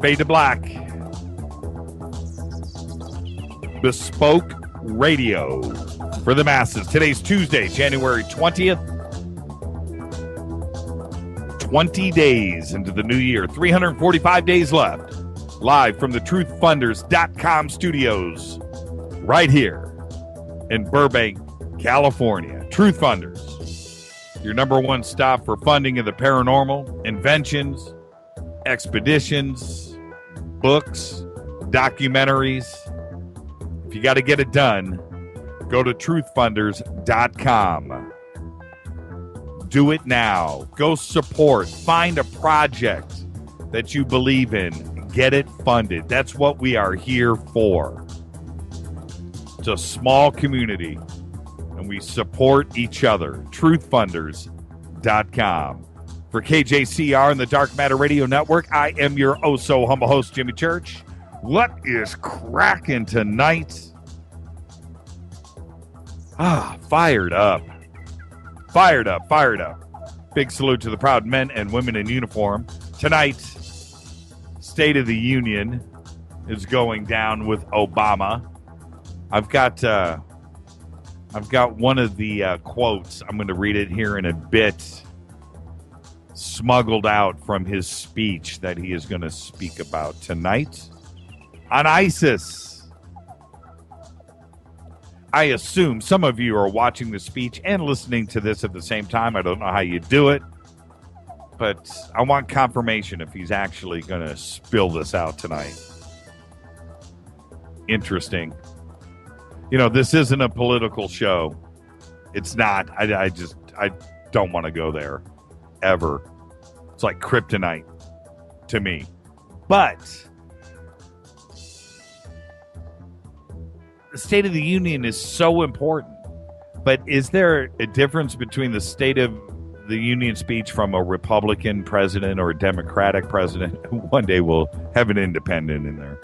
Fade to Black. Bespoke radio for the masses. Today's Tuesday, January 20th. 20 days into the new year. 345 days left. Live from the truthfunders.com studios right here in Burbank, California. Truth Funders, your number one stop for funding of the paranormal, inventions, expeditions, books, documentaries. If you got to get it done, go to truthfunders.com. Do it now. Go support. Find a project that you believe in. Get it funded. That's what we are here for. It's a small community, and we support each other. Truthfunders.com. For KJCR and the Dark Matter Radio Network, I am your oh-so-humble host, Jimmy Church. What is cracking tonight? Fired up. Fired up, fired up. Big salute to the proud men and women in uniform. Tonight, State of the Union is going down with Obama. I've got one of the quotes. I'm going to read it here in a bit, smuggled out from his speech that he is going to speak about tonight on ISIS. I assume some of you are watching the speech and listening to this at the same time. I don't know how you do it, but I want confirmation if he's actually going to spill this out tonight. Interesting. You know, this isn't a political show. It's not. I don't want to go there ever. It's like kryptonite to me. But the State of the Union is so important. But is there a difference between the State of the Union speech from a Republican president or a Democratic president? One day we'll have an independent in there.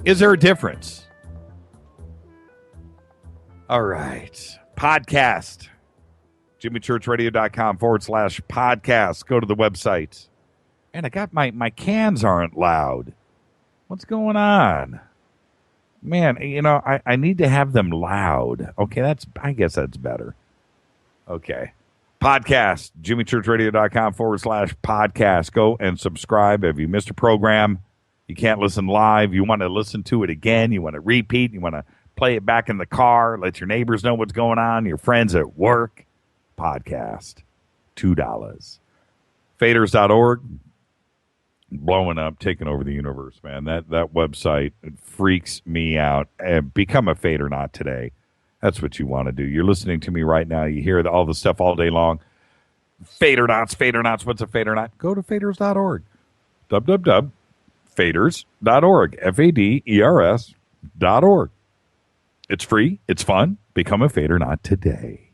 Is there a difference? All right. Podcast. JimmyChurchRadio.com/podcast. Go to the website. And I got my cans aren't loud. What's going on? Man, you know, I need to have them loud. Okay, I guess that's better. Okay. Podcast, JimmyChurchRadio.com/podcast. Go and subscribe. If you missed a program, you can't listen live, you want to listen to it again, you want to repeat, you want to play it back in the car, let your neighbors know what's going on, your friends at work, podcast, $2. Faders.org. Blowing up, taking over the universe, man. That website, it freaks me out. Become a Fader-Not today. That's what you want to do. You're listening to me right now. You hear all the stuff all day long. Fader-Nots. What's a Fader-Not? Go to faders.org. www.faders.org. Faders.org. It's free. It's fun. Become a Fader-Not today.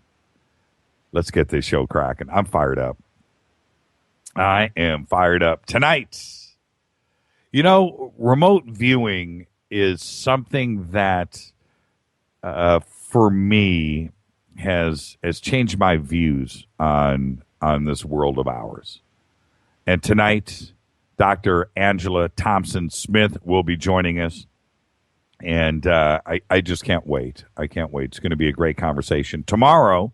Let's get this show cracking. I'm fired up. I am fired up tonight. You know, remote viewing is something that, for me, has changed my views on this world of ours. And tonight, Dr. Angela Thompson Smith will be joining us, and I just can't wait. I can't wait. It's going to be a great conversation. Tomorrow,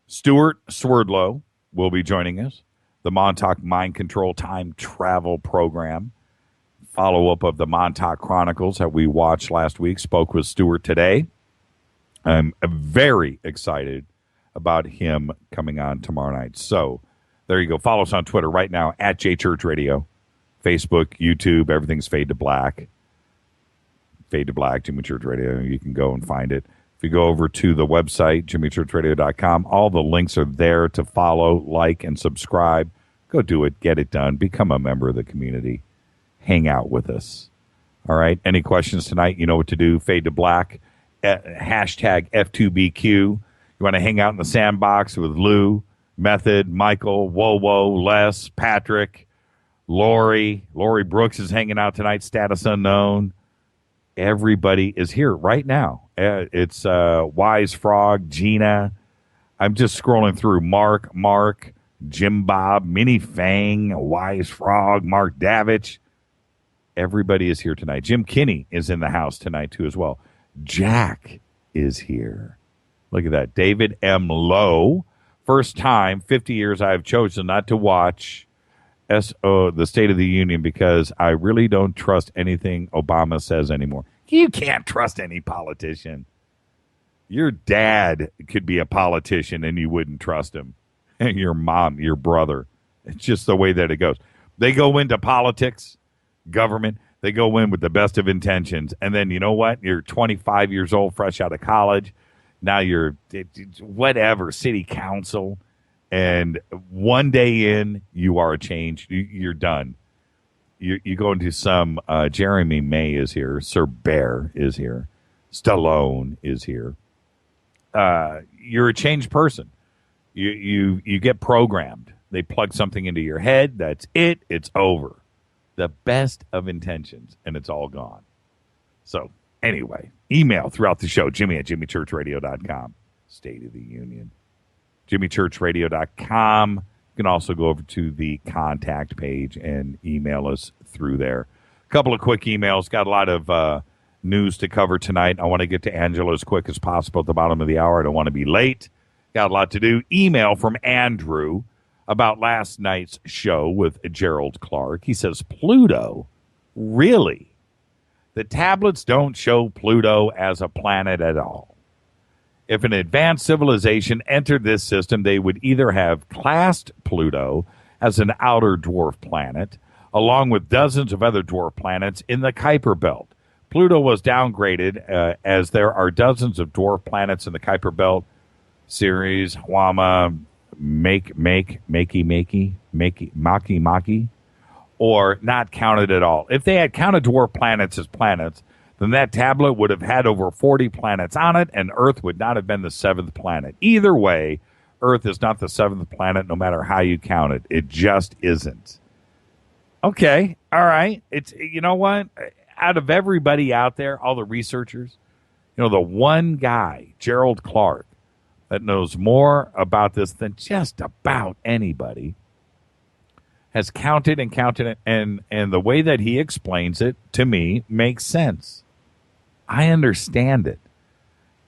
Stuart Swerdlow will be joining us. The Montauk Mind Control Time Travel Program. Follow-up of the Montauk Chronicles that we watched last week. Spoke with Stuart today. I'm very excited about him coming on tomorrow night. So there you go. Follow us on Twitter right now at JChurchRadio. Facebook, YouTube, everything's Fade to Black. Fade to Black, Jimmy Church Radio. You can go and find it. If you go over to the website, JimmyChurchRadio.com, all the links are there to follow, like, and subscribe. Go do it. Get it done. Become a member of the community. Hang out with us. All right? Any questions tonight? You know what to do. Fade to Black. Hashtag F2BQ. You want to hang out in the sandbox with Lou, Method, Michael, Wowo, Les, Patrick, Lori. Lori Brooks is hanging out tonight. Status unknown. Everybody is here right now. It's Wise Frog, Gina. I'm just scrolling through Mark, Jim Bob, Minnie Fang, Wise Frog, Mark Davich. Everybody is here tonight. Jim Kinney is in the house tonight, too, as well. Jack is here. Look at that. David M. Lowe. First time, 50 years, I have chosen not to watch the State of the Union because I really don't trust anything Obama says anymore. You can't trust any politician. Your dad could be a politician and you wouldn't trust him. And your mom, your brother. It's just the way that it goes. They go into politics, government. They go in with the best of intentions. And then you know what? You're 25 years old, fresh out of college. Now you're whatever, city council. And one day in, you are a change. You're done. You go into some, Jeremy May is here. Sir Bear is here. Stallone is here. You're a changed person. You get programmed. They plug something into your head. That's it. It's over. The best of intentions, and it's all gone. So anyway, email throughout the show, Jimmy@jimmychurchradio.com. State of the Union. JimmyChurchRadio.com. You can also go over to the contact page and email us through there. A couple of quick emails. Got a lot of news to cover tonight. I want to get to Angela as quick as possible at the bottom of the hour. I don't want to be late. Got a lot to do. Email from Andrew about last night's show with Gerald Clark. He says, Pluto? Really? The tablets don't show Pluto as a planet at all. If an advanced civilization entered this system, they would either have classed Pluto as an outer dwarf planet, along with dozens of other dwarf planets in the Kuiper Belt. Pluto was downgraded as there are dozens of dwarf planets in the Kuiper Belt. Ceres, Hwama, Maki, or not counted at all. If they had counted dwarf planets as planets, then that tablet would have had over 40 planets on it, and Earth would not have been the seventh planet. Either way, Earth is not the seventh planet, no matter how you count it. It just isn't. Okay, all right. It's, you know what? Out of everybody out there, all the researchers, the one guy, Gerald Clark, that knows more about this than just about anybody, has counted and counted it, and the way that he explains it to me makes sense. I understand it.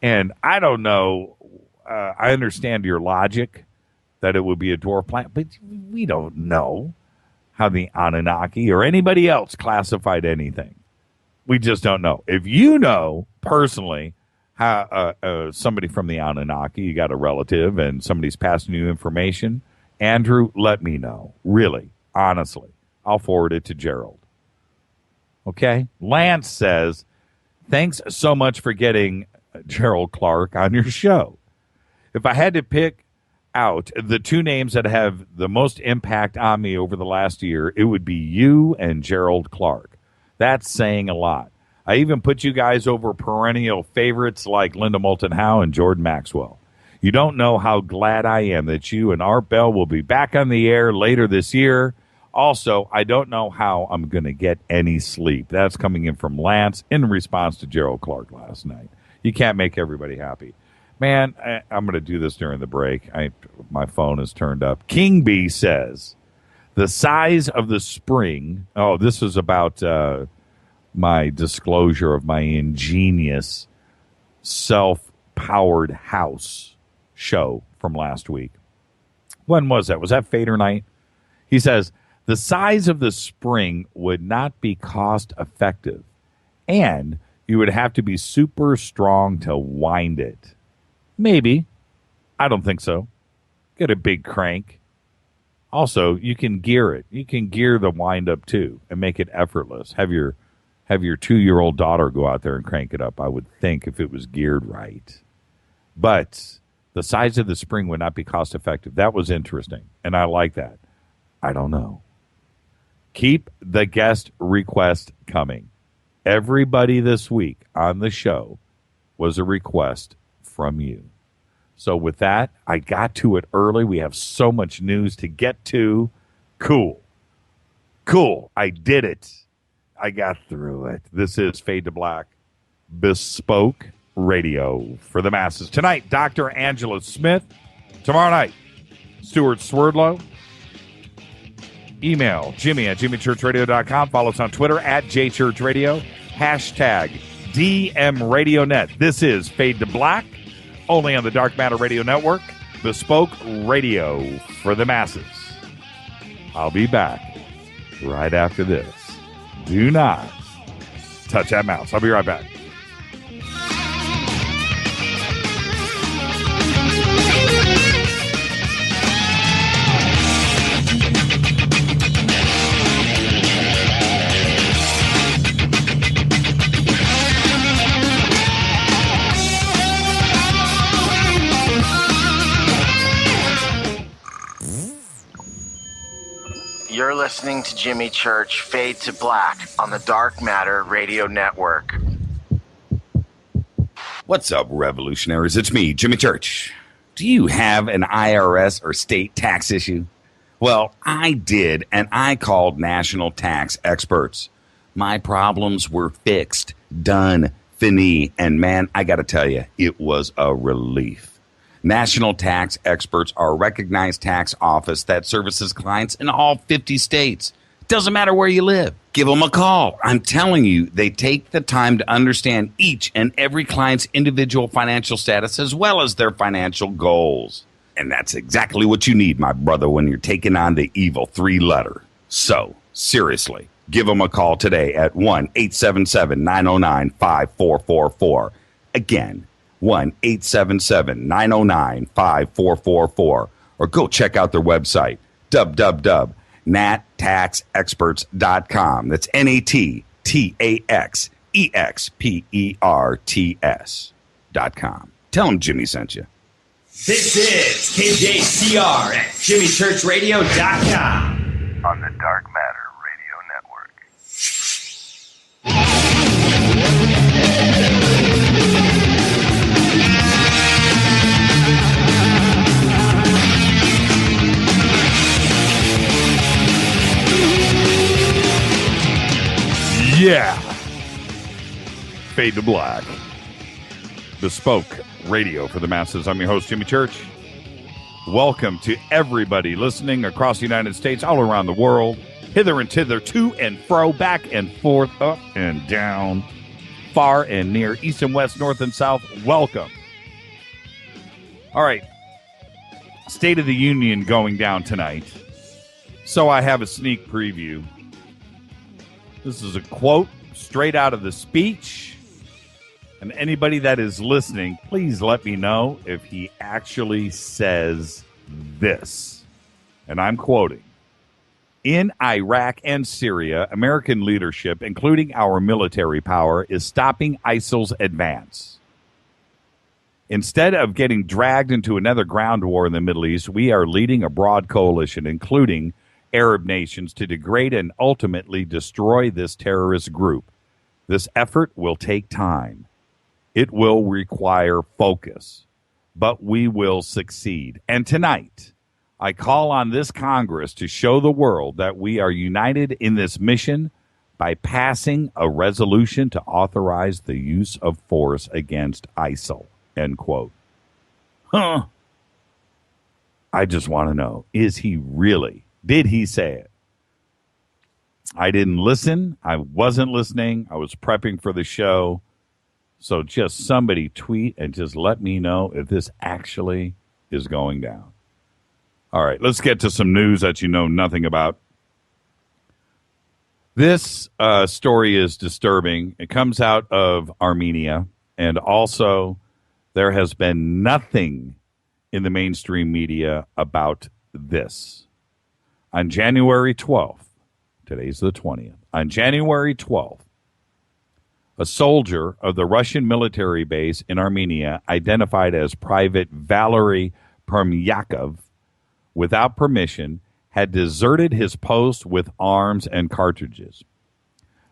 And I don't know, I understand your logic that it would be a dwarf planet, but we don't know how the Anunnaki or anybody else classified anything. We just don't know. If you know personally how somebody from the Anunnaki, you got a relative and somebody's passing you information, Andrew, let me know. Really, honestly. I'll forward it to Gerald. Okay? Lance says, thanks so much for getting Gerald Clark on your show. If I had to pick out the two names that have the most impact on me over the last year, it would be you and Gerald Clark. That's saying a lot. I even put you guys over perennial favorites like Linda Moulton Howe and Jordan Maxwell. You don't know how glad I am that you and Art Bell will be back on the air later this year. Also, I don't know how I'm going to get any sleep. That's coming in from Lance in response to Gerald Clark last night. You can't make everybody happy. Man, I'm going to do this during the break. My phone is turned up. King Bee says, the size of the spring. Oh, this is about my disclosure of my ingenious self-powered house show from last week. When was that? Was that Fader Night? He says, the size of the spring would not be cost effective, and you would have to be super strong to wind it. Maybe. I don't think so. Get a big crank. Also, you can gear it. You can gear the wind up too and make it effortless. Have your 2-year-old daughter go out there and crank it up, I would think, if it was geared right. But the size of the spring would not be cost effective. That was interesting, and I like that. I don't know. Keep the guest request coming. Everybody this week on the show was a request from you. So with that, I got to it early. We have so much news to get to. Cool. I did it. I got through it. This is Fade to Black, bespoke radio for the masses. Tonight, Dr. Angela Smith. Tomorrow night, Stuart Swerdlow. Email Jimmy at jimmychurchradio.com. Follow us on Twitter at jchurchradio. Hashtag DMRadioNet. This is Fade to Black, only on the Dark Matter Radio Network, bespoke radio for the masses. I'll be back right after this. Do not touch that mouse. I'll be right back. You're listening to Jimmy Church Fade to Black on the Dark Matter Radio Network. What's up, revolutionaries? It's me, Jimmy Church. Do you have an IRS or state tax issue? Well, I did, and I called national tax experts. My problems were fixed, done, fini, and man, I gotta tell you, it was a relief. National tax experts are a recognized tax office that services clients in all 50 states. Doesn't matter where you live. Give them a call. I'm telling you, they take the time to understand each and every client's individual financial status as well as their financial goals. And that's exactly what you need, my brother, when you're taking on the evil three-letter. So, seriously, give them a call today at 1-877-909-5444. Again, 1-877-909-5444, or go check out their website, www.nattaxexperts.com. That's NATTAXEXPERTS.com. Tell them Jimmy sent you. This is KJCR at JimmyChurchRadio.com On the Dark Matter Radio Network. Yeah. Fade to Black. Bespoke radio for the masses. I'm your host, Jimmy Church. Welcome to everybody listening across the United States, all around the world, hither and thither, to and fro, back and forth, up and down, far and near, east and west, north and south. Welcome. All right. State of the Union going down tonight. So I have a sneak preview. This is a quote straight out of the speech. And anybody that is listening, please let me know if he actually says this. And I'm quoting. In Iraq and Syria, American leadership, including our military power, is stopping ISIL's advance. Instead of getting dragged into another ground war in the Middle East, we are leading a broad coalition, including Arab nations, to degrade and ultimately destroy this terrorist group. This effort will take time. It will require focus, but we will succeed. And tonight, I call on this Congress to show the world that we are united in this mission by passing a resolution to authorize the use of force against ISIL. End quote. I just want to know, is he really? Did he say it? I didn't listen. I wasn't listening. I was prepping for the show. So just somebody tweet and just let me know if this actually is going down. All right, let's get to some news that you know nothing about. This story is disturbing. It comes out of Armenia, and also there has been nothing in the mainstream media about this. On January 12th, today's the 20th, on January 12th, a soldier of the Russian military base in Armenia, identified as Private Valery Permyakov, without permission, had deserted his post with arms and cartridges.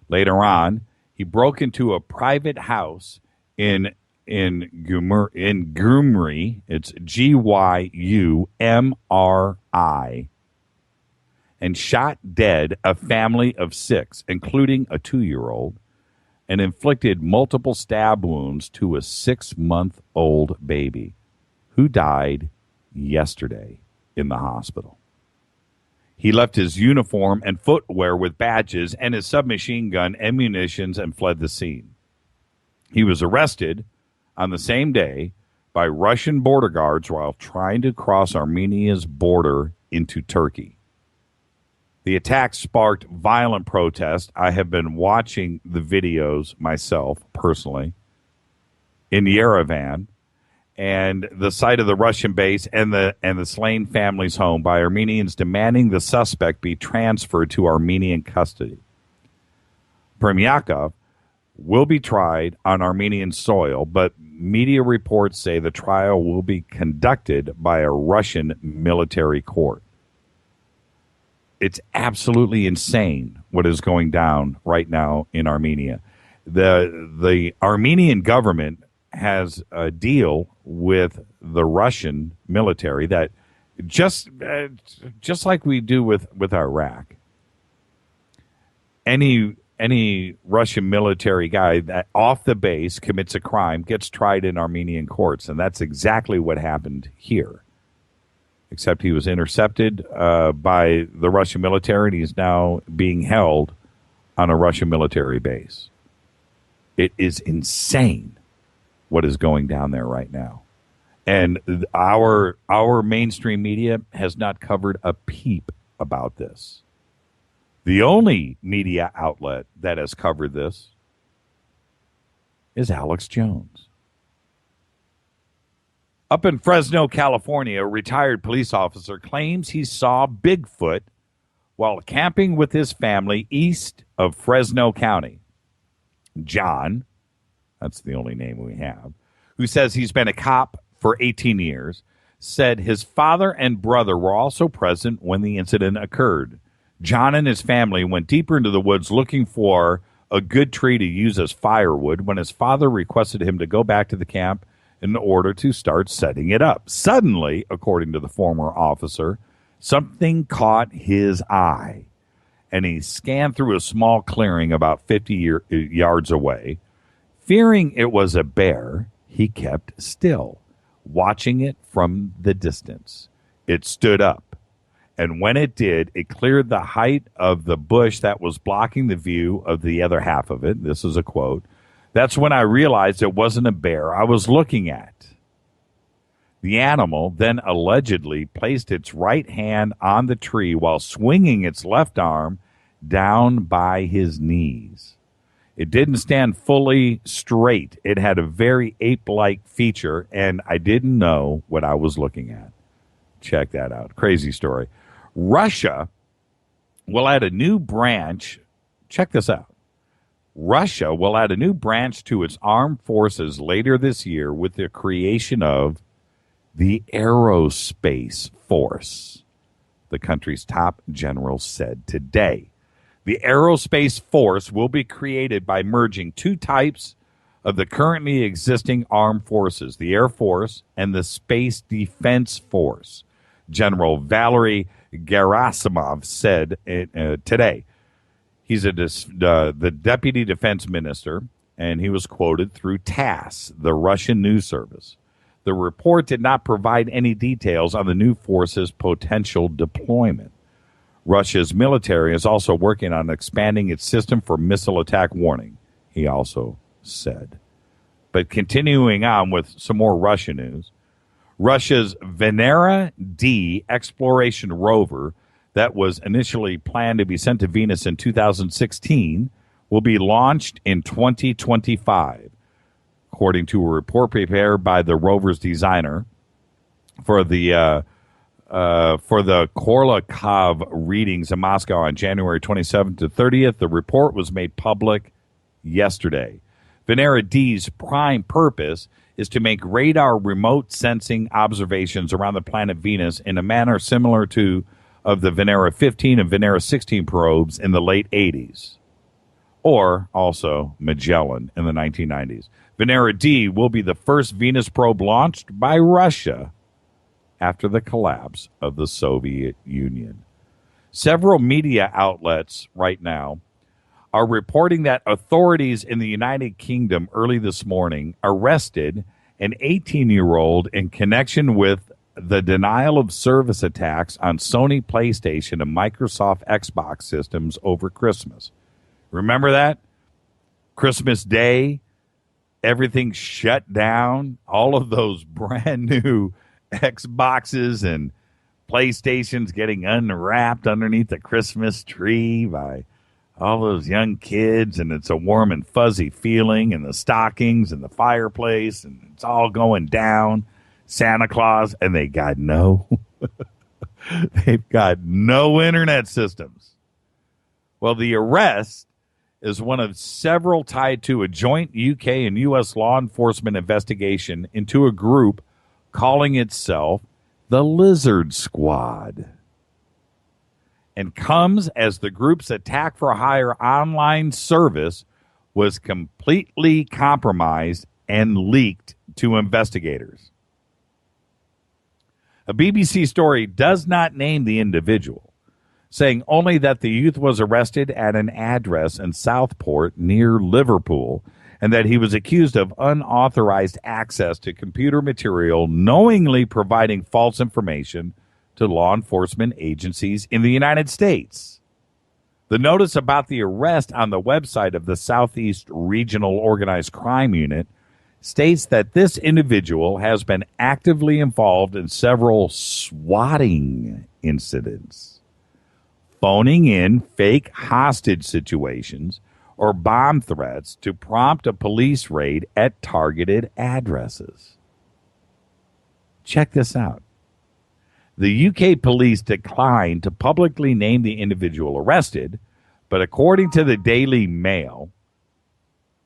Later on, he broke into a private house in Gyumri, it's Gyumri, and shot dead a family of 6, including a 2-year-old, and inflicted multiple stab wounds to a 6-month-old baby who died yesterday in the hospital. He left his uniform and footwear with badges and his submachine gun and munitions and fled the scene. He was arrested on the same day by Russian border guards while trying to cross Armenia's border into Turkey. The attack sparked violent protest. I have been watching the videos myself, personally, in Yerevan, and the site of the Russian base and the slain family's home by Armenians demanding the suspect be transferred to Armenian custody. Permyakov will be tried on Armenian soil, but media reports say the trial will be conducted by a Russian military court. It's absolutely insane what is going down right now in Armenia. The Armenian government has a deal with the Russian military that just like we do with Iraq. Any Russian military guy that off the base commits a crime gets tried in Armenian courts, and that's exactly what happened here. Except he was intercepted by the Russian military, and he's now being held on a Russian military base. It is insane what is going down there right now. And our mainstream media has not covered a peep about this. The only media outlet that has covered this is Alex Jones. Up in Fresno, California, a retired police officer claims he saw Bigfoot while camping with his family east of Fresno County. John, that's the only name we have, who says he's been a cop for 18 years, said his father and brother were also present when the incident occurred. John and his family went deeper into the woods looking for a good tree to use as firewood when his father requested him to go back to the camp in order to start setting it up. Suddenly, according to the former officer, something caught his eye, and he scanned through a small clearing about 50 yards away. Fearing it was a bear, he kept still, watching it from the distance. It stood up, and when it did, it cleared the height of the bush that was blocking the view of the other half of it. This is a quote. That's when I realized it wasn't a bear I was looking at. The animal then allegedly placed its right hand on the tree while swinging its left arm down by his knees. It didn't stand fully straight. It had a very ape-like feature, and I didn't know what I was looking at. Check that out. Crazy story. Russia will add a new branch. Check this out. Russia will add a new branch to its armed forces later this year with the creation of the Aerospace Force, the country's top general said today. The Aerospace Force will be created by merging two types of the currently existing armed forces, the Air Force and the Space Defense Force. General Valery Gerasimov said today. He's the deputy defense minister, and he was quoted through TASS, the Russian news service. The report did not provide any details on the new force's potential deployment. Russia's military is also working on expanding its system for missile attack warning, he also said. But continuing on with some more Russian news, Russia's Venera D exploration rover that was initially planned to be sent to Venus in 2016 will be launched in 2025, according to a report prepared by the rover's designer for the Korolkov readings in Moscow on January 27th to 30th. The report was made public yesterday. Venera D's prime purpose is to make radar remote sensing observations around the planet Venus in a manner similar to of the Venera 15 and Venera 16 probes in the late 80s, or also Magellan in the 1990s. Venera D will be the first Venus probe launched by Russia after the collapse of the Soviet Union. Several media outlets right now are reporting that authorities in the United Kingdom early this morning arrested an 18-year-old in connection with the denial of service attacks on Sony PlayStation and Microsoft Xbox systems over Christmas. Remember that? Christmas Day, everything shut down. All of those brand new Xboxes and PlayStations getting unwrapped underneath the Christmas tree by all those young kids, and it's a warm and fuzzy feeling, and the stockings and the fireplace, and it's all going down. Santa Claus, and they've got no internet systems. Well, the arrest is one of several tied to a joint UK and US law enforcement investigation into a group calling itself the Lizard Squad, and comes as the group's attack for hire online service was completely compromised and leaked to investigators. A BBC story does not name the individual, saying only that the youth was arrested at an address in Southport near Liverpool and that he was accused of unauthorized access to computer material, knowingly providing false information to law enforcement agencies in the United States. The notice about the arrest on the website of the Southeast Regional Organized Crime Unit states that this individual has been actively involved in several swatting incidents, phoning in fake hostage situations or bomb threats to prompt a police raid at targeted addresses. Check this out. The UK police declined to publicly name the individual arrested, but according to the Daily Mail,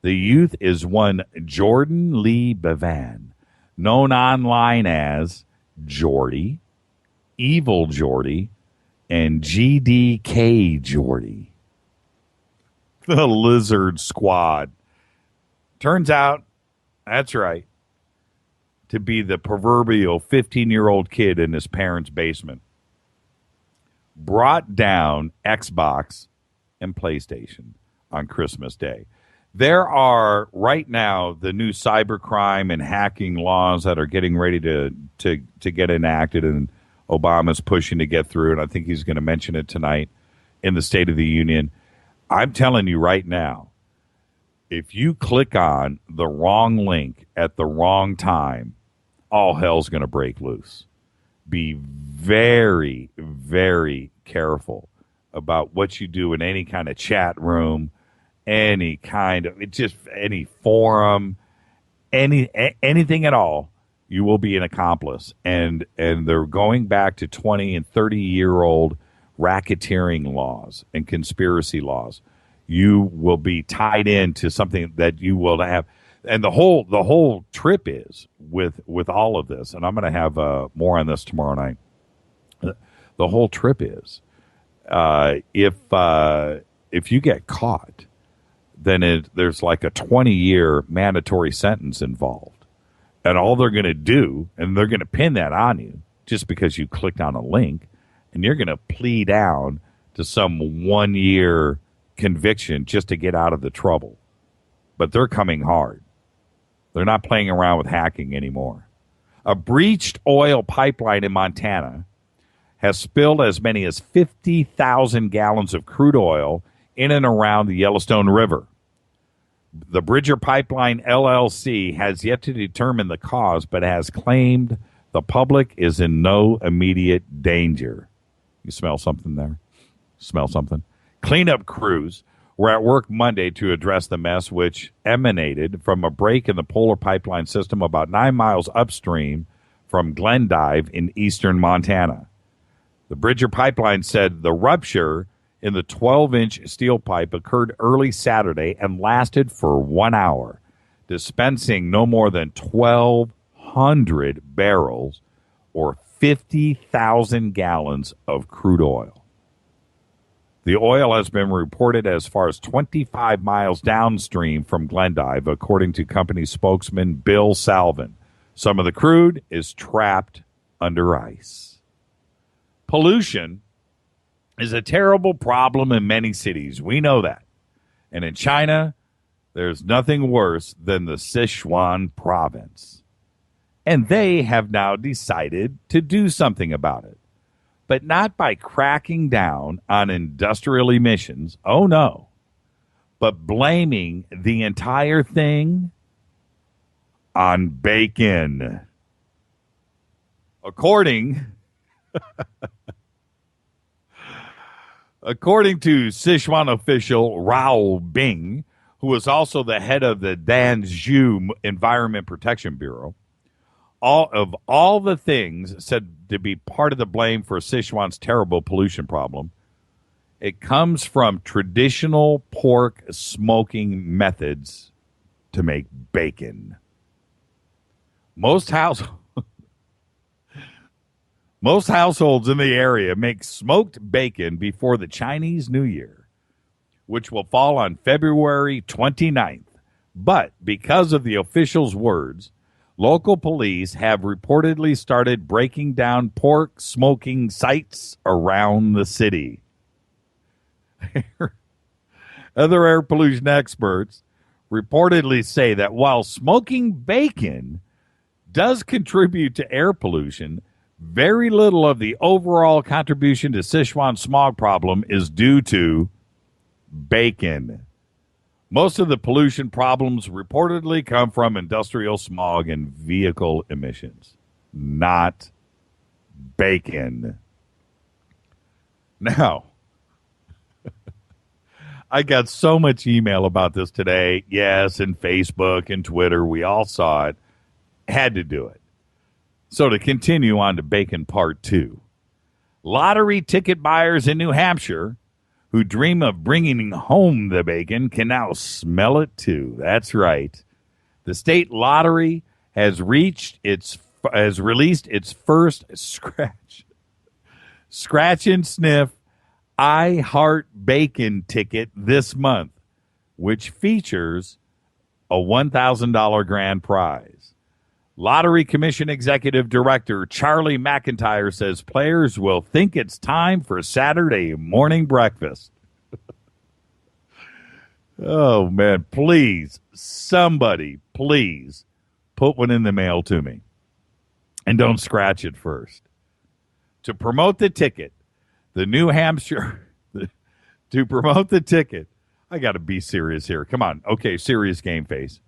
the youth is one Jordan Lee Bevan, known online as Jordy, Evil Jordy, and GDK Jordy. The Lizard Squad. Turns out, that's right, to be the proverbial 15-year-old kid in his parents' basement. Brought down Xbox and PlayStation on Christmas Day. There are right now the new cybercrime and hacking laws that are getting ready to get enacted, and Obama's pushing to get through, and I think he's going to mention it tonight in the State of the Union. I'm telling you right now, if you click on the wrong link at the wrong time, all hell's going to break loose. Be very, very careful about what you do in any kind of chat room, any forum, anything at all. You will be an accomplice, and they're going back to 20 and 30-year-old racketeering laws and conspiracy laws. You will be tied into something that you will have, and the whole trip is with all of this. And I'm going to have more on this tomorrow night. The whole trip is if you get caught, then there's like a 20-year mandatory sentence involved. And all they're going to do, and they're going to pin that on you just because you clicked on a link, and you're going to plea down to some 1-year conviction just to get out of the trouble. But they're coming hard. They're not playing around with hacking anymore. A breached oil pipeline in Montana has spilled as many as 50,000 gallons of crude oil in and around the Yellowstone River. The Bridger Pipeline LLC has yet to determine the cause, but has claimed the public is in no immediate danger. You smell something there? Smell something? Cleanup crews were at work Monday to address the mess, which emanated from a break in the Polar Pipeline system about 9 miles upstream from Glendive in eastern Montana. The Bridger Pipeline said the rupture in the 12-inch steel pipe occurred early Saturday and lasted for 1 hour, dispensing no more than 1,200 barrels or 50,000 gallons of crude oil. The oil has been reported as far as 25 miles downstream from Glendive, according to company spokesman Bill Salvin. Some of the crude is trapped under ice. Pollution is a terrible problem in many cities. We know that. And in China, there's nothing worse than the Sichuan province. And they have now decided to do something about it. But not by cracking down on industrial emissions. Oh, no. But blaming the entire thing on bacon. According to Sichuan official Rao Bing, who was also the head of the Danzhou Environment Protection Bureau, all the things said to be part of the blame for Sichuan's terrible pollution problem, it comes from traditional pork smoking methods to make bacon. Most households in the area make smoked bacon before the Chinese New Year, which will fall on February 29th. But because of the officials' words, local police have reportedly started breaking down pork smoking sites around the city. Other air pollution experts reportedly say that while smoking bacon does contribute to air pollution, very little of the overall contribution to Sichuan's smog problem is due to bacon. Most of the pollution problems reportedly come from industrial smog and vehicle emissions, not bacon. Now, I got so much email about this today. Yes, and Facebook and Twitter. We all saw it. Had to do it. So to continue on to bacon part 2. Lottery ticket buyers in New Hampshire who dream of bringing home the bacon can now smell it too. That's right. The state lottery has released its first scratch and sniff I Heart Bacon ticket this month, which features a $1,000 grand prize. Lottery Commission Executive Director Charlie McIntyre says players will think it's time for Saturday morning breakfast. Oh, man, please, somebody, please put one in the mail to me. And don't scratch it first. To promote the ticket, I got to be serious here. Come on. Okay, serious game face.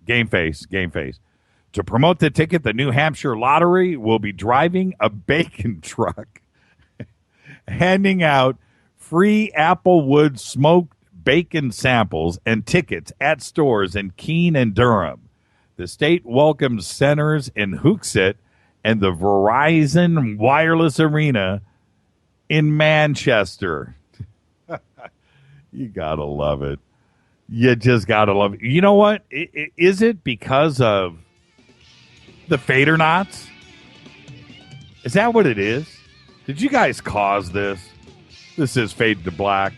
To promote the ticket, the New Hampshire Lottery will be driving a bacon truck, handing out free Applewood smoked bacon samples and tickets at stores in Keene and Durham. The state welcomes centers in Hooksett and the Verizon Wireless Arena in Manchester. You got to love it. You just got to love it. You know what? Is it because of the Fader knots? Is that what it is? Did you guys cause this? This is Fade to Black,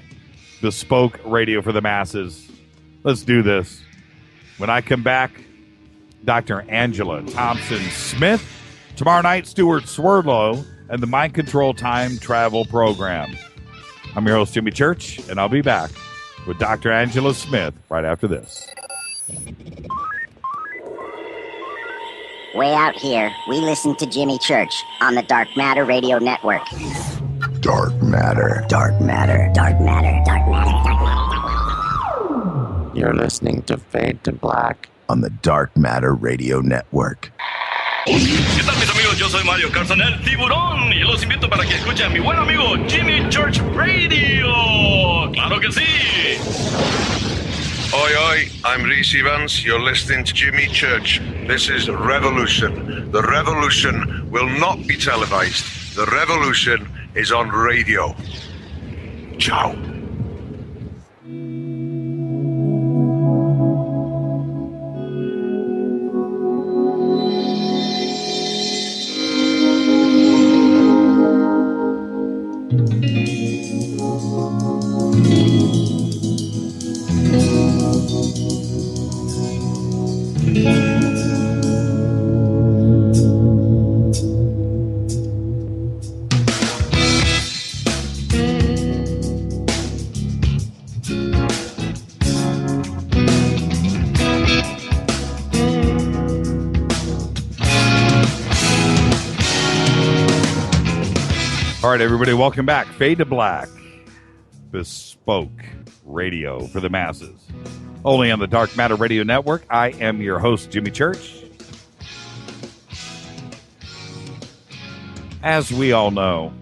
bespoke radio for the masses. Let's do this. When I come back, Dr. Angela Thompson Smith. Tomorrow night, Stuart Swerdlow and the Mind Control Time Travel Program. I'm your host, Jimmy Church, and I'll be back with Dr. Angela Smith right after this. Way out here, we listen to Jimmy Church on the Dark Matter Radio Network. Dark Matter. Dark Matter. Dark Matter. Dark Matter. Dark Matter. You're listening to Fade to Black on the Dark Matter Radio Network. ¿Qué tal, mis amigos? Yo soy Mario Carson, el tiburón, y los invito para que escuchen a mi buen amigo Jimmy Church Radio. ¡Claro que sí! Oi, I'm Reese Evans. You're listening to Jimmy Church. This is Revolution. The revolution will not be televised. The revolution is on radio. Ciao. right, everybody, welcome back. Fade to Black, bespoke radio for the masses. Only on the Dark Matter Radio Network. I am your host, Jimmy Church. As we all know,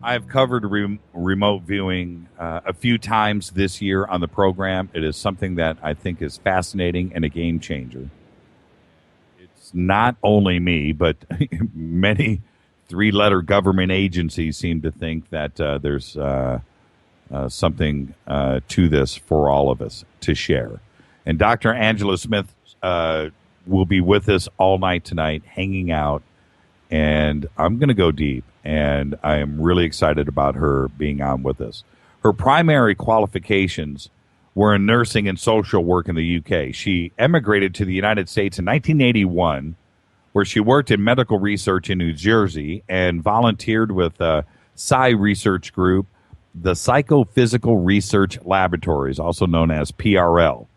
I've covered remote viewing a few times this year on the program. It is something that I think is fascinating and a game changer. It's not only me, but many three-letter government agencies seem to think that there's something to this for all of us to share. And Dr. Angela Smith will be with us all night tonight, hanging out. And I'm going to go deep, and I am really excited about her being on with us. Her primary qualifications were in nursing and social work in the UK. She emigrated to the United States in 1981, where she worked in medical research in New Jersey and volunteered with the Psi Research Group, the Psychophysical Research Laboratories, also known as PRL,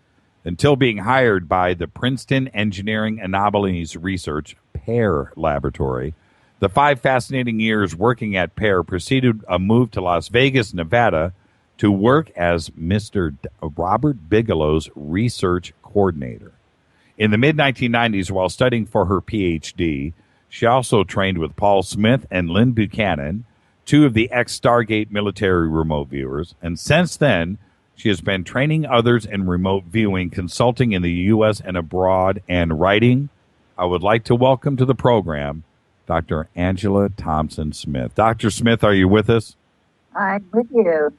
until being hired by the Princeton Engineering Anomalies Research PAIR Laboratory. The 5 fascinating years working at PAIR preceded a move to Las Vegas, Nevada, to work as Mr. Robert Bigelow's research coordinator. In the mid-1990s, while studying for her PhD, she also trained with Paul Smith and Lynn Buchanan, 2 of the ex-Stargate military remote viewers, and since then, she has been training others in remote viewing, consulting in the U.S. and abroad, and writing. I would like to welcome to the program Dr. Angela Thompson Smith. Dr. Smith, are you with us? I'm with you.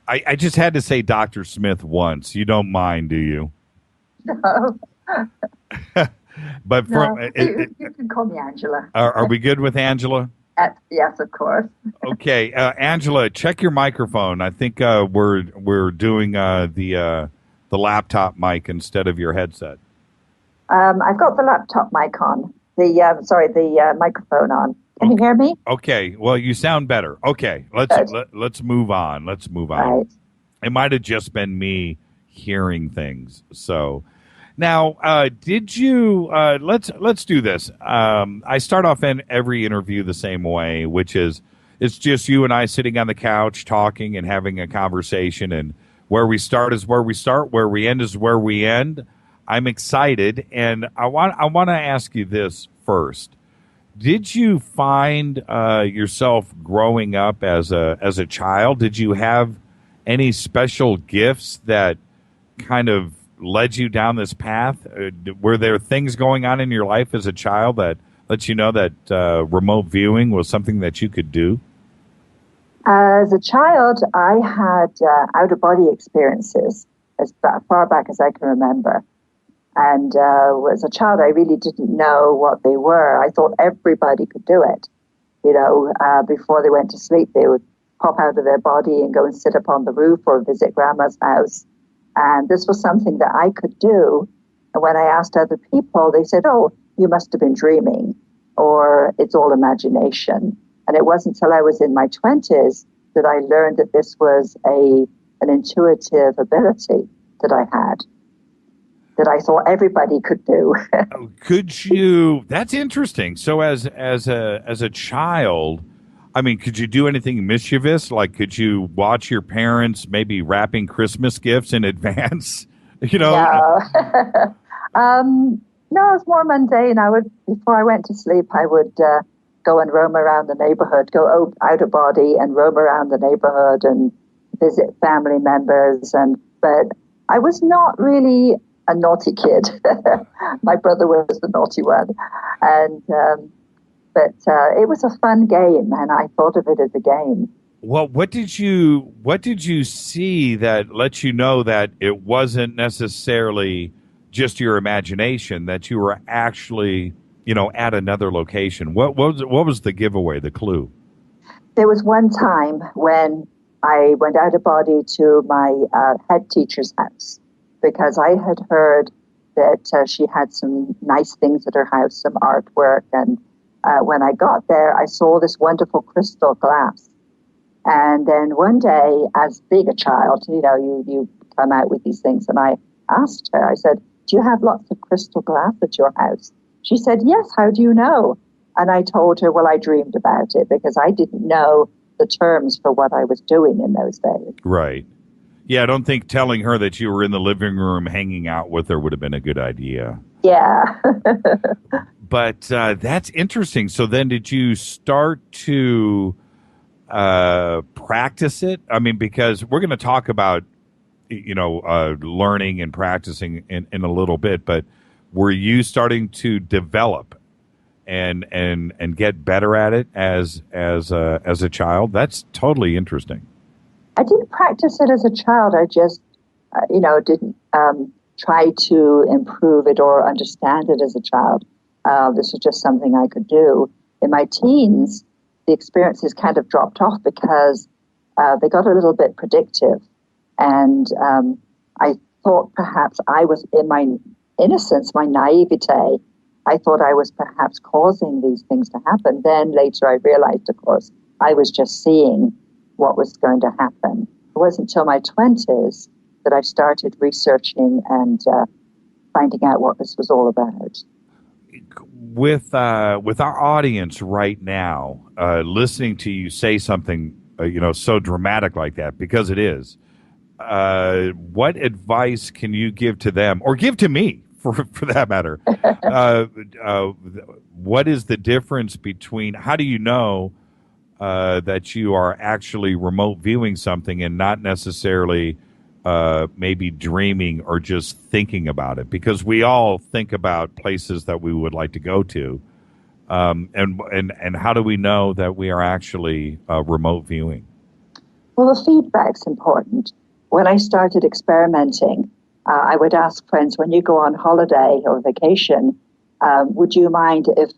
I just had to say Dr. Smith once. You don't mind, do you? No. But no, you can call me Angela. Are we good with Angela? Yes, of course. Okay, Angela, check your microphone. I think we're doing the laptop mic instead of your headset. I've got the laptop mic on. The microphone on. Can you hear me? Okay. Well, you sound better. Okay, let's move on. Let's move on. Right. It might have just been me hearing things. So now, did you? Let's do this. I start off in every interview the same way, which is it's just you and I sitting on the couch talking and having a conversation. And where we start is where we start. Where we end is where we end. I'm excited, and I want to ask you this first. Did you find yourself growing up as a child? Did you have any special gifts that kind of led you down this path? Were there things going on in your life as a child that let you know that remote viewing was something that you could do? As a child, I had out-of-body experiences as far back as I can remember. And as a child, I really didn't know what they were. I thought everybody could do it. You know, before they went to sleep, they would pop out of their body and go and sit up on the roof or visit grandma's house. And this was something that I could do. And when I asked other people, they said, oh, you must have been dreaming, or it's all imagination. And it wasn't until I was in my 20s that I learned that this was an intuitive ability that I had, that I thought everybody could do. Could you? That's interesting. So as a child, I mean, could you do anything mischievous? Like, could you watch your parents maybe wrapping Christmas gifts in advance? You know? No, it's more mundane. Before I went to sleep, I would go and roam around the neighborhood, go out of body and roam around the neighborhood and visit family members. But I was not really a naughty kid. My brother was the naughty one. But it was a fun game, and I thought of it as a game. Well, what did you see that let you know that it wasn't necessarily just your imagination, that you were actually, at another location? What was the giveaway, the clue? There was one time when I went out of body to my head teacher's house, because I had heard that she had some nice things at her house, some artwork. And when I got there, I saw this wonderful crystal glass. And then one day, as being a child, you come out with these things. And I asked her, I said, do you have lots of crystal glass at your house? She said, yes, how do you know? And I told her, well, I dreamed about it, because I didn't know the terms for what I was doing in those days. Right. Yeah, I don't think telling her that you were in the living room hanging out with her would have been a good idea. Yeah. But that's interesting. So then did you start to practice it? I mean, because we're going to talk about, learning and practicing in a little bit, but were you starting to develop and get better at it as a child? That's totally interesting. I didn't practice it as a child. I just, didn't try to improve it or understand it as a child. This was just something I could do. In my teens, the experiences kind of dropped off because they got a little bit predictive. And I thought perhaps I was, in my innocence, my naivete, I thought I was perhaps causing these things to happen. Then later I realized, of course, I was just seeing what was going to happen. It wasn't until my 20s that I started researching and finding out what this was all about. With our audience right now, listening to you say something, so dramatic like that, because it is, what advice can you give to them, or give to me, for that matter? What is the difference between, how do you know that you are actually remote viewing something and not necessarily maybe dreaming or just thinking about it? Because we all think about places that we would like to go to. And how do we know that we are actually remote viewing? Well, the feedback's important. When I started experimenting, I would ask friends, when you go on holiday or vacation, would you mind if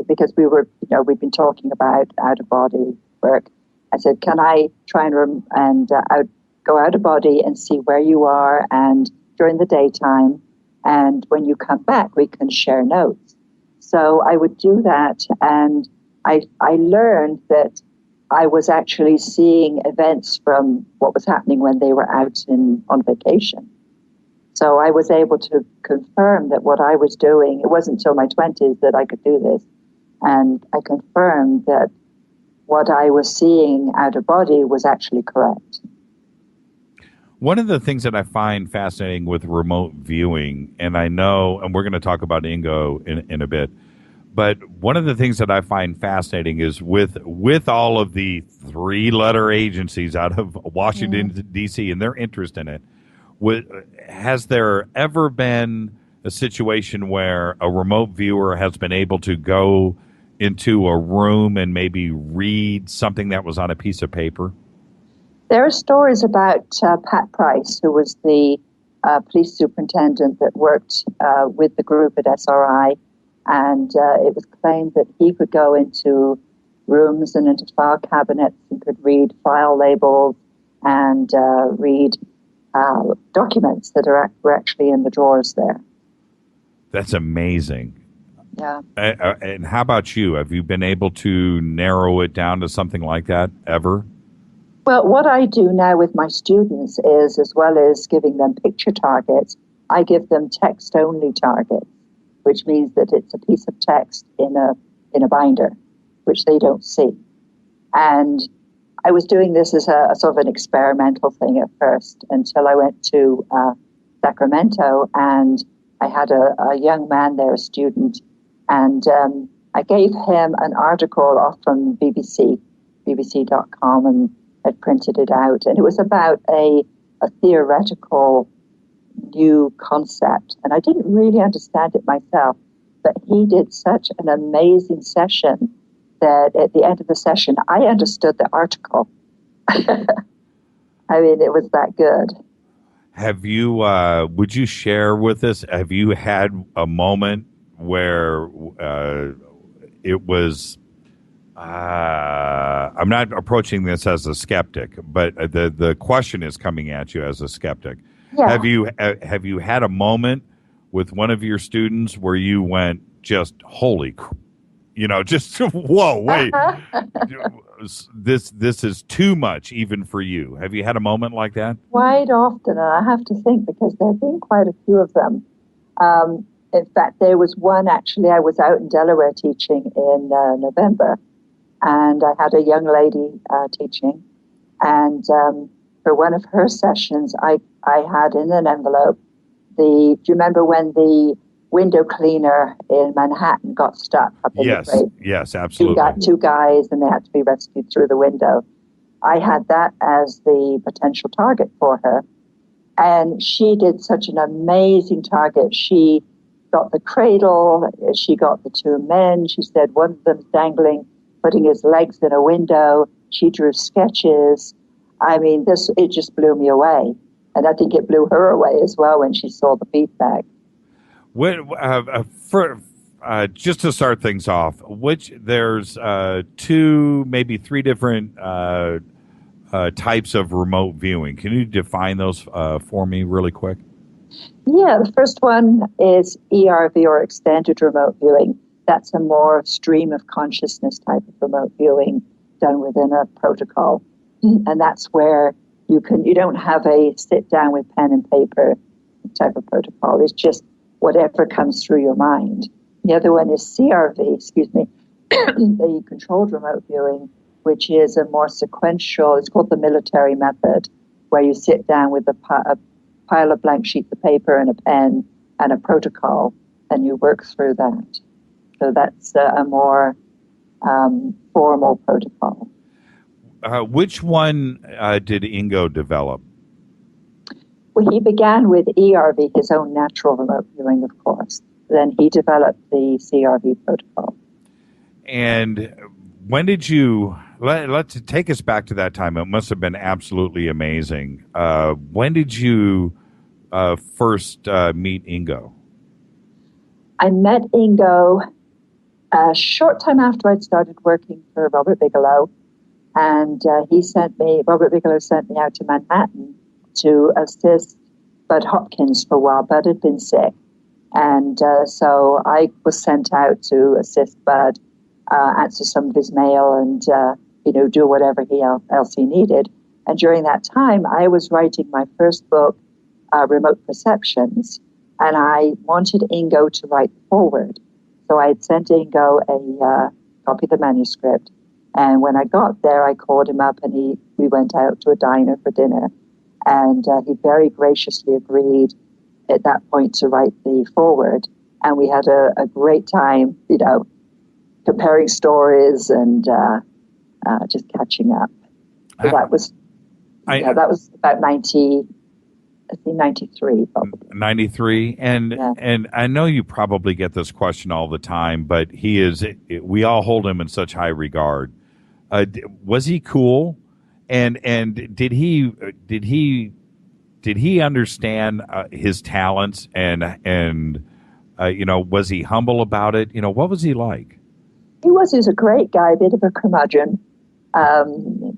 because we'd been talking about out-of-body work. I said, can I try and go out of body and see where you are and during the daytime, and when you come back, we can share notes. So I would do that, and I learned that I was actually seeing events from what was happening when they were out on vacation. So I was able to confirm that what I was doing, it wasn't until my 20s that I could do this. And I confirmed that what I was seeing out of body was actually correct. One of the things that I find fascinating with remote viewing, and I know, and we're going to talk about Ingo in a bit, but one of the things that I find fascinating is with all of the 3-letter agencies out of Washington, D.C., and their interest in it, has there ever been a situation where a remote viewer has been able to go into a room and maybe read something that was on a piece of paper? There are stories about Pat Price, who was the police superintendent that worked with the group at SRI, and it was claimed that he could go into rooms and into file cabinets and could read file labels and read documents that were actually in the drawers there. That's amazing. Yeah. And how about you? Have you been able to narrow it down to something like that ever? Well, what I do now with my students is, as well as giving them picture targets, I give them text-only targets, which means that it's a piece of text in a binder, which they don't see. And I was doing this as a sort of an experimental thing at first until I went to Sacramento, and I had a young man there, a student, and I gave him an article off from BBC.com, and had printed it out. And it was about a theoretical new concept. And I didn't really understand it myself, but he did such an amazing session that at the end of the session, I understood the article. I mean, it was that good. Have you, would you share with us, have you had a moment where it was, I'm not approaching this as a skeptic, but the question is coming at you as a skeptic. Yeah. Have you had a moment with one of your students where you went just holy, just whoa, wait, this is too much even for you? Have you had a moment like that? Quite often, and I have to think because there have been quite a few of them. In fact, there was one actually. I was out in Delaware teaching in November. and I had a young lady teaching. And for one of her sessions, I had in an envelope do you remember when the window cleaner in Manhattan got stuck up in the grate? Yes, absolutely. Two guys, and they had to be rescued through the window. I had that as the potential target for her. And she did such an amazing target. She got the cradle, she got the two men. She said one of them's dangling, putting his legs in a window. She drew sketches. I mean, it just blew me away. And I think it blew her away as well when she saw the feedback. Just to start things off, there's 2, maybe 3 different types of remote viewing. Can you define those for me really quick? Yeah, the first one is ERV, or extended remote viewing. That's a more stream of consciousness type of remote viewing done within a protocol. And that's where you don't have a sit down with pen and paper type of protocol. It's just whatever comes through your mind. The other one is CRV, the controlled remote viewing, which is a more sequential, it's called the military method, where you sit down with a pile of blank sheets of paper and a pen and a protocol, and you work through that. So that's a more formal protocol. Which one did Ingo develop? Well, he began with ERV, his own natural remote viewing, of course. Then he developed the CRV protocol. And when did you, let's take us back to that time. It must have been absolutely amazing. When did you first meet Ingo? I met Ingo a short time after I'd started working for Robert Bigelow. And Robert Bigelow sent me out to Manhattan to assist Bud Hopkins for a while. Bud had been sick. And so I was sent out to assist Bud, answer some of his mail and, do whatever else he needed. And during that time, I was writing my first book, Remote Perceptions, and I wanted Ingo to write the foreword. So I had sent Ingo a copy of the manuscript. And when I got there, I called him up and we went out to a diner for dinner. And he very graciously agreed at that point to write the foreword. And we had a great time, comparing stories and just catching up. So that was about 93, probably. 93. And I know you probably get this question all the time, but we all hold him in such high regard. Was he cool? And did he understand his talents and was he humble about it? What was he like? He was a great guy, a bit of a curmudgeon, a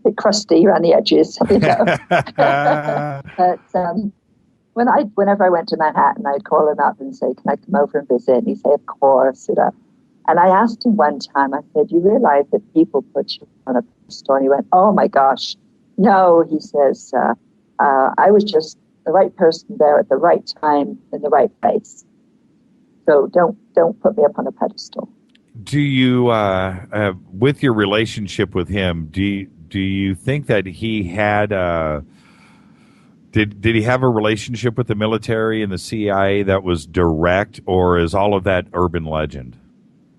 bit crusty around the edges, But whenever I went to Manhattan, I'd call him up and say, "Can I come over and visit?" And he'd say, "Of course," And I asked him one time, I said, "You realize that people put you on a pedestal?" And he went, "Oh my gosh, no," he says, "I was just the right person there at the right time in the right place. So don't put me up on a pedestal." Do you, with your relationship with him, do you think that he had, did he have a relationship with the military and the CIA that was direct, or is all of that urban legend?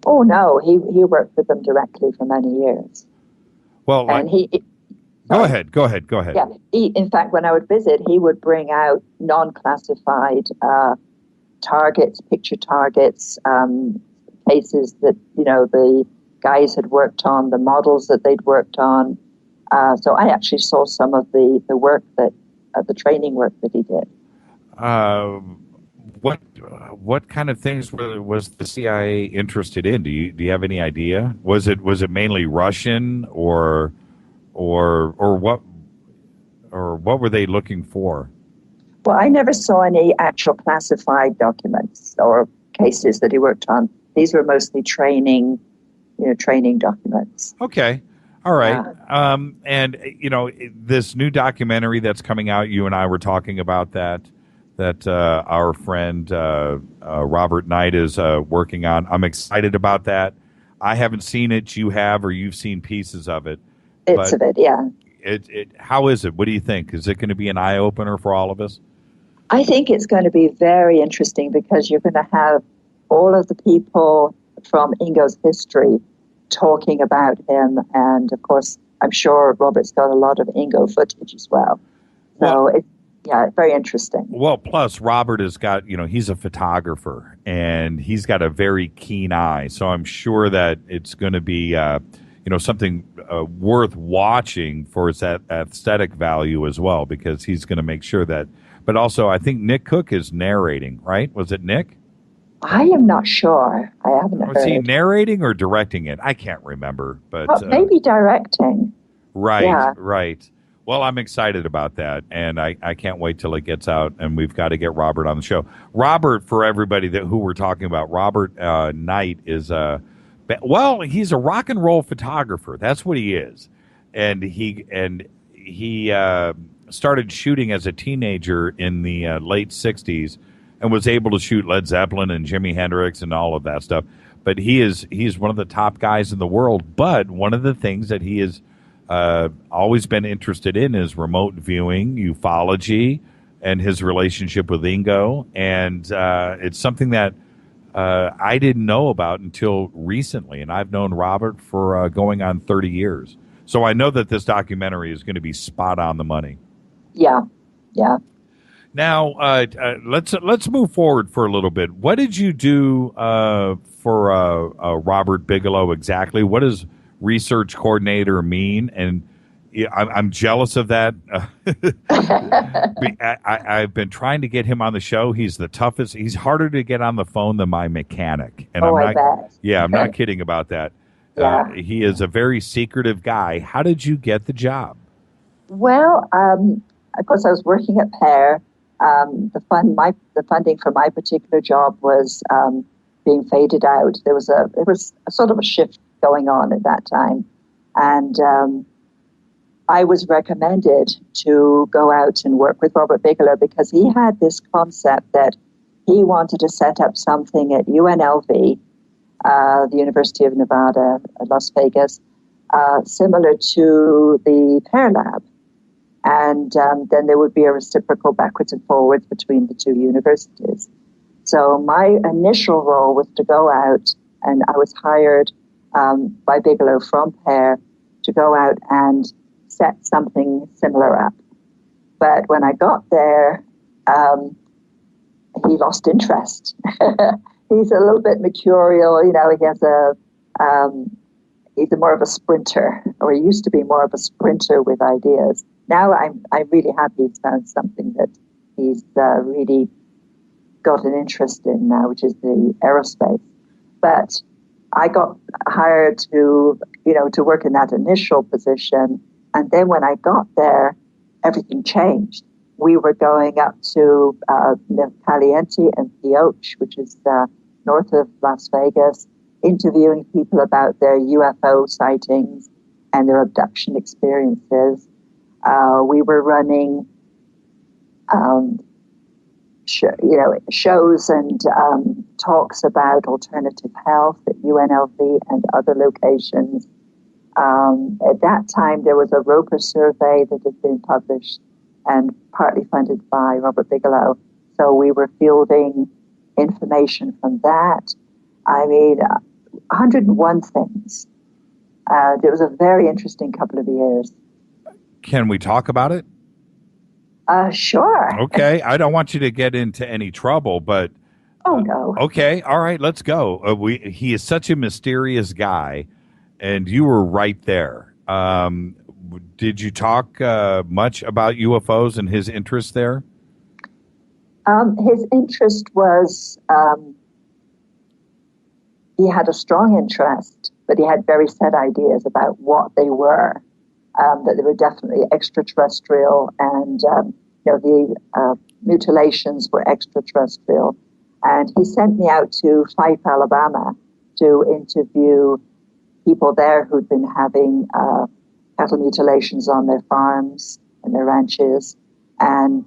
Oh no, he worked with them directly for many years. Well, and Go ahead. Yeah, in fact, when I would visit, he would bring out non-classified targets, picture targets, cases that the guys had worked on, the models that they'd worked on. So I actually saw some of the work the training work that he did. What kind of things was the CIA interested in? Do you have any idea? Was it mainly Russian or what were they looking for? Well, I never saw any actual classified documents or cases that he worked on. These were mostly training documents. Okay. All right. And this new documentary that's coming out, you and I were talking about that our friend Robert Knight is working on. I'm excited about that. I haven't seen it. You have, or you've seen pieces of it. Bits of it, yeah. How is it? What do you think? Is it going to be an eye opener for all of us? I think it's going to be very interesting because you're going to have all of the people from Ingo's history talking about him. And of course, I'm sure Robert's got a lot of Ingo footage as well. So it's very interesting. Well, plus Robert has got, he's a photographer and he's got a very keen eye. So I'm sure that it's going to be, something worth watching for its aesthetic value as well, because he's going to make sure that. But also, I think Nick Cook is narrating, right? Was it Nick? I am not sure. I haven't heard. Was he narrating or directing it? I can't remember. But maybe directing. Right, yeah. Right. Well, I'm excited about that, and I can't wait till it gets out, and we've got to get Robert on the show. Robert, for everybody who we're talking about, Robert Knight is he's a rock and roll photographer. That's what he is, and he started shooting as a teenager in the late '60s, and was able to shoot Led Zeppelin and Jimi Hendrix and all of that stuff. But he's one of the top guys in the world. But one of the things that he is always been interested in is remote viewing, ufology, and his relationship with Ingo. And it's something that I didn't know about until recently. And I've known Robert for going on 30 years. So I know that this documentary is going to be spot on the money. Yeah. Now, let's move forward for a little bit. What did you do for Robert Bigelow exactly? What does research coordinator mean? And I'm jealous of that. I've been trying to get him on the show. He's the toughest. He's harder to get on the phone than my mechanic. And I bet. Yeah, I'm not kidding about that. Yeah. He is a very secretive guy. How did you get the job? Well, of course, I was working at Pear. The funding for my particular job was being faded out. There was a sort of a shift going on at that time, and I was recommended to go out and work with Robert Bigelow because he had this concept that he wanted to set up something at UNLV, the University of Nevada, Las Vegas, similar to the Pear Lab. And then there would be a reciprocal backwards and forwards between the two universities. So my initial role was to go out, and I was hired by Bigelow from Pear to go out and set something similar up. But when I got there, he lost interest. He's a little bit mercurial, he has he's more of a sprinter, or he used to be more of a sprinter with ideas. Now I'm really happy he's found something that he's really got an interest in now, which is the aerospace. But I got hired to work in that initial position. And then when I got there, everything changed. We were going up to Caliente and Pioche, which is north of Las Vegas, interviewing people about their UFO sightings and their abduction experiences. We were running, shows and talks about alternative health at UNLV and other locations. At that time, there was a Roper survey that had been published and partly funded by Robert Bigelow. So we were fielding information from that. 101 things. It was a very interesting couple of years. Can we talk about it? Sure. Okay. I don't want you to get into any trouble, but... Oh, no. Okay. All right. Let's go. He is such a mysterious guy, and you were right there. Did you talk much about UFOs and his interest there? His interest was... he had a strong interest, but he had very set ideas about what they were. That they were definitely extraterrestrial, and the mutilations were extraterrestrial. And he sent me out to Fife, Alabama, to interview people there who'd been having cattle mutilations on their farms and their ranches. And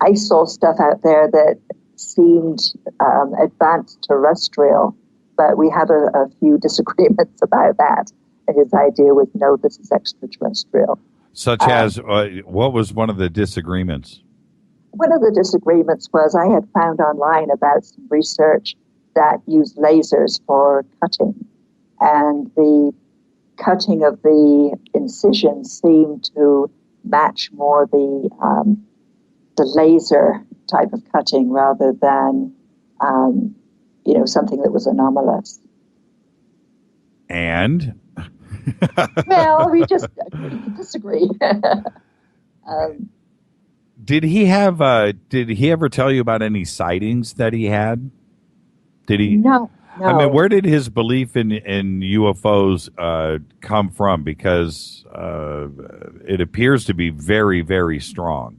I saw stuff out there that seemed advanced terrestrial. But we had a few disagreements about that. And his idea was, no, this is extraterrestrial. Such as, what was one of the disagreements? One of the disagreements was I had found online about some research that used lasers for cutting. And the cutting of the incision seemed to match more the laser type of cutting rather than, something that was anomalous. And? Well, we just disagree. Did he ever tell you about any sightings that he had? Did he? No. I mean, where did his belief in UFOs come from? Because it appears to be very, very strong.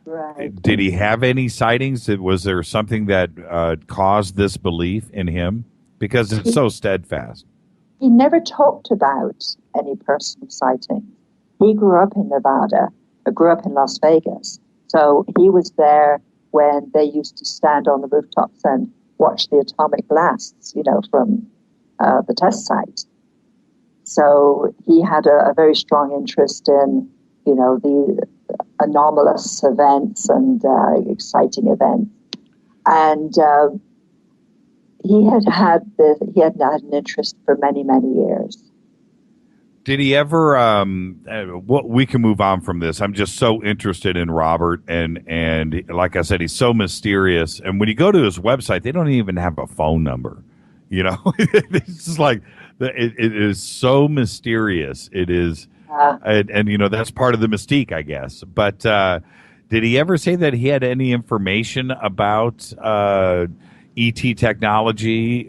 Right. Did he have any sightings? Was there something that caused this belief in him? Because it's so steadfast. He never talked about any personal sightings. He grew up in Nevada, grew up in Las Vegas. So he was there when they used to stand on the rooftops and watch the atomic blasts, from the test site. So he had a very strong interest in, the anomalous events and exciting events. And he had an interest for many, many years. Did he ever? We can move on from this. I'm just so interested in Robert, and like I said, he's so mysterious. And when you go to his website, they don't even have a phone number. It's just like it is so mysterious. It is, and that's part of the mystique, I guess. But did he ever say that he had any information about ET technology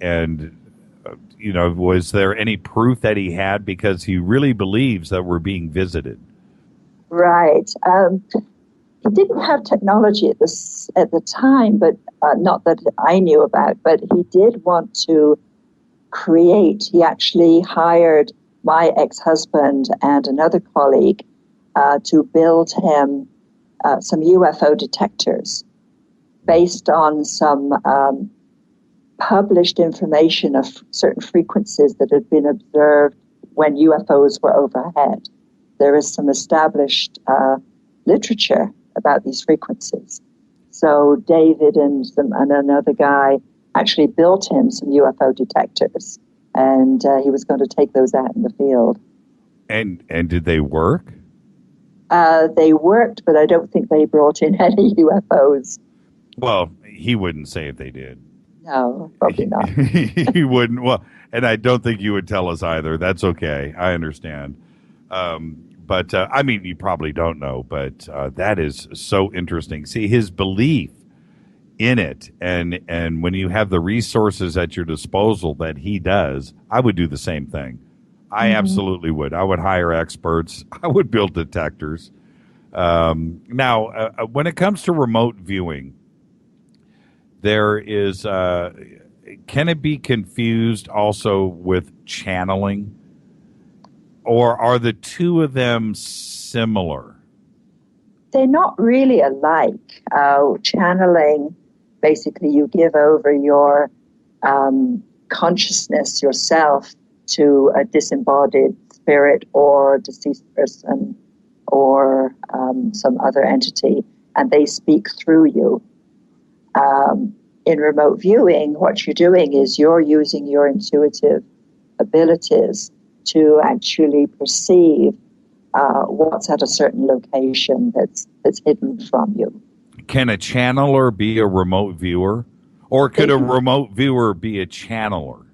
and? Was there any proof that he had, because he really believes that we're being visited? Right. He didn't have technology at the time, but not that I knew about. But he did want to create. He actually hired my ex-husband and another colleague to build him some UFO detectors based on some published information of certain frequencies that had been observed when UFOs were overhead. There is some established literature about these frequencies. So David and another guy actually built him some UFO detectors, and he was going to take those out in the field. And did they work? They worked, but I don't think they brought in any UFOs. Well, he wouldn't say if they did. No, probably not. He wouldn't. Well, and I don't think you would tell us either. That's okay. I understand. But I mean, you probably don't know, but that is so interesting. See, his belief in it, and when you have the resources at your disposal that he does, I would do the same thing. I absolutely would. I would hire experts. I would build detectors. Now, when it comes to remote viewing, there is, can it be confused also with channeling? Or are the two of them similar? They're not really alike. Channeling, basically you give over your consciousness, yourself, to a disembodied spirit or deceased person or some other entity, and they speak through you. In remote viewing, what you're doing is you're using your intuitive abilities to actually perceive what's at a certain location that's hidden from you. Can a channeler be a remote viewer? Or could a remote viewer be a channeler?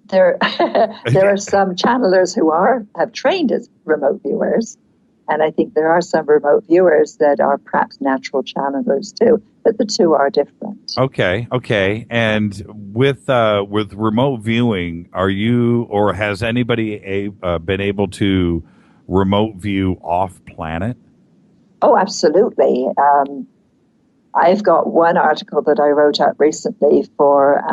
There are some channelers who have trained as remote viewers, and I think there are some remote viewers that are perhaps natural channelers too, but the two are different. Okay. And with remote viewing, are you, or has anybody been able to remote view off planet? Oh, absolutely. I've got one article that I wrote out recently for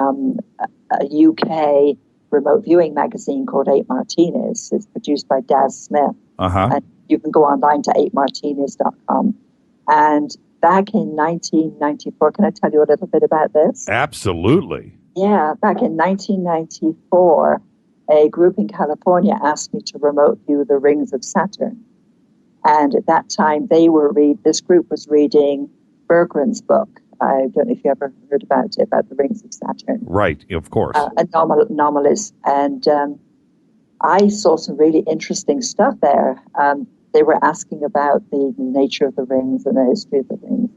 a UK remote viewing magazine called 8 Martinez. It's produced by Daz Smith. And you can go online to 8martinez.com. And back in 1994, can I tell you a little bit about this? Absolutely. Yeah, back in 1994, a group in California asked me to remote view the rings of Saturn. And at that time, this group was reading Berggren's book. I don't know if you ever heard about it, about the rings of Saturn. Right, of course. Anomalies. And I saw some really interesting stuff there. They were asking about the nature of the rings and the history of the rings,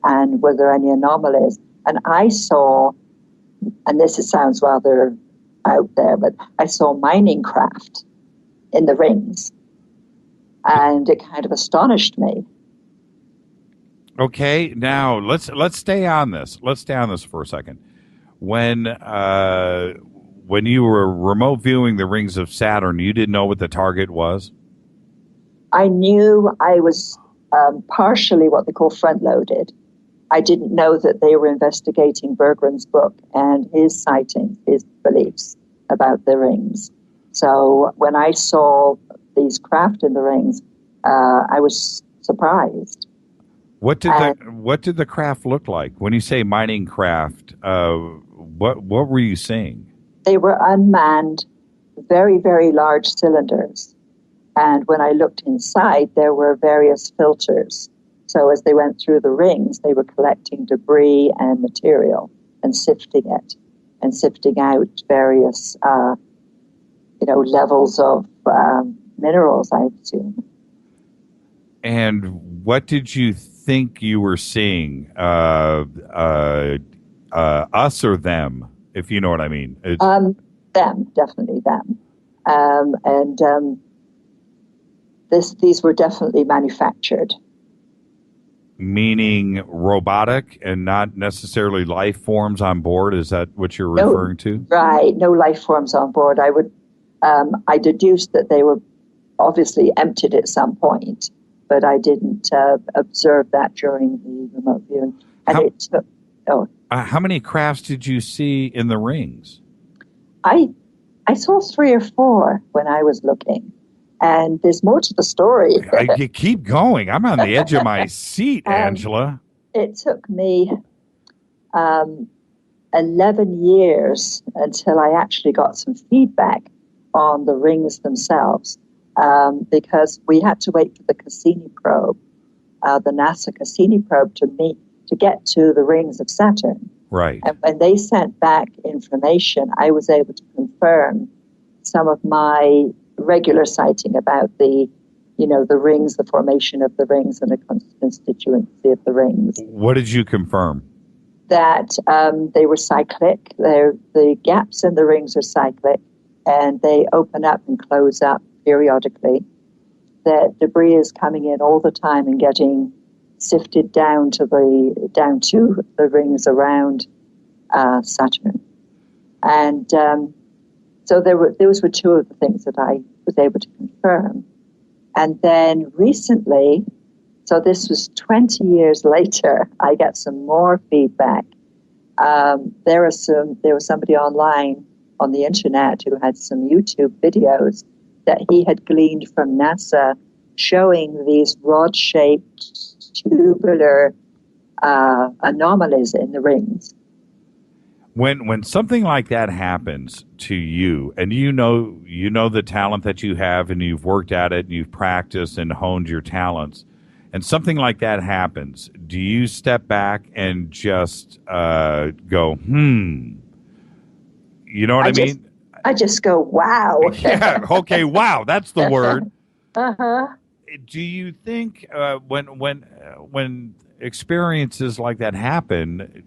and were there any anomalies. And I saw, and sounds rather out there, but I saw mining craft in the rings. And it kind of astonished me. Okay, now let's stay on this. Let's stay on this for a second. When you were remote viewing the rings of Saturn, you didn't know what the target was? I knew I was partially what they call front-loaded. I didn't know that they were investigating Berggren's book and his sightings, his beliefs about the rings. So when I saw these craft in the rings, I was surprised. What did the craft look like? When you say mining craft, what were you seeing? They were unmanned, very, very large cylinders. And when I looked inside, there were various filters. So as they went through the rings, they were collecting debris and material and sifting it and sifting out various, levels of minerals, I assume. And what did you think you were seeing? Us or them, if you know what I mean? Them, definitely them. These were definitely manufactured. Meaning robotic and not necessarily life forms on board? Is that what you're referring to? Right, no life forms on board. I deduced that they were obviously emptied at some point, but I didn't observe that during the remote viewing. How many crafts did you see in the rings? I saw 3 or 4 when I was looking. And there's more to the story. You keep going. I'm on the edge of my seat, Angela. It took me 11 years until I actually got some feedback on the rings themselves, because we had to wait for the Cassini probe, the NASA Cassini probe, to get to the rings of Saturn. Right. And when they sent back information, I was able to confirm some of my regular sighting about the rings, the formation of the rings, and the constituency of the rings. What did you confirm? That they were cyclic. The gaps in the rings are cyclic, and they open up and close up periodically. That debris is coming in all the time and getting sifted down to the rings around Saturn. And so those were 2 of the things that I was able to confirm. And then recently, so this was 20 years later, I got some more feedback. There was somebody online on the internet who had some YouTube videos that he had gleaned from NASA showing these rod-shaped tubular anomalies in the rings. When something like that happens to you, and you know the talent that you have, and you've worked at it, and you've practiced and honed your talents, and something like that happens, do you step back and just go, You know what I mean? I just go, wow. Yeah. Okay. Wow. That's the word. Uh-huh. Do you think when experiences like that happen,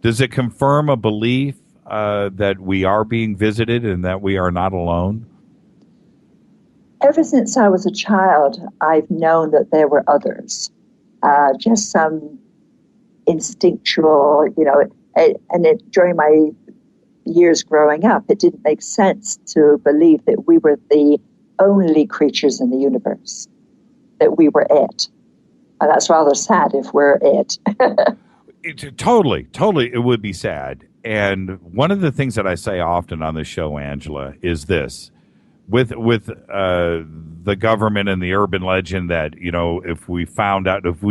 does it confirm a belief that we are being visited and that we are not alone? Ever since I was a child, I've known that there were others, just some instinctual, during my years growing up, it didn't make sense to believe that we were the only creatures in the universe, that we were it. And that's rather sad if we're it. Totally, it would be sad. And one of the things that I say often on this show, Angela, is this: with the government and the urban legend that if we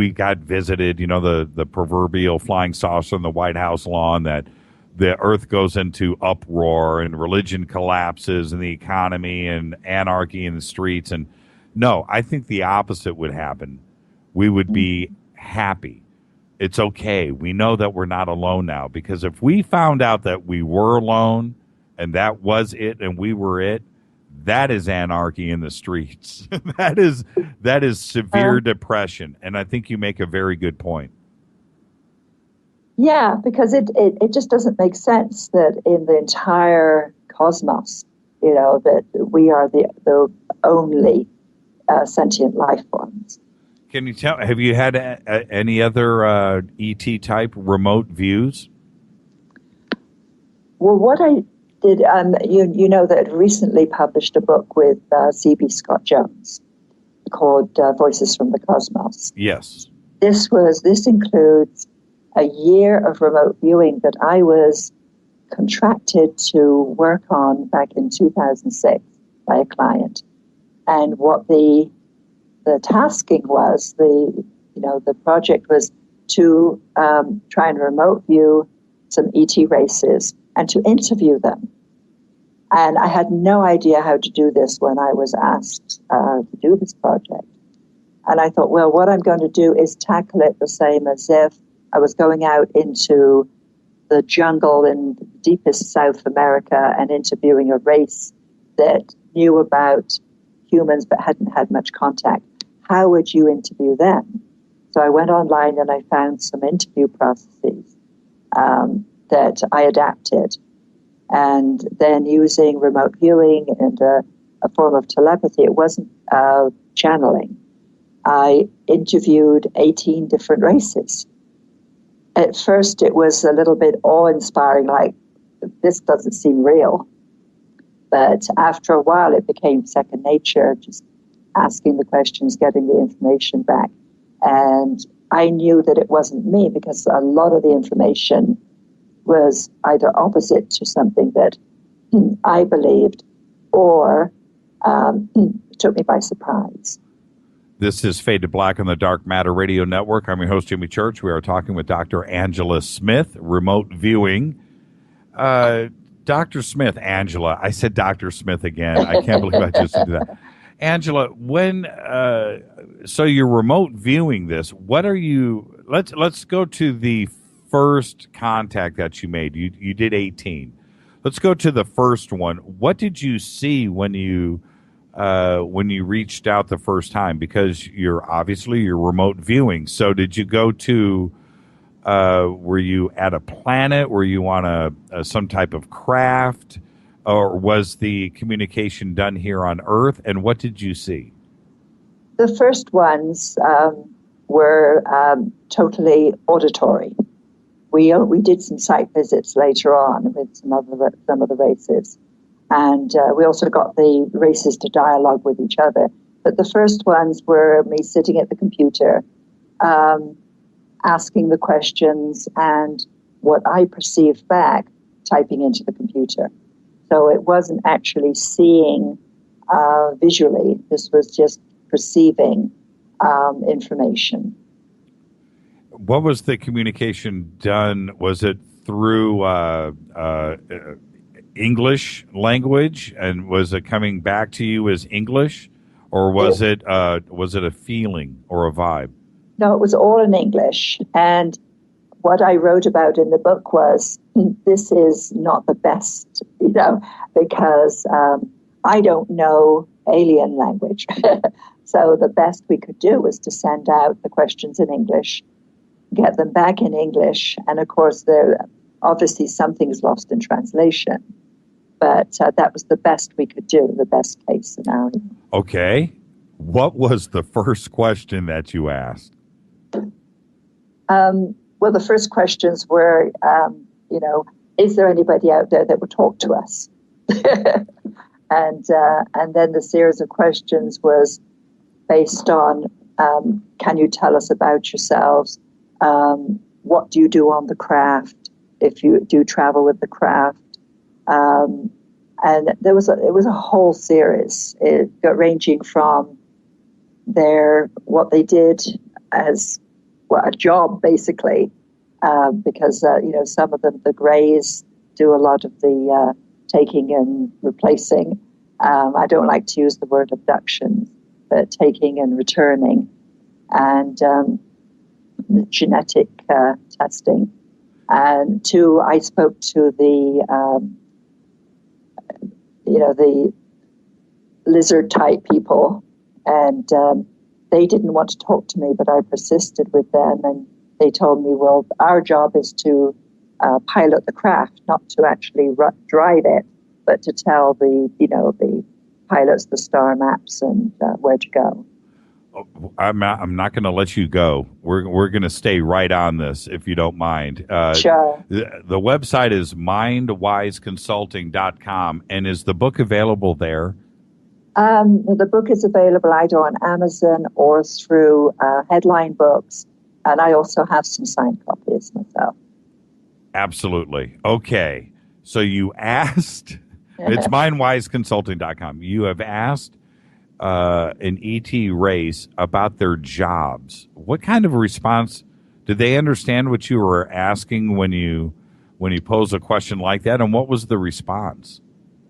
got visited, the proverbial flying saucer on the White House lawn, that the earth goes into uproar and religion collapses and the economy and anarchy in the streets. And no, I think the opposite would happen. We would be happy. It's okay. We know that we're not alone now, because if we found out that we were alone and that was it and we were it, that is anarchy in the streets. that is severe depression. And I think you make a very good point. Yeah, because it just doesn't make sense that in the entire cosmos, that we are the only sentient life forms. Can you tell, have you had any other ET type remote views? Well, what I did, you know that I recently published a book with C.B. Scott Jones called Voices from the Cosmos. Yes. This includes a year of remote viewing that I was contracted to work on back in 2006 by a client. And what the tasking was, the project was to try and remote view some ET races and to interview them. And I had no idea how to do this when I was asked to do this project. And I thought, well, what I'm going to do is tackle it the same as if I was going out into the jungle in deepest South America and interviewing a race that knew about humans but hadn't had much contact. How would you interview them? So I went online and I found some interview processes that I adapted. And then using remote viewing and a form of telepathy, it wasn't channeling. I interviewed 18 different races. At first, it was a little bit awe-inspiring, like, this doesn't seem real. But after a while, it became second nature, just asking the questions, getting the information back. And I knew that it wasn't me, because a lot of the information was either opposite to something that I believed or took me by surprise. This is Fade to Black on the Dark Matter Radio Network. I'm your host, Jimmy Church. We are talking with Dr. Angela Smith, remote viewing. Dr. Smith, Angela. I said Dr. Smith again. I can't believe I just did that. Angela, so you're remote viewing this. What are you? Let's go to the first contact that you made. You did 18. Let's go to the first one. What did you see when you reached out the first time? Because you're remote viewing. So did you go to? Were you at a planet? Were you on some type of craft? Or was the communication done here on Earth? And what did you see? The first ones were totally auditory. We did some site visits later on with some of the races. And we also got the races to dialogue with each other. But the first ones were me sitting at the computer, asking the questions, and what I perceived back, typing into the computer. So it wasn't actually seeing visually. This was just perceiving information. What was the communication done? Was it through English language, and was it coming back to you as English, or was it a feeling or a vibe? No, it was all in English. And what I wrote about in the book was, this is not the best, because I don't know alien language. So the best we could do was to send out the questions in English, get them back in English, and of course, obviously something's lost in translation. But that was the best we could do, the best case scenario. Okay. What was the first question that you asked? Well, the first questions were, is there anybody out there that would talk to us? And then the series of questions was based on, can you tell us about yourselves? What do you do on the craft if you do travel with the craft? And it was a whole series, ranging from what they did as a job, basically, because some of them, the Greys, do a lot of the taking and replacing. I don't like to use the word abduction, but taking and returning, and the genetic testing. And I spoke to the the lizard type people, and they didn't want to talk to me, but I persisted with them, and they told me, well, our job is to pilot the craft, not to actually drive it, but to tell the pilots the star maps and where to go. I'm not going to let you go. We're going to stay right on this, if you don't mind. Sure. The website is mindwiseconsulting.com, and is the book available there? The book is available either on Amazon or through Headline Books, and I also have some signed copies myself. Absolutely. Okay. So you asked, it's mindwiseconsulting.com. You have asked an ET race about their jobs. What kind of a response? Did they understand what you were asking when you pose a question like that? And what was the response?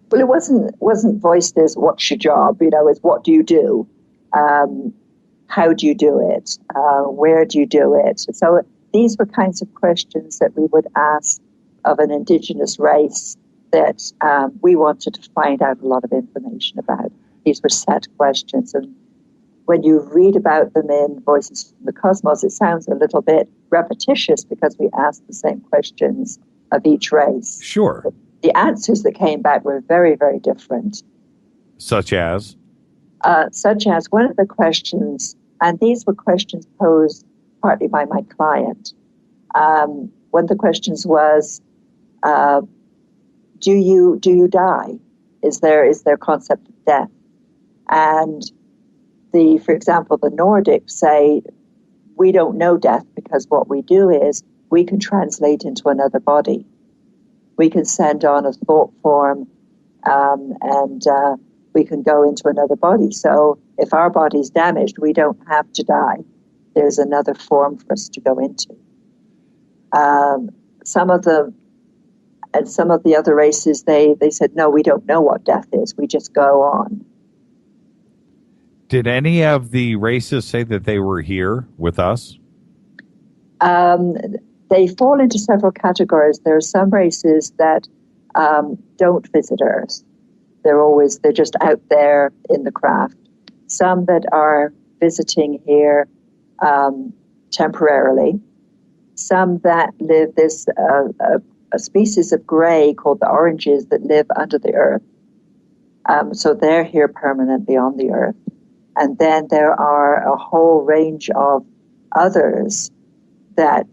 Well, it wasn't voiced as what's your job, as what do you do? How do you do it? Where do you do it? So these were kinds of questions that we would ask of an indigenous race that we wanted to find out a lot of information about. These were set questions. And when you read about them in Voices from the Cosmos, it sounds a little bit repetitious because we asked the same questions of each race. Sure. But the answers that came back were very, very different. Such as? Such as one of the questions, and these were questions posed partly by my client. One of the questions was, do you die? Is there concept of death? And for example, the Nordics say, we don't know death because what we do is we can translate into another body. We can send on a thought form and we can go into another body. So if our body's damaged, we don't have to die. There's another form for us to go into. Some of the other races, they said, no, we don't know what death is. We just go on. Did any of the races say that they were here with us? They fall into several categories. There are some races that don't visit Earth. They're just out there in the craft. Some that are visiting here temporarily. Some that live, there's a species of gray called the oranges that live under the Earth. So they're here permanently on the Earth. And then there are a whole range of others that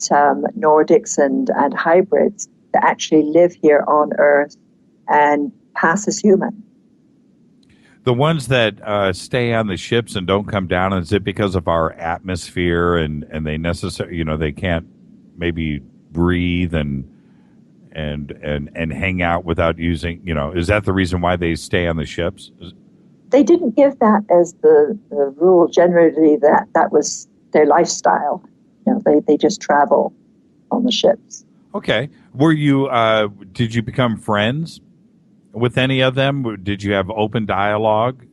Nordics and hybrids that actually live here on Earth and pass as human. The ones that stay on the ships and don't come down, is it because of our atmosphere and they they can't maybe breathe and hang out without using, is that the reason why they stay on the ships? They didn't give that as the rule. Generally, that was their lifestyle. They just travel on the ships. Okay. Were you, did you become friends with any of them? Did you have open dialogue?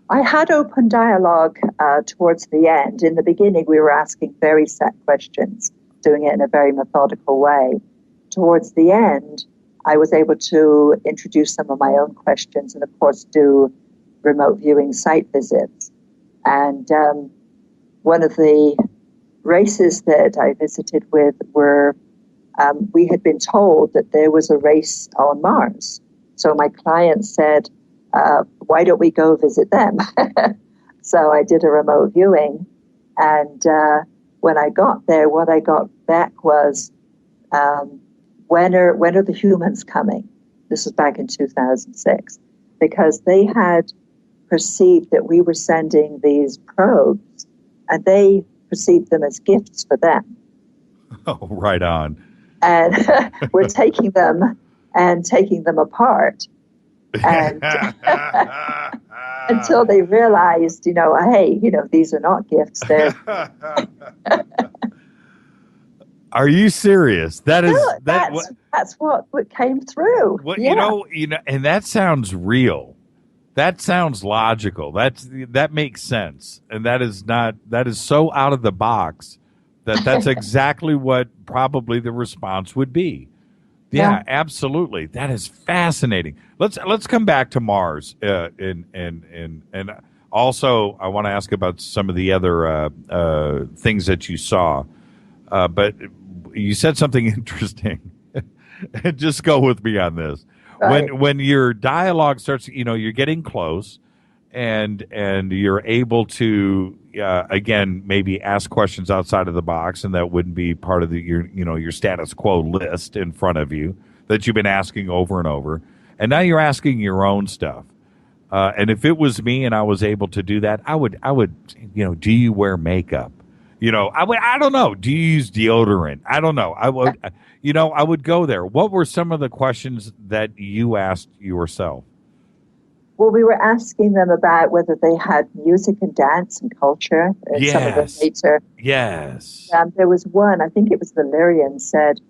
I had open dialogue towards the end. In the beginning, we were asking very set questions, doing it in a very methodical way. Towards the end, I was able to introduce some of my own questions and, of course, do remote viewing site visits. And one of the races that I visited with were, we had been told that there was a race on Mars. So my client said, why don't we go visit them? So I did a remote viewing. And when I got there, what I got back was, when are the humans coming? This was back in 2006, because they had perceived that we were sending these probes, and they perceived them as gifts for them. Oh, right on. And we're taking them apart, and until they realized, hey, these are not gifts. They're Are you serious? That is No, that's what came through. what Yeah. and that sounds real. That sounds logical. That makes sense. And that is so out of the box that's exactly what probably the response would be. Yeah, absolutely. That is fascinating. Let's come back to Mars. And also I want to ask about some of the other things that you saw. But you said something interesting. Just go with me on this. Right. When your dialogue starts, you're getting close, and you're able to again maybe ask questions outside of the box, and that wouldn't be part of your status quo list in front of you that you've been asking over and over, and now you're asking your own stuff. And if it was me and I was able to do that, I would do you wear makeup? I don't know. Do you use deodorant? I don't know. I would go there. What were some of the questions that you asked yourself? Well, we were asking them about whether they had music and dance and culture. And some of them later. Yes. There was one, I think it was Valerian, said,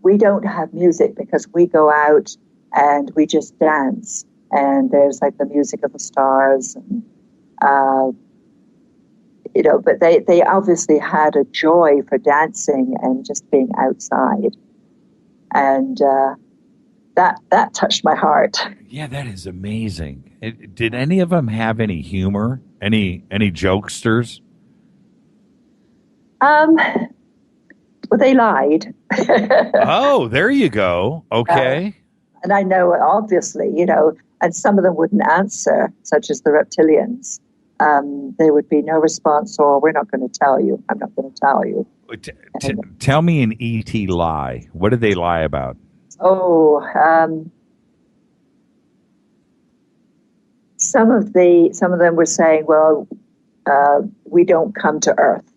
we don't have music because we go out and we just dance. And there's like the music of the stars and but they obviously had a joy for dancing and just being outside. And that touched my heart. Yeah, that is amazing. Did any of them have any humor? Any jokesters? Well, they lied. Oh, there you go. Okay. And I know, obviously, and some of them wouldn't answer, such as the reptilians. There would be no response, or we're not going to tell you. I'm not going to tell you. Tell me an ET lie. What did they lie about? Some of them were saying, well, we don't come to Earth,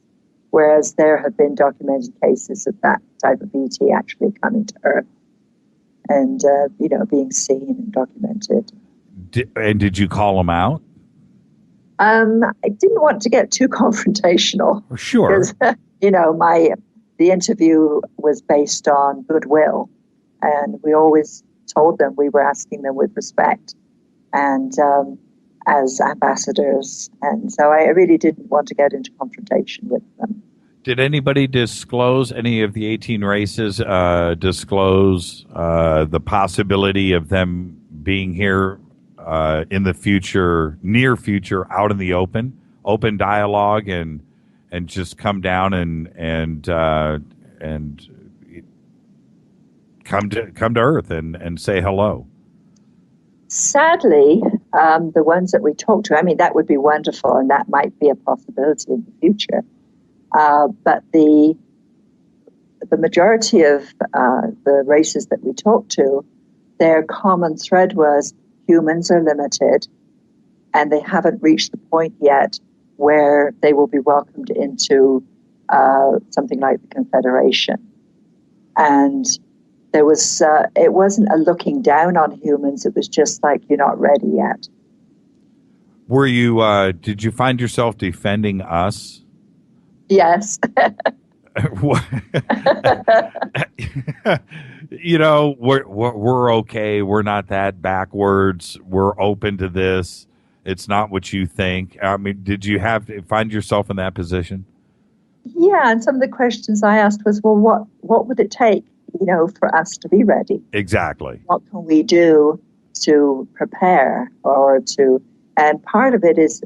whereas there have been documented cases of that type of ET actually coming to Earth and being seen and documented. And did you call them out? I didn't want to get too confrontational. Sure. Because, the interview was based on goodwill, and we always told them we were asking them with respect and as ambassadors. And so I really didn't want to get into confrontation with them. Did anybody disclose, any of the 18 races disclose the possibility of them being here in the future, near future, out in the open dialogue, and just come down and come to Earth and say hello? Sadly, the ones that we talked to, I mean, that would be wonderful, and that might be a possibility in the future. But the majority of the races that we talked to, their common thread was humans are limited, and they haven't reached the point yet where they will be welcomed into something like the Confederation. And there was it wasn't a looking down on humans. It was just like, you're not ready yet. Were you? Did you find yourself defending us? Yes. We're okay. We're not that backwards. We're open to this. It's not what you think. I mean, did you find yourself in that position? Yeah, and some of the questions I asked was, well, what would it take, for us to be ready? Exactly. What can we do to prepare and part of it is,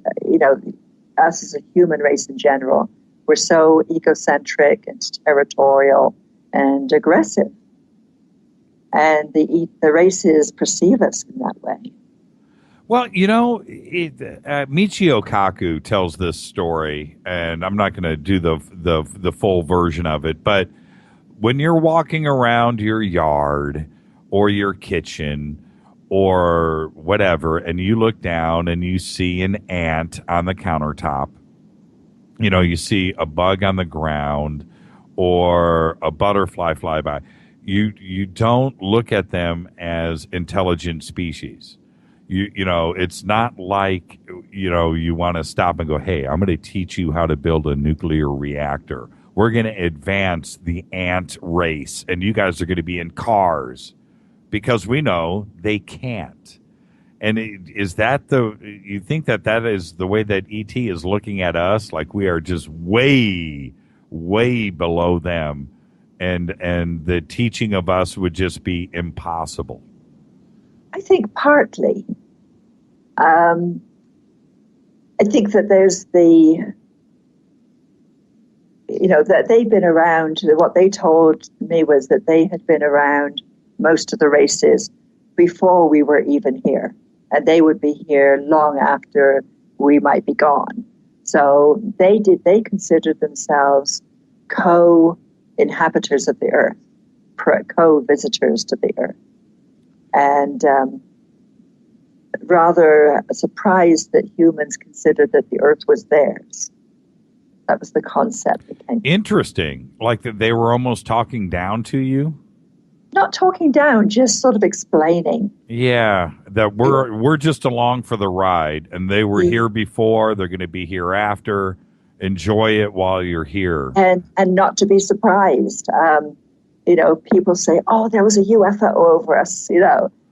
us as a human race in general, we're so egocentric and territorial and aggressive. And the races perceive us in that way. Well, Michio Kaku tells this story, and I'm not going to do the full version of it, but when you're walking around your yard or your kitchen or whatever, and you look down and you see an ant on the countertop, you see a bug on the ground or a butterfly fly by, you don't look at them as intelligent species. It's not like, you want to stop and go, hey, I'm going to teach you how to build a nuclear reactor. we're going to advance the ant race, and you guys are going to be in cars because we know they can't. And is that you think that is the way that ET is looking at us? Like we are just way, way below them, and the teaching of us would just be impossible? I think partly. I think that there's that they've been around. What they told me was that they had been around most of the races before we were even here. And they would be here long after we might be gone. So they considered themselves co-inhabitants of the earth, co-visitors to the earth. And rather surprised that humans considered that the earth was theirs. That was the concept that came. Interesting. Like that they were almost talking down to you? Not talking down, just sort of explaining. Yeah, that we're just along for the ride, and they were here before. They're going to be here after. Enjoy it while you're here, and not to be surprised. People say, "Oh, there was a UFO over us."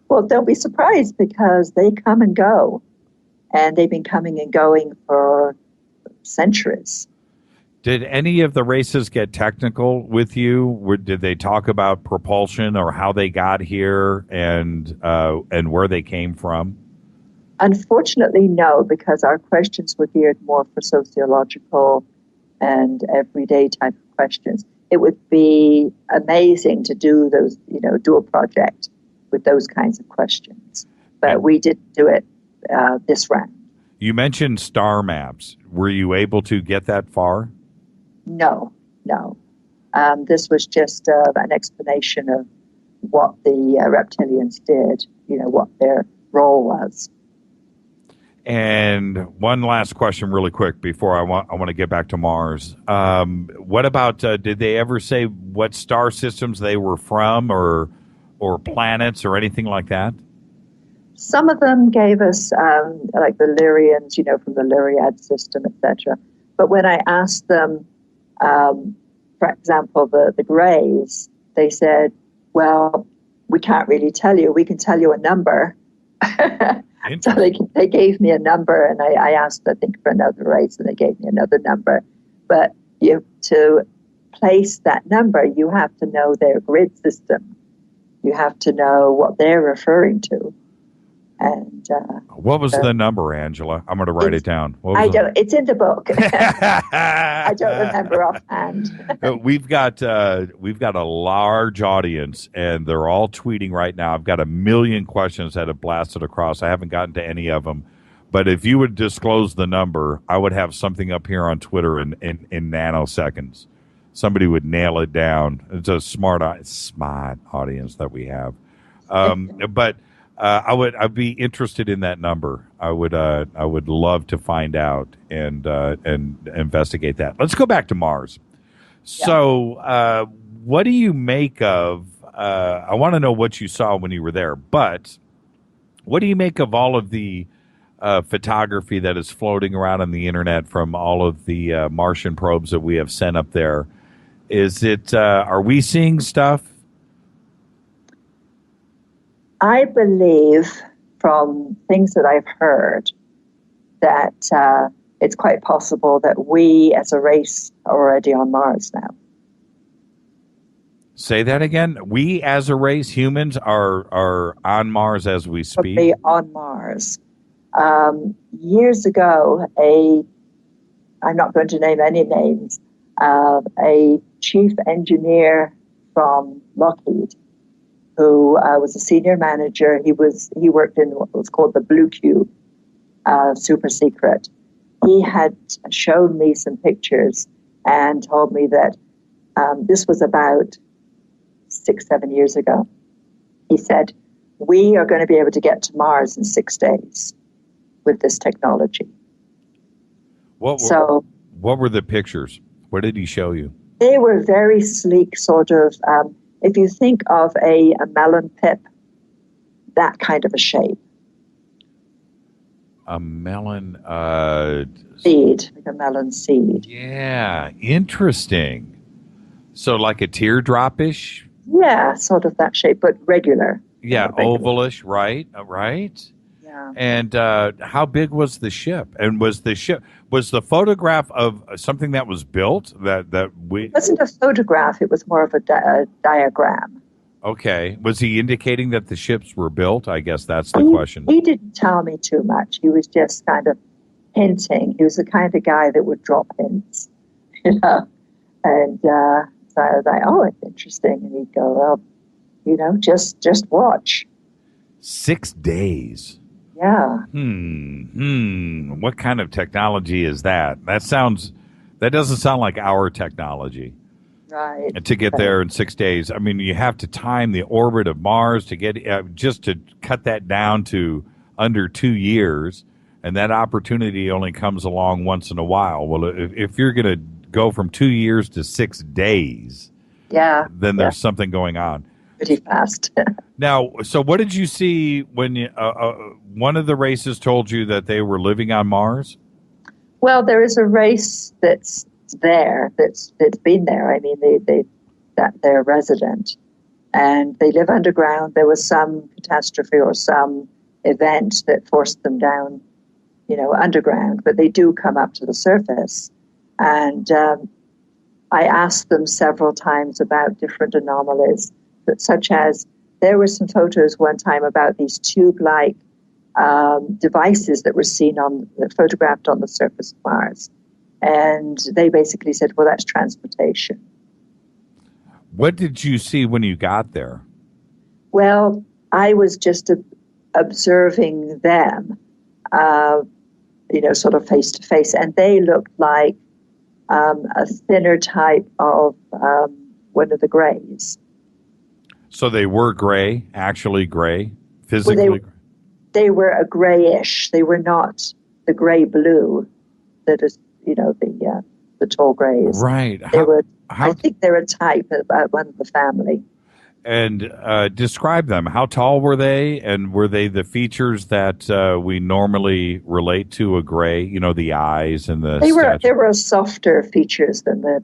Well, don't be surprised because they come and go, and they've been coming and going for centuries. Did any of the races get technical with you? Did they talk about propulsion or how they got here and where they came from? Unfortunately, no, because our questions were geared more for sociological and everyday type of questions. It would be amazing to do those, do a project with those kinds of questions, but we didn't do it this round. You mentioned star maps. Were you able to get that far? No. This was just an explanation of what the reptilians did, what their role was. And one last question really quick before I want to get back to Mars. What about, did they ever say what star systems they were from or planets or anything like that? Some of them gave us, like the Lyrians, from the Lyriad system, etc. But when I asked them, for example, the Greys, they said, well, we can't really tell you. We can tell you a number. So they gave me a number, and I asked, I think, for another race, and they gave me another number. But to place that number, you have to know their grid system. You have to know what they're referring to. And what was the number, Angela? I'm going to write it down. It's in the book. I don't remember offhand. We've got a large audience, and they're all tweeting right now. I've got 1 million questions that have blasted across. I haven't gotten to any of them, but if you would disclose the number, I would have something up here on Twitter in nanoseconds. Somebody would nail it down. It's a smart audience that we have, but. I'd be interested in that number. I would love to find out and investigate that. Let's go back to Mars. Yeah. So, what do you make of? I want to know what you saw when you were there, but what do you make of all of the photography that is floating around on the internet from all of the Martian probes that we have sent up there? Is it? Are we seeing stuff? I believe from things that I've heard that it's quite possible that we as a race are already on Mars now. Say that again. We as a race, humans, are on Mars as we speak? Probably on Mars. Years ago, I'm not going to name any names, a chief engineer from Lockheed, who was a senior manager. He worked in what was called the Blue Cube, super secret. He had shown me some pictures and told me that this was about 6-7 years ago. He said, we are going to be able to get to Mars in 6 days with this technology. What were the pictures? What did he show you? They were very sleek, sort of, if you think of a melon pip, that kind of a shape. A melon seed, like a melon seed. Yeah, interesting. So like a teardrop-ish? Yeah, sort of that shape, but regular. Yeah, Regular. ovalish, right? Right. Yeah. And how big was the ship? And was the photograph of something that was built that we? It wasn't a photograph. It was more of a diagram. Okay. Was he indicating that the ships were built? I guess that's the question. He didn't tell me too much. He was just kind of hinting. He was the kind of guy that would drop hints, you know. And so I was like, "Oh, it's interesting." And he'd go, "Well, you know, just watch." 6 days. Yeah. What kind of technology is that? That doesn't sound like our technology. Right. And to get there in 6 days, I mean, you have to time the orbit of Mars to get just to cut that down to under 2 years, and that opportunity only comes along once in a while. Well, if you're going to go from 2 years to 6 days, then there's something going on. Pretty fast. Now, so what did you see when one of the races told you that they were living on Mars? Well, there is a race that's there, that's been there. I mean, they're resident, and they live underground. There was some catastrophe or some event that forced them down, you know, underground, but they do come up to the surface. And I asked them several times about different anomalies, such as there were some photos one time about these tube-like devices that were photographed on the surface of Mars. And they basically said, well, that's transportation. What did you see when you got there? Well, I was just observing them, you know, sort of face to face. And they looked like a thinner type of one of the grays. So they were gray, actually gray, physically? Well, they were a grayish. They were not the gray-blue that is, you know, the tall grays. Right. I think they're a type of one of the family. And describe them. How tall were they? And were they the features that we normally relate to a gray? You know, the eyes and the. They were softer features than the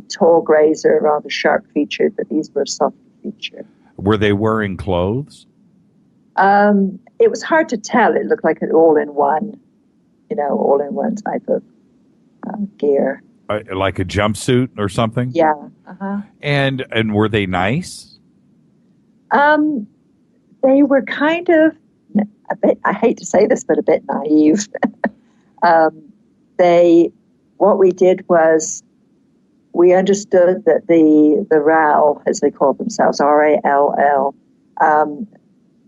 tall grays are rather sharp featured, but these were soft featured. Were they wearing clothes? It was hard to tell. It looked like an all-in-one, you know, all-in-one type of gear. Like a jumpsuit or something? Yeah. Uh-huh. And were they nice? They were kind of a bit, I hate to say this, but a bit naive. What we did was we understood that the RAL, as they call themselves, RALL,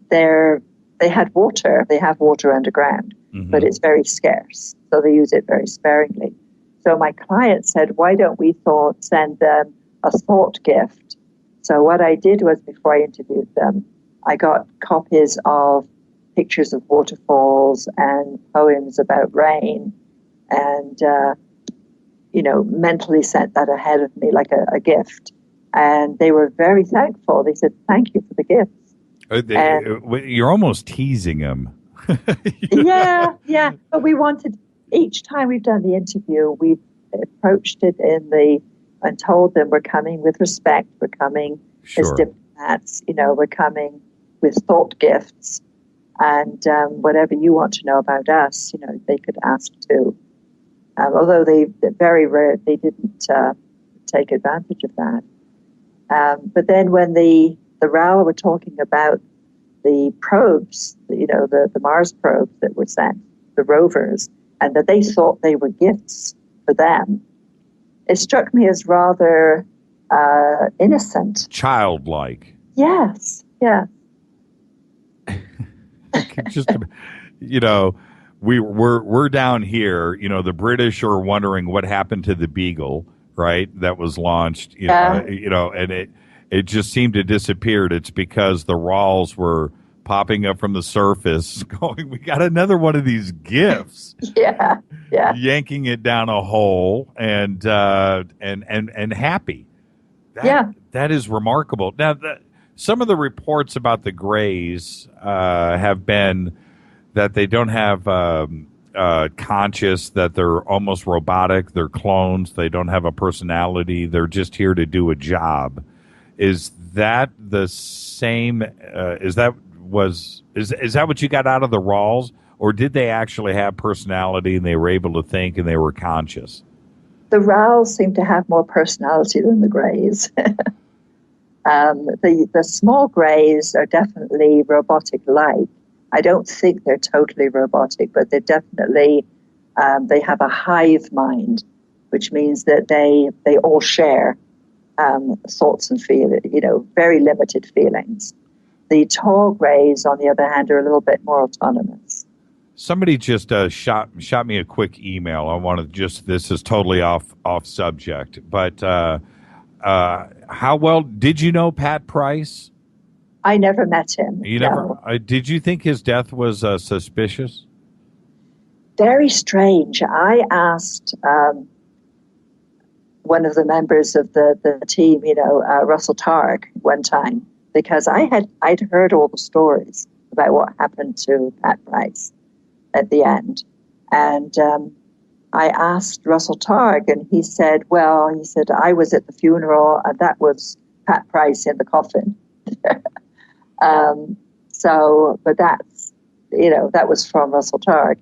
they had water. They have water underground, but it's very scarce, so they use it very sparingly. So my client said, why don't we send them a thought gift? So what I did was, before I interviewed them, I got copies of pictures of waterfalls and poems about rain, and you know, mentally sent that ahead of me like a gift. And they were very thankful. They said, thank you for the gift. You're almost teasing them. Yeah. But we wanted, each time we've done the interview, we've approached it and told them we're coming with respect. We're coming as diplomats. You know, we're coming with thought gifts. And whatever you want to know about us, you know, they could ask too. Although they're very rare, they didn't take advantage of that. But then when the RAL were talking about the probes, you know, the Mars probes that were sent, the rovers, and that they thought they were gifts for them, it struck me as rather innocent. Childlike. Yes, yeah. Just, you know, we're down here, you know, the British are wondering what happened to the Beagle, right? That was launched, you know, and it just seemed to disappear. It's because the RALs were popping up from the surface going, we got another one of these gifts. Yeah. Yanking it down a hole and happy. That is remarkable. Now, some of the reports about the Greys have been that they don't have conscious, that they're almost robotic, they're clones, they don't have a personality, they're just here to do a job. Is that the same? Is that what you got out of the Rawls, or did they actually have personality and they were able to think and they were conscious? The Rowls seem to have more personality than the Greys. The small Greys are definitely robotic-like. I don't think they're totally robotic, but they're definitely, they have a hive mind, which means that they all share thoughts and feelings, very limited feelings. The tall Greys, on the other hand, are a little bit more autonomous. Somebody just shot me a quick email. I want to this is totally off subject, but how well did you know Pat Price? I never met him. You never? Did you think his death was suspicious? Very strange. I asked one of the members of the team, Russell Targ, one time, because I'd heard all the stories about what happened to Pat Price at the end, and I asked Russell Targ, and he said, I was at the funeral, and that was Pat Price in the coffin. But that's, that was from Russell Targ.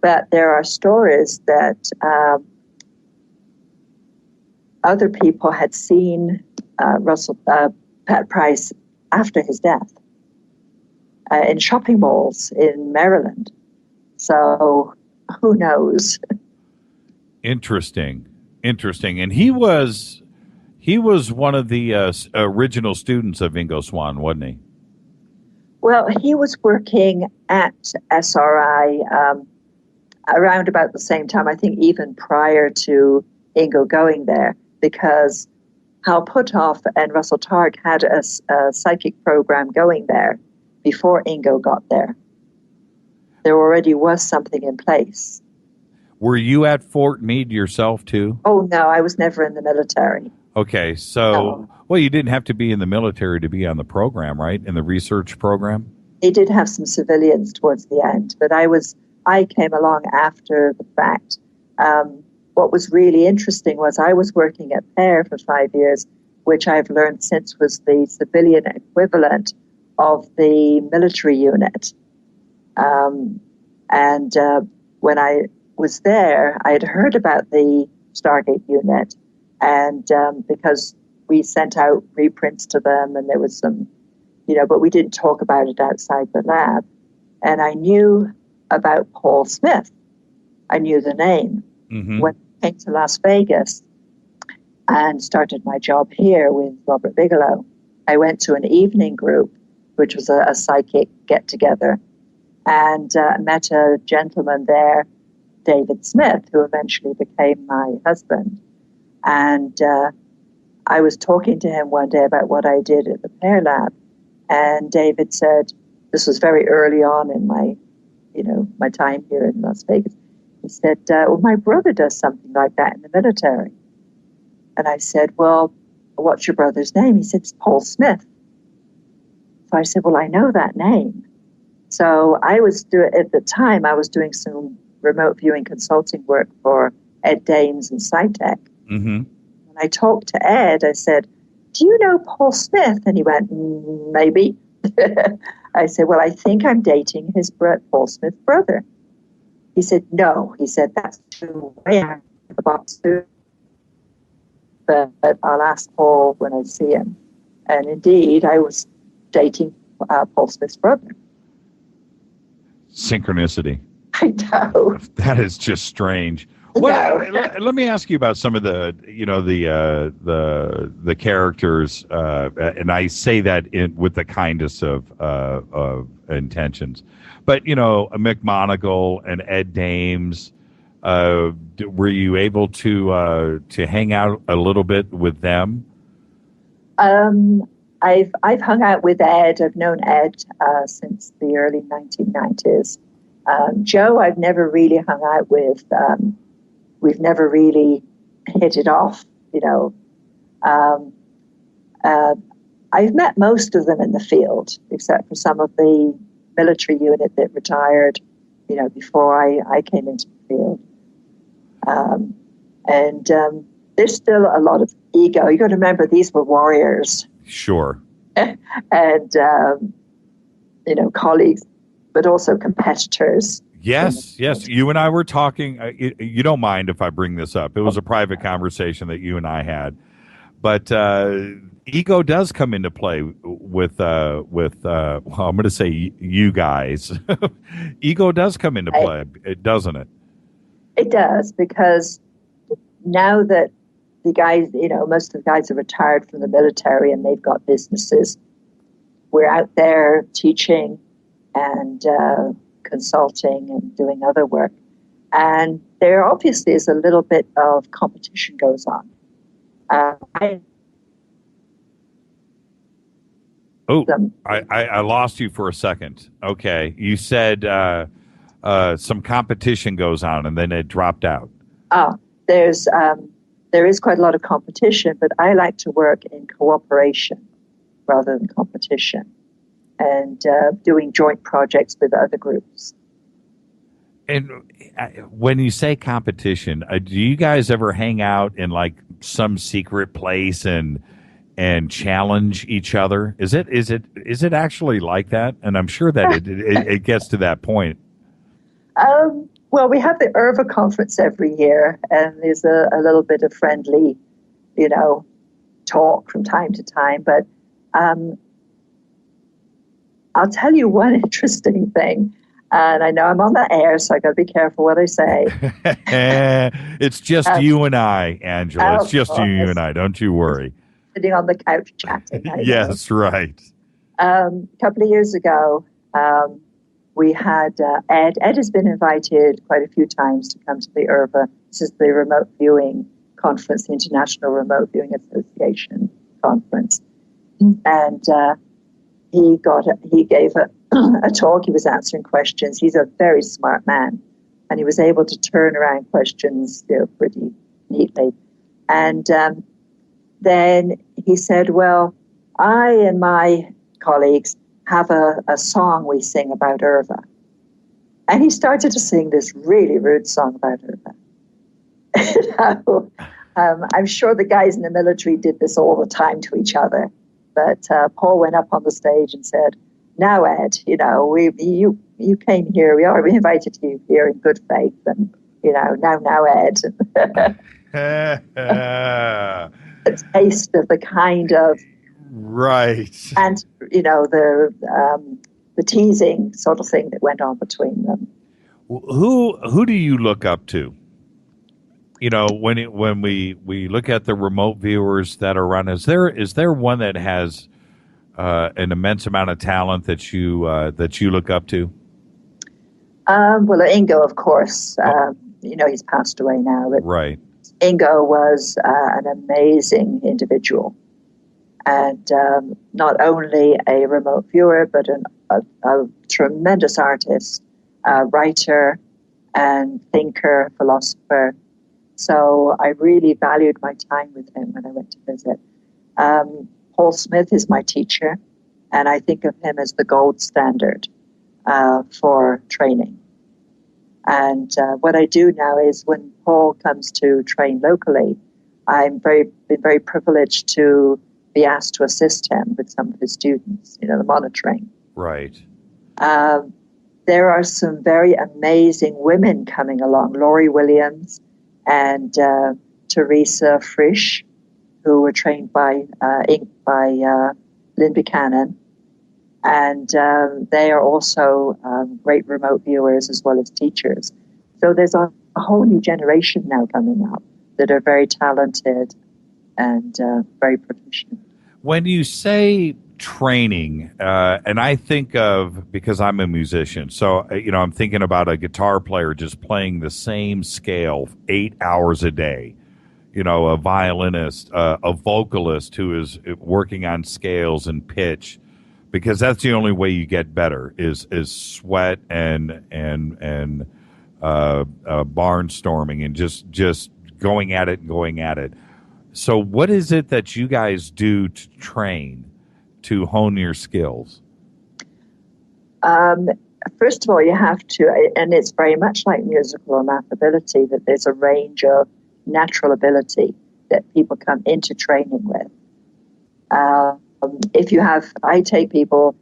But there are stories that other people had seen Pat Price after his death in shopping malls in Maryland. So who knows? Interesting. And he was one of the original students of Ingo Swann, wasn't he? Well, he was working at SRI around about the same time, I think even prior to Ingo going there, because Hal Puthoff and Russell Targ had a psychic program going there before Ingo got there. There already was something in place. Were you at Fort Meade yourself, too? Oh, no, I was never in the military. Okay, so, No. Well, you didn't have to be in the military to be on the program, right? In the research program? They did have some civilians towards the end, but I came along after the fact. What was really interesting was I was working at PAIR for 5 years, which I've learned since was the civilian equivalent of the military unit. When I was there, I had heard about the Stargate unit, and because we sent out reprints to them, and there was some, but we didn't talk about it outside the lab. And I knew about Paul Smith. I knew the name. Mm-hmm. When I came to Las Vegas and started my job here with Robert Bigelow, I went to an evening group, which was a psychic get-together, and met a gentleman there, David Smith, who eventually became my husband. And I was talking to him one day about what I did at the PAIR lab, and David said, this was very early on in my time here in Las Vegas. He said, well, my brother does something like that in the military. And I said, well, what's your brother's name? He said, it's Paul Smith. So I said, well, I know that name. So at the time, I was doing some remote viewing consulting work for Ed Dames and SciTech. Mm-hmm. When I talked to Ed, I said, do you know Paul Smith? And he went, maybe. I said, well, I think I'm dating Paul Smith's brother. He said, no. He said, that's too way out of the box. But I'll ask Paul when I see him. And indeed, I was dating Paul Smith's brother. Synchronicity. I know. That is just strange. Well, let me ask you about some of the characters, and I say that with the kindest of intentions. But Mick Monagle and Ed Dames, were you able to hang out a little bit with them? I've hung out with Ed. I've known Ed since the early 1990s. Joe, I've never really hung out with. We've never really hit it off, I've met most of them in the field, except for some of the military unit that retired before I came into the field. And there's still a lot of ego. You got to remember, these were warriors. Sure. And, colleagues, but also competitors. Yes. You and I were talking. You don't mind if I bring this up. It was a private conversation that you and I had. But ego does come into play with I'm going to say you guys. Ego does come into play, doesn't it? It does, because now that the guys, most of the guys are retired from the military and they've got businesses, we're out there teaching and consulting and doing other work. And there obviously is a little bit of competition goes on. I lost you for a second. Okay. You said some competition goes on and then it dropped out. There is quite a lot of competition, but I like to work in cooperation rather than competition, and doing joint projects with other groups. And when you say competition, do you guys ever hang out in like some secret place and challenge each other? Is it actually like that? And I'm sure that it gets to that point. Well, we have the IRVA conference every year, and there's a little bit of friendly, talk from time to time. But I'll tell you one interesting thing. And I know I'm on the air, so I got to be careful what I say. It's just you and I, Angela. It's just you and I. Don't you worry. Sitting on the couch chatting. Yes, right. A couple of years ago, we had Ed. Ed has been invited quite a few times to come to the IRVA. This is the Remote Viewing Conference, the International Remote Viewing Association Conference. And he gave a talk. He was answering questions. He's a very smart man, and he was able to turn around questions pretty neatly. And then he said, well, I and my colleagues have a song we sing about IRVA. And he started to sing this really rude song about IRVA. I'm sure the guys in the military did this all the time to each other. But Paul went up on the stage and said, now, Ed, you came here. We invited you here in good faith. And, now, Ed. A taste of the kind of right, and the teasing sort of thing that went on between them. Who do you look up to? When we look at the remote viewers that are run, is there one that has an immense amount of talent that you look up to? Well, Ingo, of course. He's passed away now, but right. Ingo was an amazing individual, and not only a remote viewer, but a tremendous artist, writer, and thinker, philosopher. So I really valued my time with him when I went to visit. Paul Smith is my teacher, and I think of him as the gold standard for training. And what I do now is when Paul comes to train locally, been very privileged to be asked to assist him with some of his students, the monitoring. Right. There are some very amazing women coming along, Laurie Williams and Teresa Frisch, who were trained by Lynn Buchanan. And they are also great remote viewers as well as teachers. So there's a whole new generation now coming up that are very talented and very proficient. When you say training, and I think of, because I'm a musician, so I'm thinking about a guitar player just playing the same scale 8 hours a day. A violinist, a vocalist who is working on scales and pitch, because that's the only way you get better is sweat and barnstorming and just going at it. So what is it that you guys do to train to hone your skills? first of all, you have to, and it's very much like musical or math ability, that there's a range of natural ability that people come into training with. I take people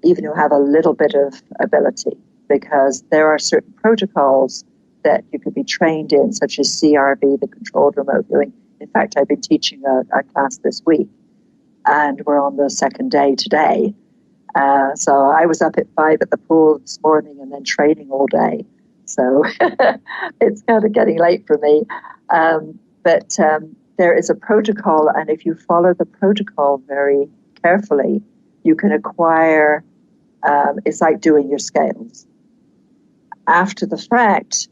even who have a little bit of ability, because there are certain protocols that you could be trained in, such as CRV, the controlled remote viewing. In fact, I've been teaching a class this week, and we're on the second day today. So I was up at 5 at the pool this morning and then training all day. So it's kind of getting late for me. But there is a protocol, and if you follow the protocol very carefully, you can acquire, it's like doing your scales. After the fact,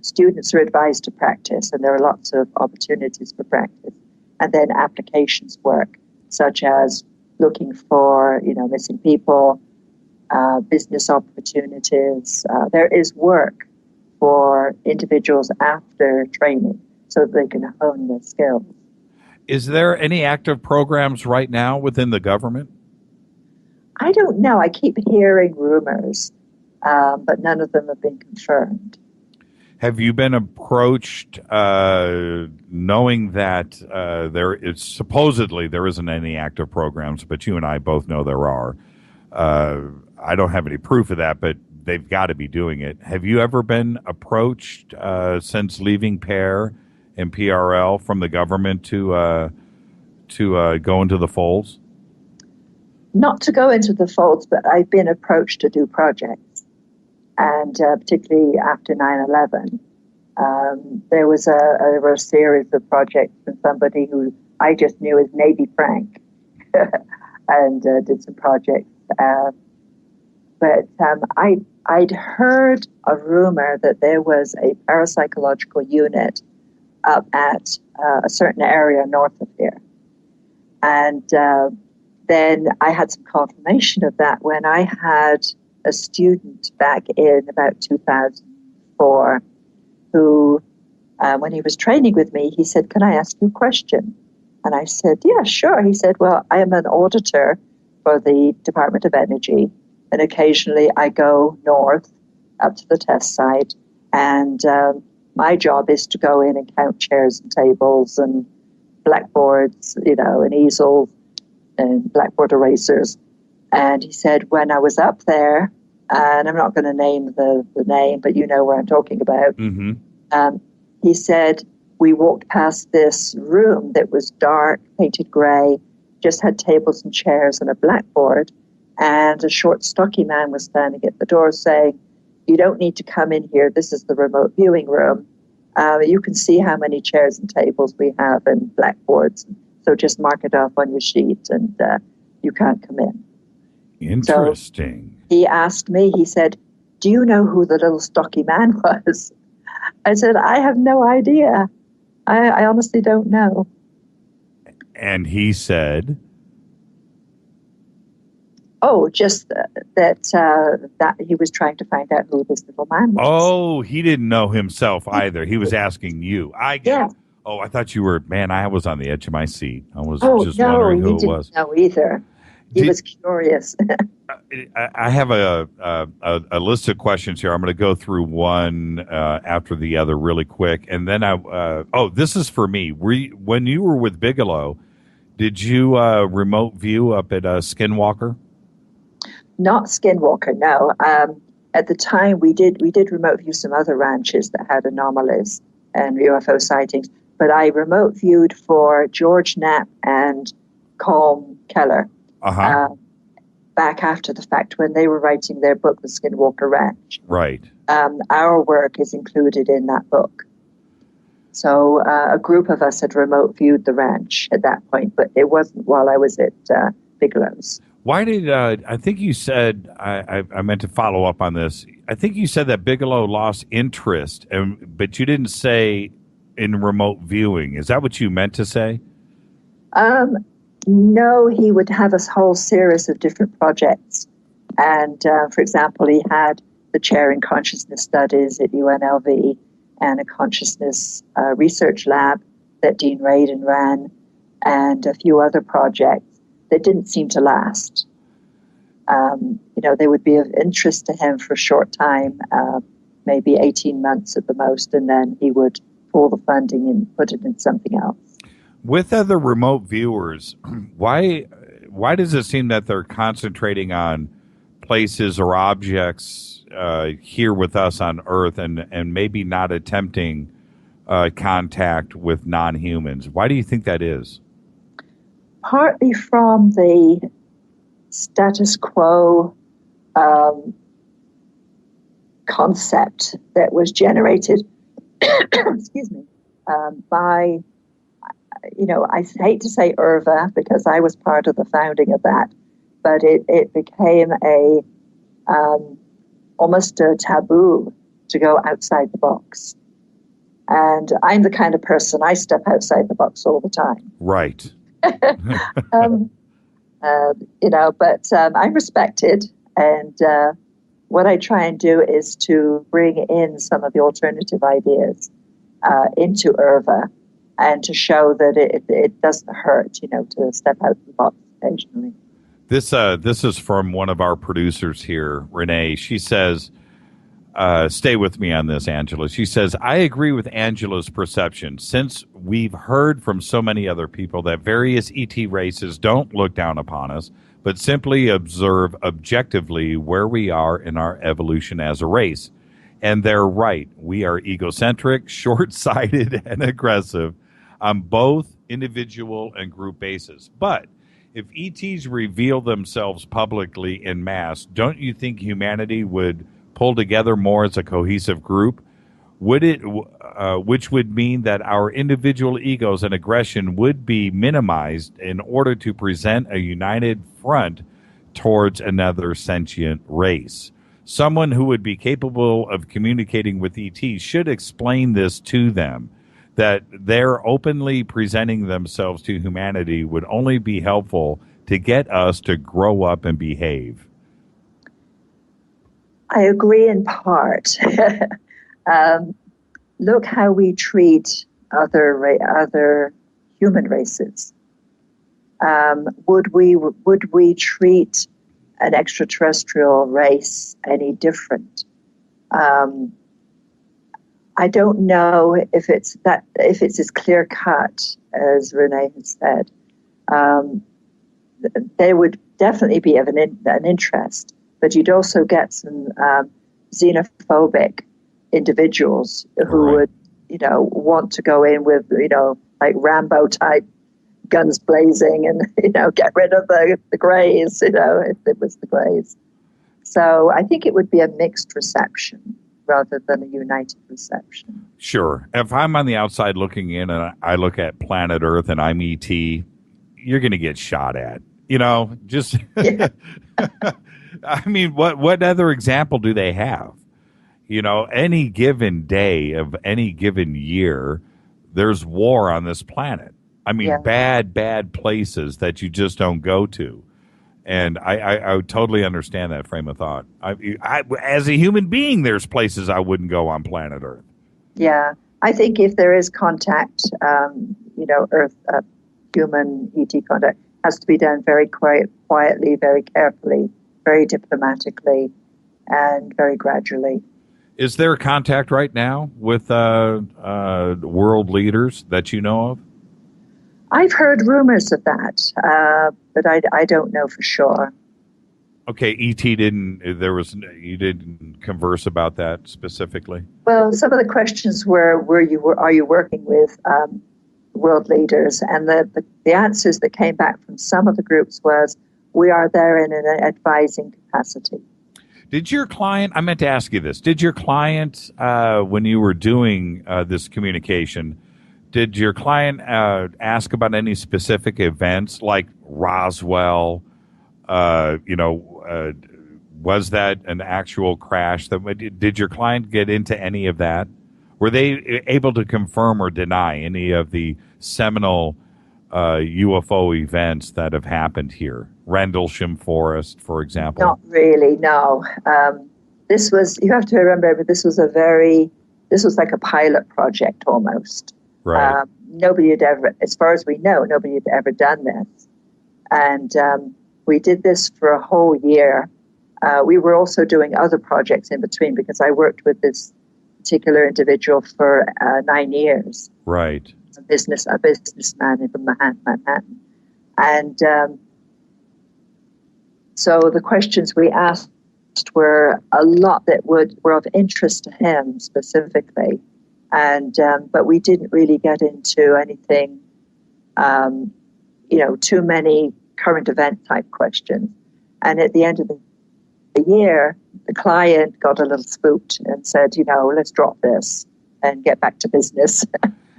students are advised to practice, and there are lots of opportunities for practice. And then applications work, such as looking for, missing people, business opportunities. There is work for individuals after training so that they can hone their skills. Is there any active programs right now within the government? I don't know. I keep hearing rumors, but none of them have been confirmed. Have you been approached knowing that supposedly there isn't any active programs, but you and I both know there are? I don't have any proof of that, but they've got to be doing it. Have you ever been approached since leaving PAIR and PRL from the government to go into the folds? Not to go into the folds, but I've been approached to do projects. And particularly after 9/11, there was a series of projects from somebody who I just knew as Navy Frank, and did some projects. But I'd heard a rumor that there was a parapsychological unit up at a certain area north of here. And then I had some confirmation of that when I had a student back in about 2004 who, when he was training with me, he said, "Can I ask you a question?" And I said, "Yeah, sure." He said, "Well, I am an auditor for the Department of Energy, and occasionally I go north up to the test site, and my job is to go in and count chairs and tables and blackboards, and easels and blackboard erasers." And he said, when I was up there, and I'm not going to name the name, but you know where I'm talking about. Mm-hmm. He said, we walked past this room that was dark, painted gray, just had tables and chairs and a blackboard. And a short, stocky man was standing at the door saying, "You don't need to come in here. This is the remote viewing room. You can see how many chairs and tables we have and blackboards. So just mark it off on your sheet, and you can't come in." Interesting. So he asked me, he said, "Do you know who the little stocky man was?" I said, "I have no idea. I honestly don't know." And he said, "Oh, just that he was trying to find out who this little man was." Oh, he didn't know himself either. He was asking you. I get it. Oh, I thought you were, man, I was on the edge of my seat. I was just wondering who it was. No, either. He was curious. I have a list of questions here. I'm going to go through one after the other really quick. And then this is for me. When you were with Bigelow, did you remote view up at Skinwalker? Not Skinwalker, no. At the time, we did remote view some other ranches that had anomalies and UFO sightings. But I remote viewed for George Knapp and Colm Keller. Back after the fact when they were writing their book, The Skinwalker Ranch. Right. Our work is included in that book. So a group of us had remote viewed the ranch at that point, but it wasn't while I was at Bigelow's. Why did, I think you said, I meant to follow up on this. I think you said that Bigelow lost interest, but you didn't say in remote viewing. Is that what you meant to say? No, he would have a whole series of different projects. And, for example, he had the chair in consciousness studies at UNLV and a consciousness research lab that Dean Radin ran, and a few other projects that didn't seem to last. They would be of interest to him for a short time, maybe 18 months at the most, and then he would pull the funding and put it in something else. With other remote viewers, why does it seem that they're concentrating on places or objects here with us on Earth and maybe not attempting contact with non-humans? Why do you think that is? Partly from the status quo concept that was generated, excuse me, by, I hate to say IRVA because I was part of the founding of that, but it became almost a taboo to go outside the box. And I'm the kind of person, I step outside the box all the time. Right. But I'm respected, and what I try and do is to bring in some of the alternative ideas into IRVA and to show that it doesn't hurt, to step out of the box occasionally. This is from one of our producers here, Renee. She says, stay with me on this, Angela. She says, I agree with Angela's perception. Since we've heard from so many other people that various ET races don't look down upon us, but simply observe objectively where we are in our evolution as a race. And they're right. We are egocentric, short-sighted, and aggressive on both individual and group basis. But if ETs reveal themselves publicly en masse, don't you think humanity would pull together more as a cohesive group? Would it, which would mean that our individual egos and aggression would be minimized in order to present a united front towards another sentient race. Someone who would be capable of communicating with ETs should explain this to them, that their openly presenting themselves to humanity would only be helpful to get us to grow up and behave. I agree in part. Look how we treat other human races. Would we treat an extraterrestrial race any different? I don't know if it's as clear cut as Renee has said. There would definitely be of an interest, but you'd also get some xenophobic individuals who would, want to go in with, like Rambo type guns blazing and, get rid of the Greys, if it was the Greys. So I think it would be a mixed reception rather than a united reception. Sure. If I'm on the outside looking in and I look at planet Earth and I'm ET, you're going to get shot at. Just, yeah. I mean, what other example do they have? Any given day of any given year, there's war on this planet. I mean, yeah. bad places that you just don't go to. And I would totally understand that frame of thought. I, as a human being, there's places I wouldn't go on planet Earth. Yeah. I think if there is contact, Earth, human ET contact, has to be done very quietly, very carefully, very diplomatically, and very gradually. Is there contact right now with world leaders that you know of? I've heard rumors of that, but I don't know for sure. Okay, you didn't converse about that specifically? Well, some of the questions were are you working with world leaders? And the answers that came back from some of the groups was, we are there in an advising capacity. Did your client, I meant to ask you this, did your client, when you were doing this communication, did your client ask about any specific events like Roswell? Was that an actual crash? Did your client get into any of that? Were they able to confirm or deny any of the seminal UFO events that have happened here? Rendlesham Forest, for example? Not really, no. You have to remember, this was like a pilot project almost. Right. Nobody had ever, as far as we know, nobody had ever done this. And we did this for a whole year. We were also doing other projects in between because I worked with this particular individual for 9 years. Right. A businessman in Manhattan. And so the questions we asked were a lot that were of interest to him specifically. And but we didn't really get into anything, too many current event type questions. And at the end of the year, the client got a little spooked and said, let's drop this and get back to business.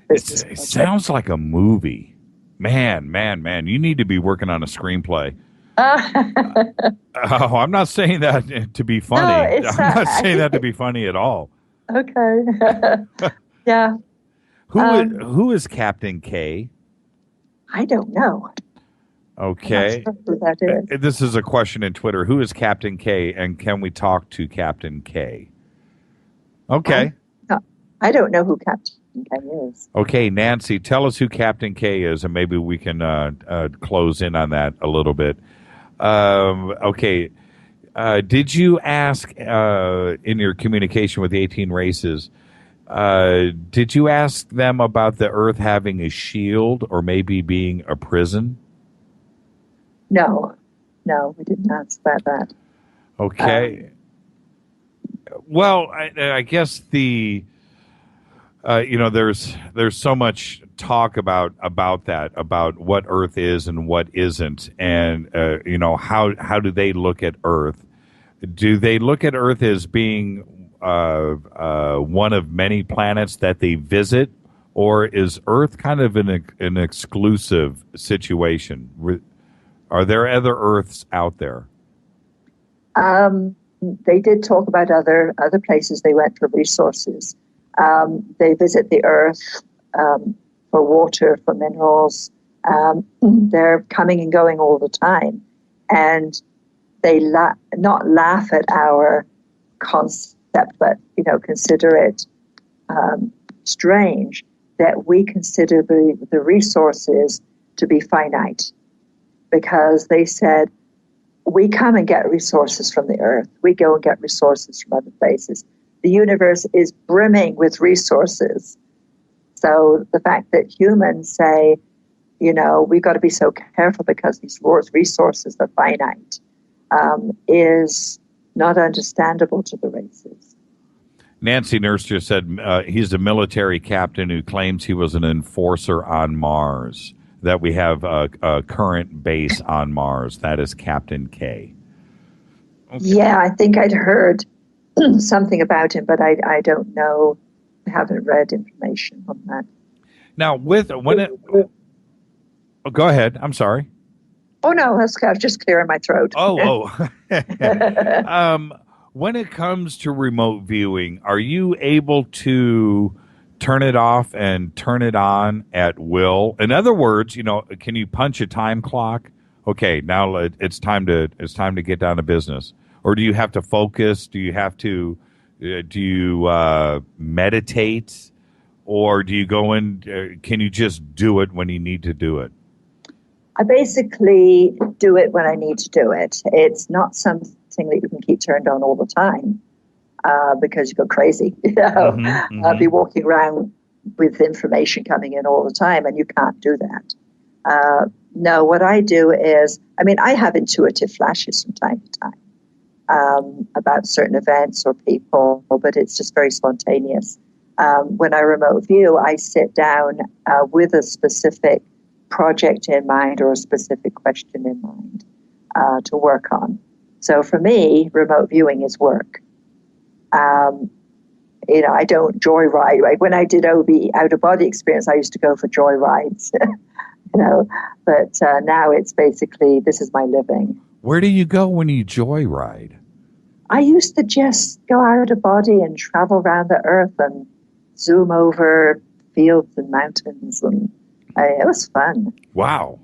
It sounds like a movie. Man. You need to be working on a screenplay. I'm not saying that to be funny. No, I'm not saying that to be funny at all. Okay. Yeah. Who is Captain K? I don't know. Okay. I'm not sure who that is. This is a question in Twitter. Who is Captain K, and can we talk to Captain K? Okay. I don't know who Captain K is. Okay, Nancy, tell us who Captain K is, and maybe we can close in on that a little bit. Okay. Did you ask in your communication with the 18 races, did you ask them about the Earth having a shield or maybe being a prison? No, we didn't ask about that. Okay. Well, I guess the there's so much talk about that, about what Earth is and what isn't, and how do they look at Earth? Do they look at Earth as being one of many planets that they visit, or is Earth kind of an exclusive situation? Are there other Earths out there? They did talk about other places they went for resources. They visit the Earth for water, for minerals. They're coming and going all the time. And they not laugh at our concept, but, consider it strange that we consider the resources to be finite. Because they said, we come and get resources from the Earth. We go and get resources from other places. The universe is brimming with resources. So the fact that humans say, we've got to be so careful because these resources are finite, is not understandable to the races. Nancy Nurse just said he's a military captain who claims he was an enforcer on Mars, that we have a current base on Mars. That is Captain K. Okay. Yeah, I think I'd heard something about him, but I don't know. I haven't read information on that. Now, go ahead. I'm sorry. Oh, no, I was just clearing my throat. When it comes to remote viewing, are you able to turn it off and turn it on at will? In other words, can you punch a time clock? Okay, now it's time to get down to business. Or do you have to focus? Do you have to meditate? Or do you go in? Can you just do it when you need to do it? I basically do it when I need to do it. It's not something that you can keep turned on all the time. Because you go crazy. I'll be walking around with information coming in all the time, and you can't do that. No, what I do is, I have intuitive flashes from time to time about certain events or people, but it's just very spontaneous. When I remote view, I sit down with a specific project in mind or a specific question in mind to work on. So for me, remote viewing is work. I don't joyride. Right? When I did OB, out-of-body experience, I used to go for joyrides, But now it's basically, this is my living. Where do you go when you joyride? I used to just go out of body and travel around the Earth and zoom over fields and mountains, and it was fun. Wow.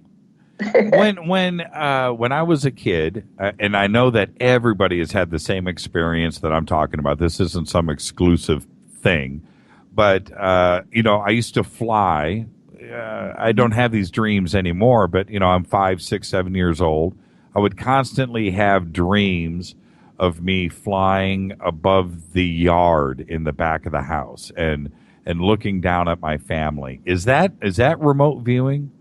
When I was a kid, and I know that everybody has had the same experience that I'm talking about. This isn't some exclusive thing, but I used to fly. I don't have these dreams anymore, but I'm 5, 6, 7 years old. I would constantly have dreams of me flying above the yard in the back of the house and looking down at my family. Is that remote viewing?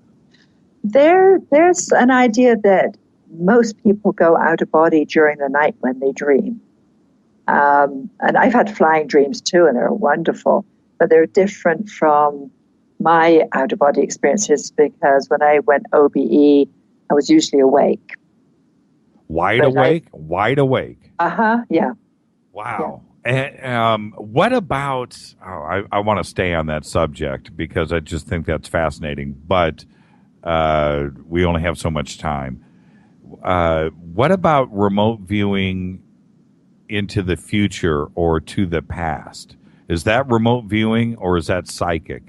There's an idea that most people go out of body during the night when they dream. And I've had flying dreams too, and they're wonderful, but they're different from my out of body experiences because when I went OBE, I was usually awake. Wide awake? Yeah. Wow. Yeah. And what about, I want to stay on that subject because I just think that's fascinating, but we only have so much time. What about remote viewing into the future or to the past? Is that remote viewing or is that psychic?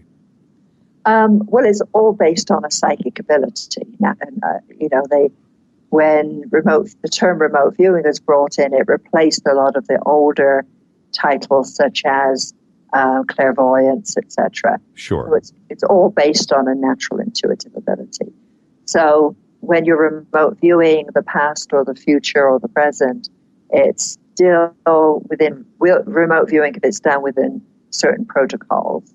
Well, it's all based on a psychic ability. Now, when the term remote viewing was brought in, it replaced a lot of the older titles such as clairvoyance, etc. Sure. So it's all based on a natural intuitive ability. So when you're remote viewing the past or the future or the present, it's still within remote viewing if it's done within certain protocols.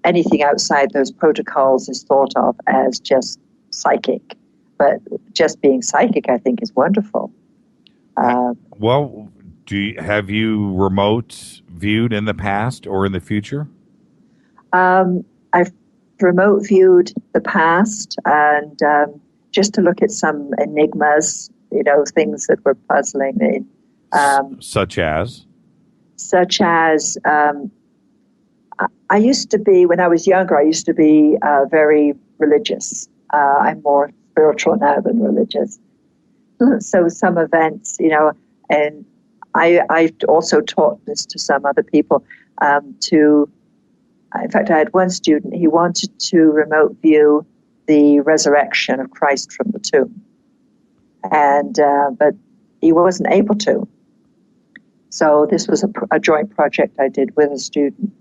Anything outside those protocols is thought of as just psychic. But just being psychic, I think, is wonderful. Well, have you remote viewed in the past or in the future? I've remote viewed the past and just to look at some enigmas, things that were puzzling me. Such as? I used to be, when I was younger, very religious. I'm more spiritual now than religious. So some events, and I also taught this to some other people in fact, I had one student, he wanted to remote view the resurrection of Christ from the tomb. And, but he wasn't able to. So this was a joint project I did with a student.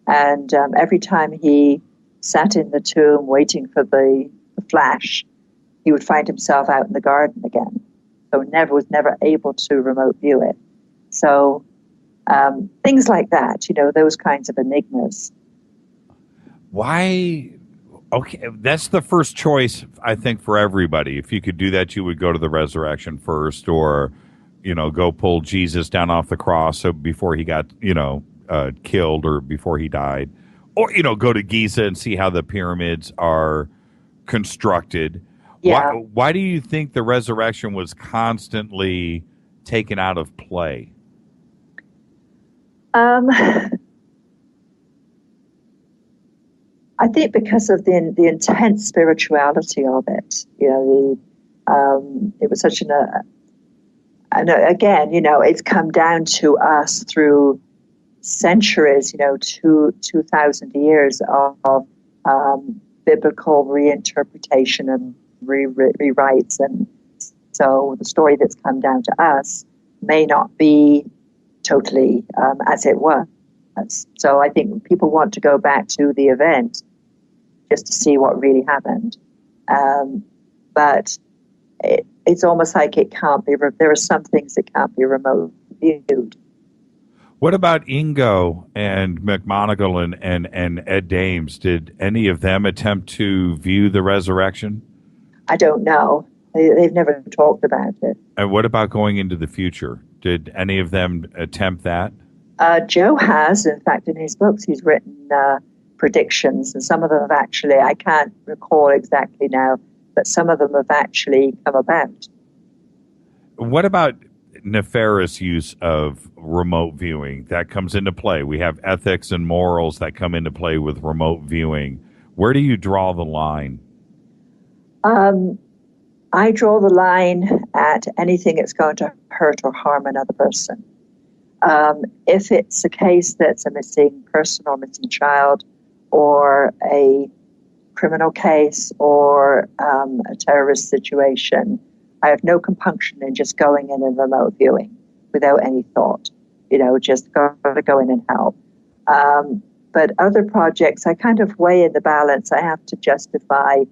And every time he sat in the tomb waiting for the flash, he would find himself out in the garden again. So was never able to remote view it. So things like that, those kinds of enigmas. Why? Okay, that's the first choice, I think, for everybody. If you could do that, you would go to the resurrection first, or, go pull Jesus down off the cross before he got, killed or before he died. Or, go to Giza and see how the pyramids are constructed. Yeah. Why do you think the resurrection was constantly taken out of play? I think because of the intense spirituality of it. It was such and again, it's come down to us through centuries, 2,000 years of biblical reinterpretation and rewrites. And so the story that's come down to us may not be totally as it was. So I think people want to go back to the event just to see what really happened. But it's almost like it can't be, there are some things that can't be remote viewed. What about Ingo and McMonagle and Ed Dames? Did any of them attempt to view the resurrection? I don't know. They've never talked about it. And what about going into the future? Did any of them attempt that? Joe has, in fact, in his books, he's written predictions, and some of them have actually, I can't recall exactly now, but some of them have actually come about. What about nefarious use of remote viewing? That comes into play. We have ethics and morals that come into play with remote viewing. Where do you draw the line? I draw the line at anything that's going to hurt or harm another person. If it's a case that's a missing person or missing child or a criminal case or a terrorist situation, I have no compunction in just going in and remote viewing without any thought. Just got to go in and help. But other projects, I kind of weigh in the balance. I have to justify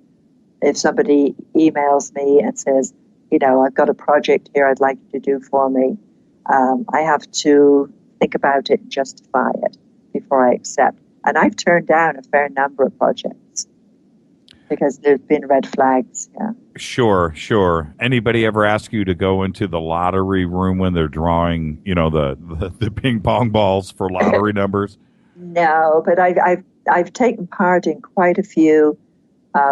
if somebody emails me and says, I've got a project here I'd like you to do for me, I have to think about it and justify it before I accept. And I've turned down a fair number of projects because there's been red flags. Yeah. Sure. Anybody ever ask you to go into the lottery room when they're drawing, the ping pong balls for lottery numbers? No, but I've taken part in quite a few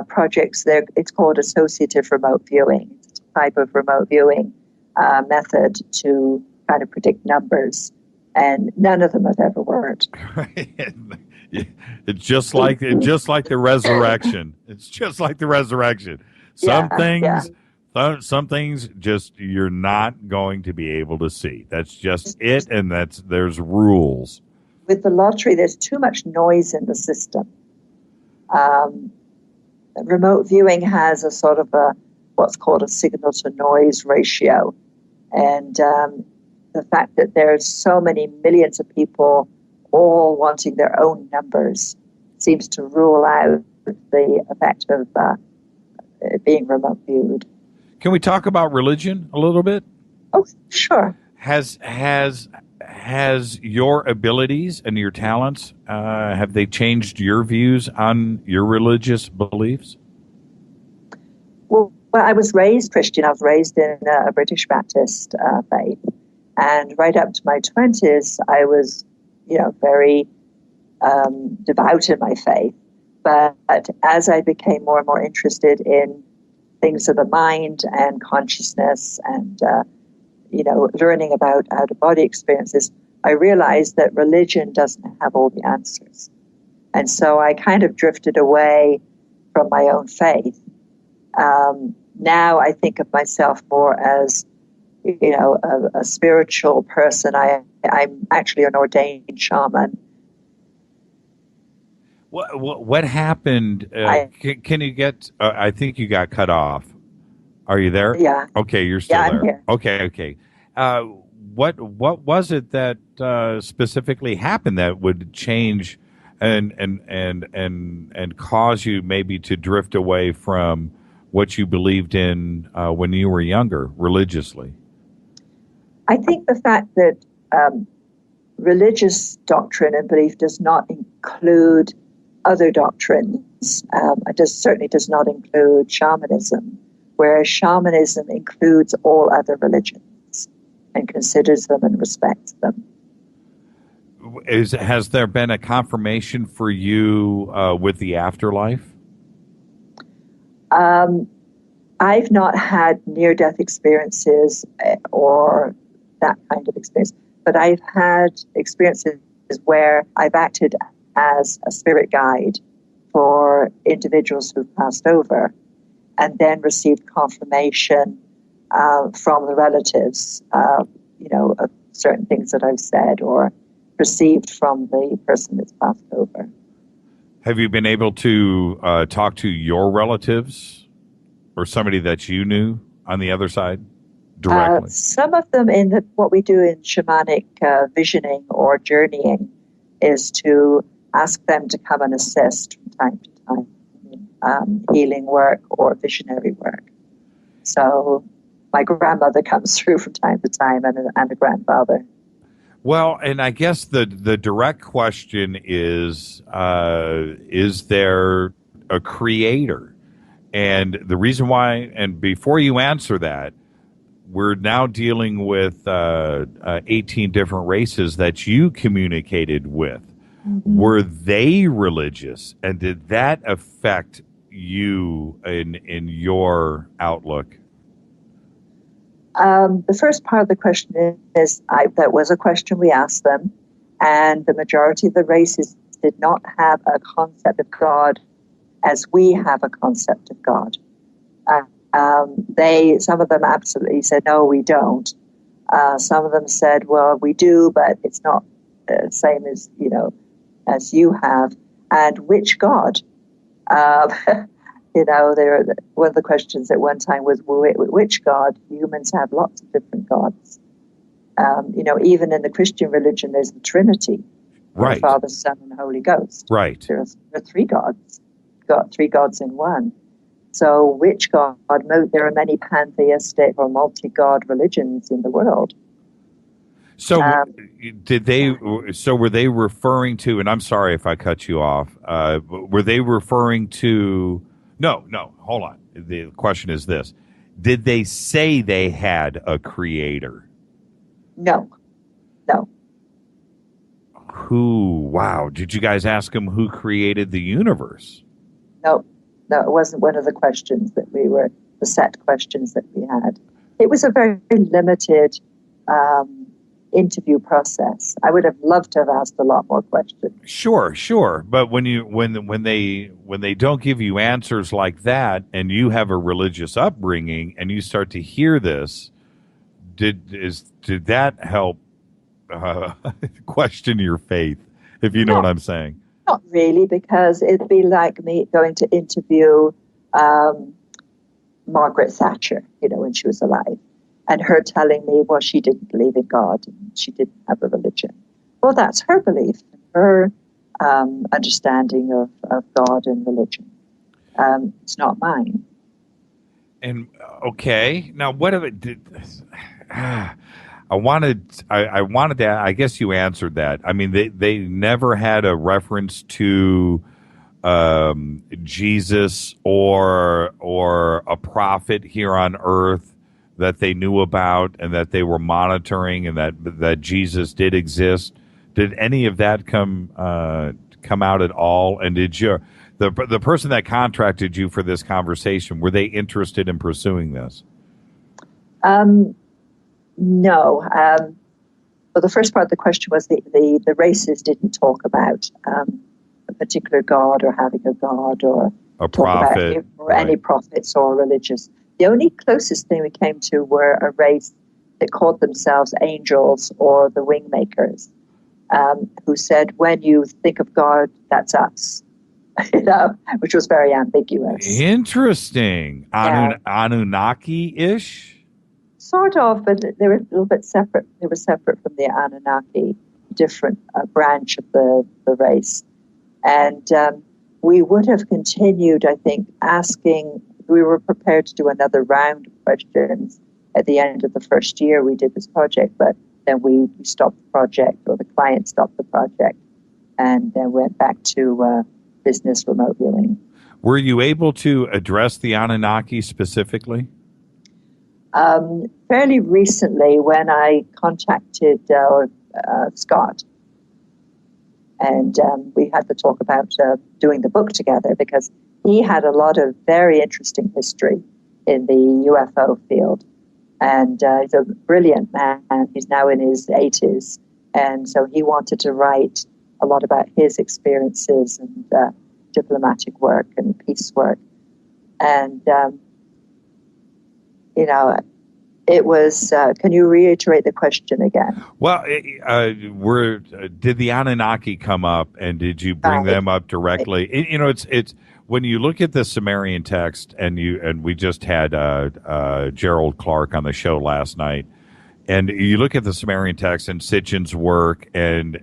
projects. It's called associative remote viewing. It's a type of remote viewing method to kind of predict numbers, and none of them have ever worked. It's just like the resurrection. It's just like the resurrection. Some things just you're not going to be able to see. That's just it, and there's rules. With the lottery, there's too much noise in the system. Remote viewing has a sort of what's called a signal to noise ratio, and the fact that there's so many millions of people all wanting their own numbers seems to rule out the effect of being remote viewed. Can we talk about religion a little bit? Oh, sure. Has your abilities and your talents, have they changed your views on your religious beliefs? Well, I was raised Christian. I was raised in a British Baptist faith. And right up to my 20s, I was, very devout in my faith. But as I became more and more interested in things of the mind and consciousness and, learning about out-of-body experiences, I realized that religion doesn't have all the answers. And so I kind of drifted away from my own faith. Now I think of myself more as, a spiritual person. I'm actually an ordained shaman. What happened? Can you get? I think you got cut off. Are you there? Yeah. Okay, you're still there. I'm here. Okay. What was it that specifically happened that would change and cause you maybe to drift away from what you believed in when you were younger, religiously? I think the fact that religious doctrine and belief does not include other doctrines. It certainly does not include shamanism, whereas shamanism includes all other religions and considers them and respects them. Has there been a confirmation for you with the afterlife? I've not had near-death experiences or that kind of experience, but I've had experiences where I've acted as a spirit guide for individuals who've passed over and then received confirmation from the relatives, of certain things that I've said or received from the person that's passed over. Have you been able to talk to your relatives or somebody that you knew on the other side directly? Some of them in what we do in shamanic visioning or journeying is to ask them to come and assist from time to time, healing work or visionary work. So my grandmother comes through from time to time and a grandfather. Well, and I guess the direct question is there a creator? And the reason why, and before you answer that, we're now dealing with 18 different races that you communicated with. Mm-hmm. Were they religious? And did that affect you in your outlook? The first part of the question is that was a question we asked them, and the majority of the races did not have a concept of God as we have a concept of God. Some of them absolutely said, no, we don't. Some of them said, well, we do, but it's not the same as, as you have. And which God? One of the questions at one time was, which God? Humans have lots of different gods. Even in the Christian religion, there's the Trinity. Right. The Father, Son, and Holy Ghost. Right. There are three gods. Got three gods in one. So which God? There are many pantheistic or multi-God religions in the world. So did they? So were they referring to? And I'm sorry if I cut you off. Were they referring to? No. Hold on. The question is this: did they say they had a creator? No. Who? Wow. Did you guys ask him who created the universe? No. It wasn't one of the questions the set questions that we had. It was a very limited interview process. I would have loved to have asked a lot more questions. Sure. But when they don't give you answers like that, and you have a religious upbringing, and you start to hear this, did that help question your faith? If you know what I'm saying. Not really, because it'd be like me going to interview Margaret Thatcher, when she was alive, and her telling me, well, she didn't believe in God and she didn't have a religion. Well, that's her belief, her understanding of God and religion. It's not mine. And okay, now what if it did? I wanted to. I guess you answered that. I mean, they never had a reference to Jesus or a prophet here on earth that they knew about and that they were monitoring, and that Jesus did exist. Did any of that come out at all? And did the person that contracted you for this conversation, were they interested in pursuing this? No. Well, the first part of the question was the races didn't talk about a particular god or having a god or a prophet or any prophets or religious. The only closest thing we came to were a race that called themselves angels or the wing makers, who said, when you think of God, that's us, which was very ambiguous. Interesting. Anunnaki-ish? Sort of, but they were a little bit separate. They were separate from the Anunnaki, different branch of the race. And we would have continued, I think, asking. We were prepared to do another round of questions at the end of the first year we did this project, but then we stopped the project, or the client stopped the project, and then went back to business remote viewing. Were you able to address the Anunnaki specifically? Fairly recently, when I contacted Scott, and we had to talk about doing the book together, because he had a lot of very interesting history in the UFO field. And he's a brilliant man. He's now in his 80s. And so he wanted to write a lot about his experiences and diplomatic work and peace work. And, it was, can you reiterate the question again? Well, did the Anunnaki come up, and did you bring them up directly? It's when you look at the Sumerian text, and we just had Gerald Clark on the show last night, and you look at the Sumerian text and Sitchin's work, and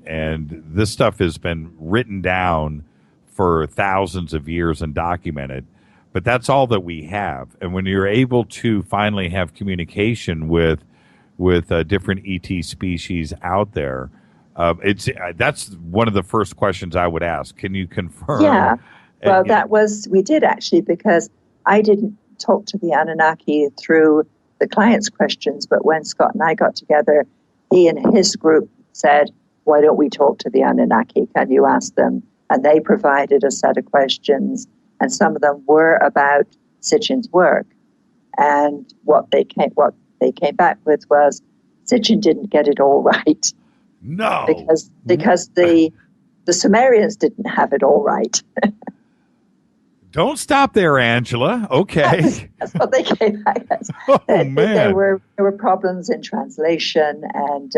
this stuff has been written down for thousands of years and documented. But that's all that we have. And when you're able to finally have communication with different ET species out there, that's one of the first questions I would ask. Can you confirm? Yeah. Well, we did actually, because I didn't talk to the Anunnaki through the client's questions, but when Scott and I got together, he and his group said, why don't we talk to the Anunnaki? Can you ask them? And they provided a set of questions. And some of them were about Sitchin's work. And what they came back with was Sitchin didn't get it all right. No. Because the Sumerians didn't have it all right. Don't stop there, Angela. Okay. That's what they came back as. Man. There were problems in translation, and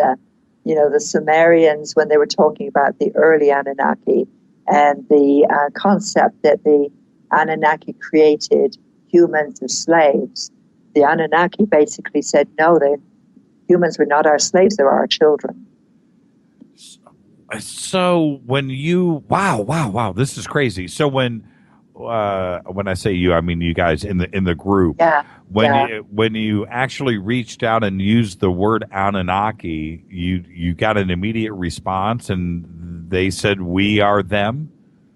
the Sumerians, when they were talking about the early Anunnaki and the concept that the Anunnaki created humans as slaves, the Anunnaki basically said, no, humans were not our slaves, they were our children. So when you, wow, this is crazy. So when when I say you, I mean you guys in the group. Yeah. When you actually reached out and used the word Anunnaki, you got an immediate response, and they said, "We are them."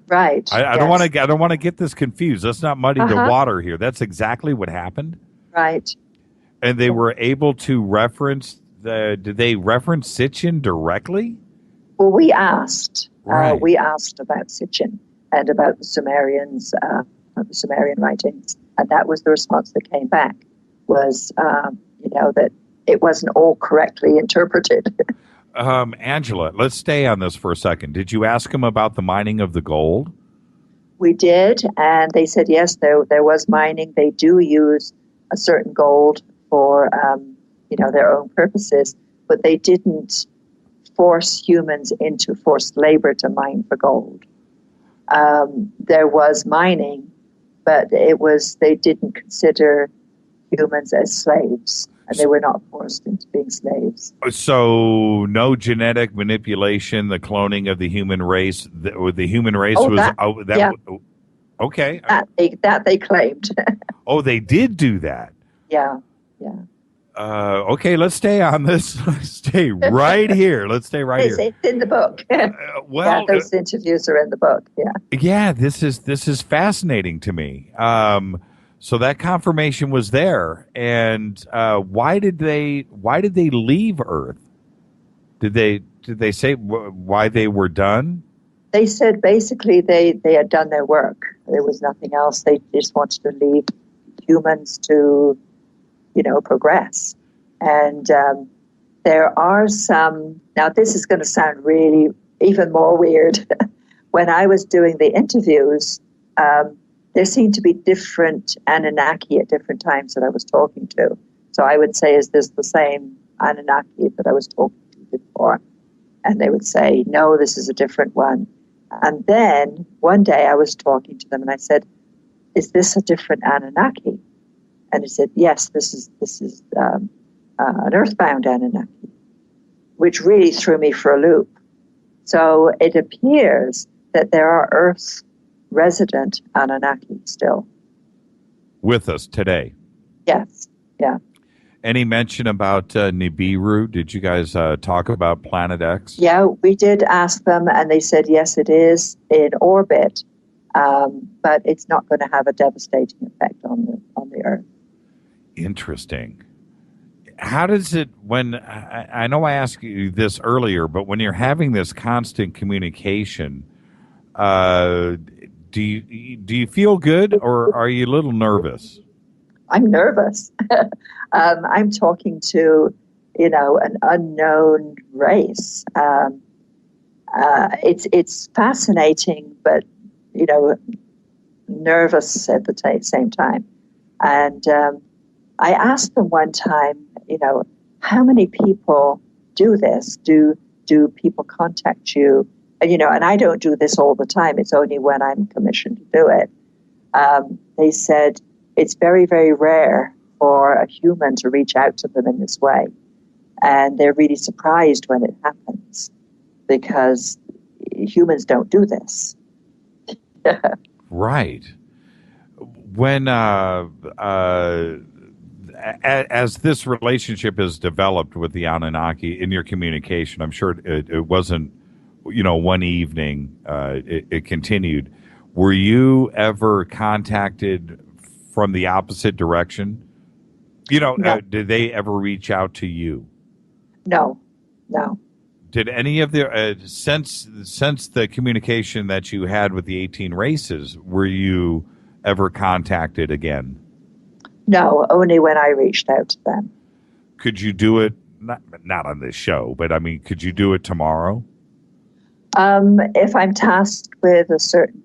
Right. I don't want to get this confused. Let's not muddy the water here. That's exactly what happened. Right. And they were able to reference did they reference Sitchin directly? Well, we asked. Right. We asked about Sitchin and about the Sumerians, the Sumerian writings, and that was the response that came back. Was that it wasn't all correctly interpreted. Angela, let's stay on this for a second. Did you ask them about the mining of the gold? We did, and they said yes, there was mining. They do use a certain gold for their own purposes, but they didn't force humans into forced labor to mine for gold. There was mining, but they didn't consider humans as slaves, and they were not forced into being slaves. So no genetic manipulation, the cloning of the human race. The human race okay. That they claimed. Oh, they did do that. Yeah. Okay, let's stay on this. Let's stay right here. Let's stay right here. It's in the book. Those interviews are in the book. Yeah. Yeah, this is fascinating to me. So that confirmation was there, and why did they leave Earth? Did they say why they were done? They said basically they had done their work. There was nothing else. They just wanted to leave humans to, progress. And there are some. Now this is going to sound really even more weird. When I was doing the interviews, there seemed to be different Anunnaki at different times that I was talking to. So I would say, is this the same Anunnaki that I was talking to before? And they would say, no, this is a different one. And then one day I was talking to them and I said, is this a different Anunnaki? And he said, yes, this is an earthbound Anunnaki, which really threw me for a loop. So it appears that there are Earth resident Anunnaki still with us today. Yes. Yeah. Any mention about Nibiru? Did you guys talk about Planet X? Yeah, we did ask them, and they said yes, it is in orbit, but it's not going to have a devastating effect on the Earth. Interesting. How does it, when I know I asked you this earlier, but when you're having this constant communication, do you feel good, or are you a little nervous? I'm nervous. I'm talking to, an unknown race. It's fascinating, but nervous at the same time. And I asked them one time, how many people do this? Do people contact you? And, and I don't do this all the time. It's only when I'm commissioned to do it. They said it's very, very rare for a human to reach out to them in this way. And they're really surprised when it happens because humans don't do this. Right. When as this relationship is developed with the Anunnaki in your communication, I'm sure it wasn't, one evening. It continued. Were you ever contacted from the opposite direction? No. Did they ever reach out to you? No. Did any of the since the communication that you had with the 18 races, were you ever contacted again? No, only when I reached out to them. Could you do it, not on this show, but I mean, could you do it tomorrow? If I'm tasked with a certain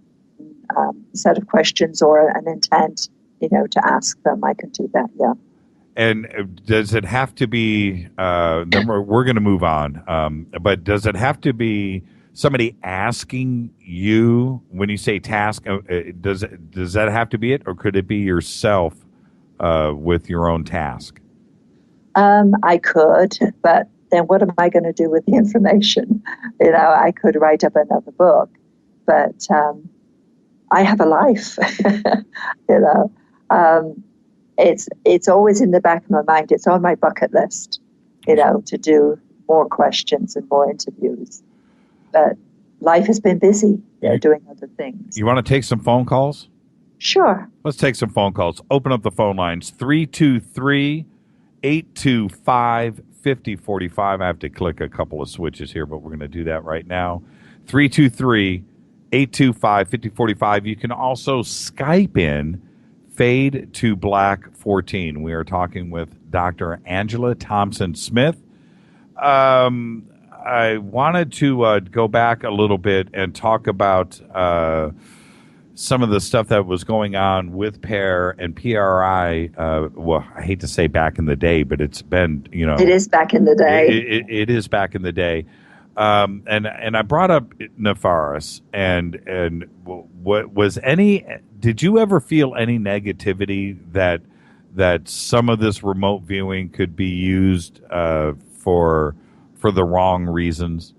set of questions or an intent, to ask them, I can do that, yeah. And does it have to be, then we're going to move on, but does it have to be somebody asking you when you say task? Does that have to be it, or could it be yourself with your own task? I could, but then what am I going to do with the information? I could write up another book, but I have a life. You know, it's always in the back of my mind. It's on my bucket list, you know, to do more questions and more interviews. But life has been busy, doing other things. You want to take some phone calls? Sure. Let's take some phone calls. Open up the phone lines. 323-825-5045. I have to click a couple of switches here, but we're going to do that right now. 323-825-5045. You can also Skype in Fade to Black 14. We are talking with Dr. Angela Thompson Smith. I wanted to go back a little bit and talk about some of the stuff that was going on with PEAR and PRI. Well, I hate to say back in the day, but it's been, It is back in the day. It is back in the day. And I brought up Nefaris, and what was did you ever feel any negativity that some of this remote viewing could be used for the wrong reasons?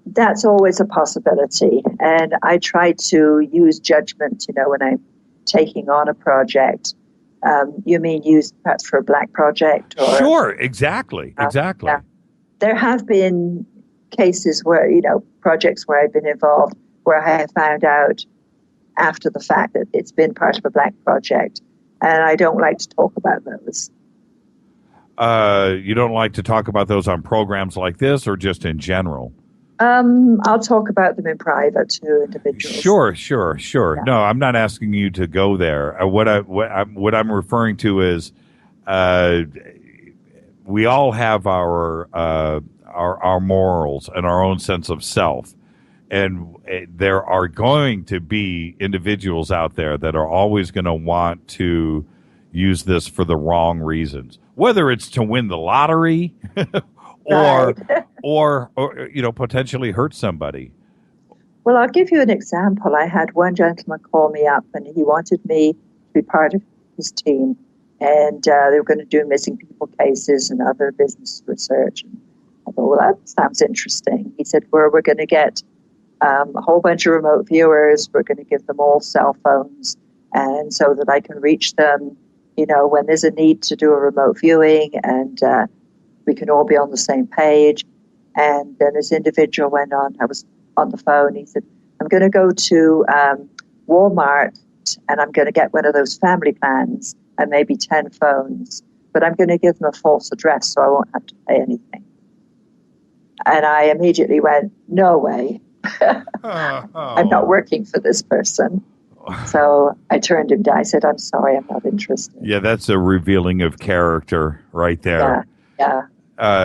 That's always a possibility. And I try to use judgment, when I'm taking on a project. You mean use perhaps for a black project? Or, sure, exactly. Yeah. There have been cases where, projects where I've been involved where I have found out after the fact that it's been part of a black project. And I don't like to talk about those. You don't like to talk about those on programs like this or just in general? I'll talk about them in private to individuals. Sure. Yeah. No, I'm not asking you to go there. What I'm referring to is, we all have our morals and our own sense of self, and there are going to be individuals out there that are always going to want to use this for the wrong reasons, whether it's to win the lottery. or potentially hurt somebody. Well, I'll give you an example. I had one gentleman call me up, and he wanted me to be part of his team, and they were going to do missing people cases and other business research. And I thought, well, that sounds interesting. He said, we're going to get a whole bunch of remote viewers. We're going to give them all cell phones, and so that I can reach them, when there's a need to do a remote viewing, and we can all be on the same page. And then this individual went on, I was on the phone, he said, I'm going to go to Walmart and I'm going to get one of those family plans and maybe 10 phones, but I'm going to give them a false address so I won't have to pay anything. And I immediately went, no way. I'm not working for this person. So I turned him down. I said, I'm sorry, I'm not interested. Yeah, that's a revealing of character right there. Yeah.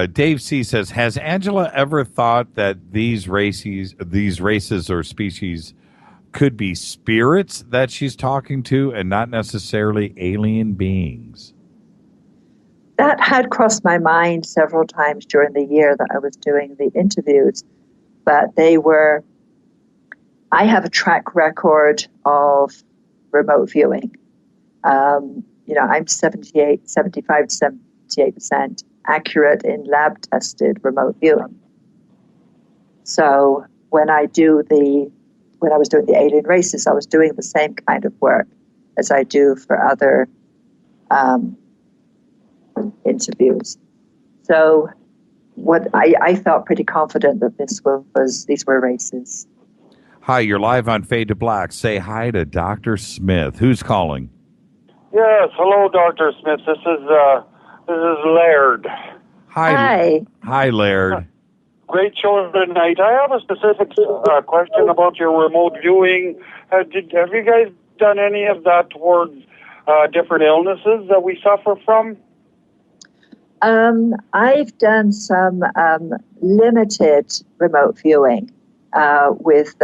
Dave C. says, has Angela ever thought that these races or species could be spirits that she's talking to and not necessarily alien beings? That had crossed my mind several times during the year that I was doing the interviews, but I have a track record of remote viewing. I'm 75 to 78% accurate in lab-tested remote viewing. So when I was doing the alien races, I was doing the same kind of work as I do for other interviews. So what I felt pretty confident that these were races. Hi, you're live on Fade to Black. Say hi to Dr. Smith. Who's calling? Yes, hello, Dr. Smith. This is Laird. Hi, Laird. Great show tonight. I have a specific question about your remote viewing. Have you guys done any of that towards different illnesses that we suffer from? I've done some limited remote viewing with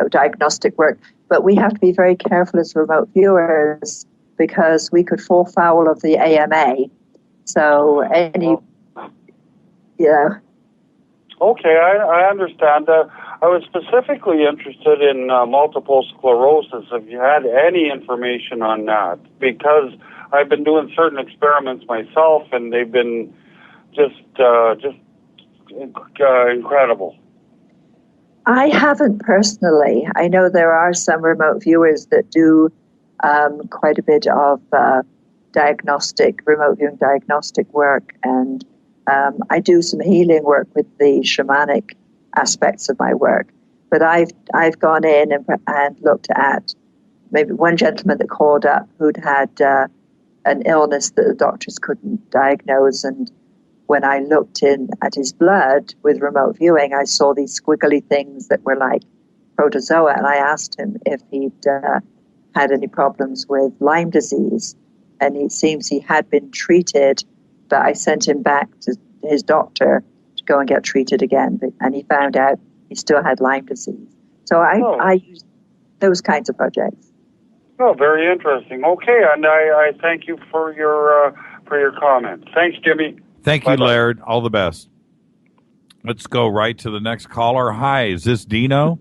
diagnostic work, but we have to be very careful as remote viewers because we could fall foul of the AMA. So Okay, I understand. I was specifically interested in multiple sclerosis. Have you had any information on that? Because I've been doing certain experiments myself, and they've been just incredible. I haven't personally. I know there are some remote viewers that do quite a bit of remote viewing diagnostic work, and I do some healing work with the shamanic aspects of my work. But I've gone in and looked at maybe one gentleman that called up who'd had an illness that the doctors couldn't diagnose, and when I looked in at his blood with remote viewing, I saw these squiggly things that were like protozoa, and I asked him if he'd had any problems with Lyme disease, and it seems he had been treated, but I sent him back to his doctor to go and get treated again, and he found out he still had Lyme disease. So I use those kinds of projects. Oh, very interesting. Okay, and I thank you for your comment. Thanks, Jimmy. Thank you, Bye-bye. Laird. All the best. Let's go right to the next caller. Hi, is this Dino?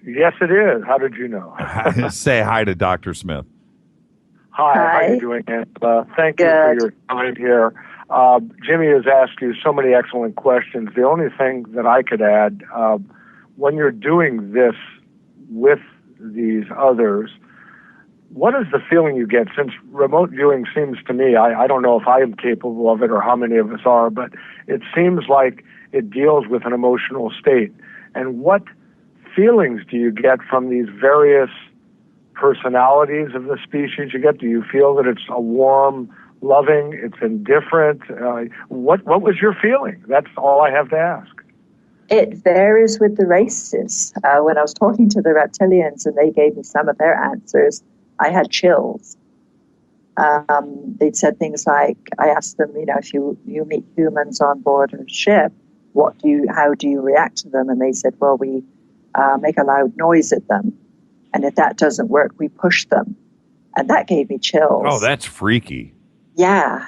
Yes, it is. How did you know? Say hi to Dr. Smith. Hi. How are you doing, Angela? Thank you for your time here. Jimmy has asked you so many excellent questions. The only thing that I could add, when you're doing this with these others, what is the feeling you get? Since remote viewing seems to me, I don't know if I am capable of it or how many of us are, but it seems like it deals with an emotional state. And what feelings do you get from these various personalities of the species you get? Do you feel that it's a warm, loving, it's indifferent? What was your feeling? That's all I have to ask. It varies with the races. When I was talking to the reptilians and they gave me some of their answers, I had chills. They'd said things like, I asked them, if you meet humans on board a ship, how do you react to them? And they said, well, we make a loud noise at them. And if that doesn't work, we push them. And that gave me chills. Oh, that's freaky. Yeah.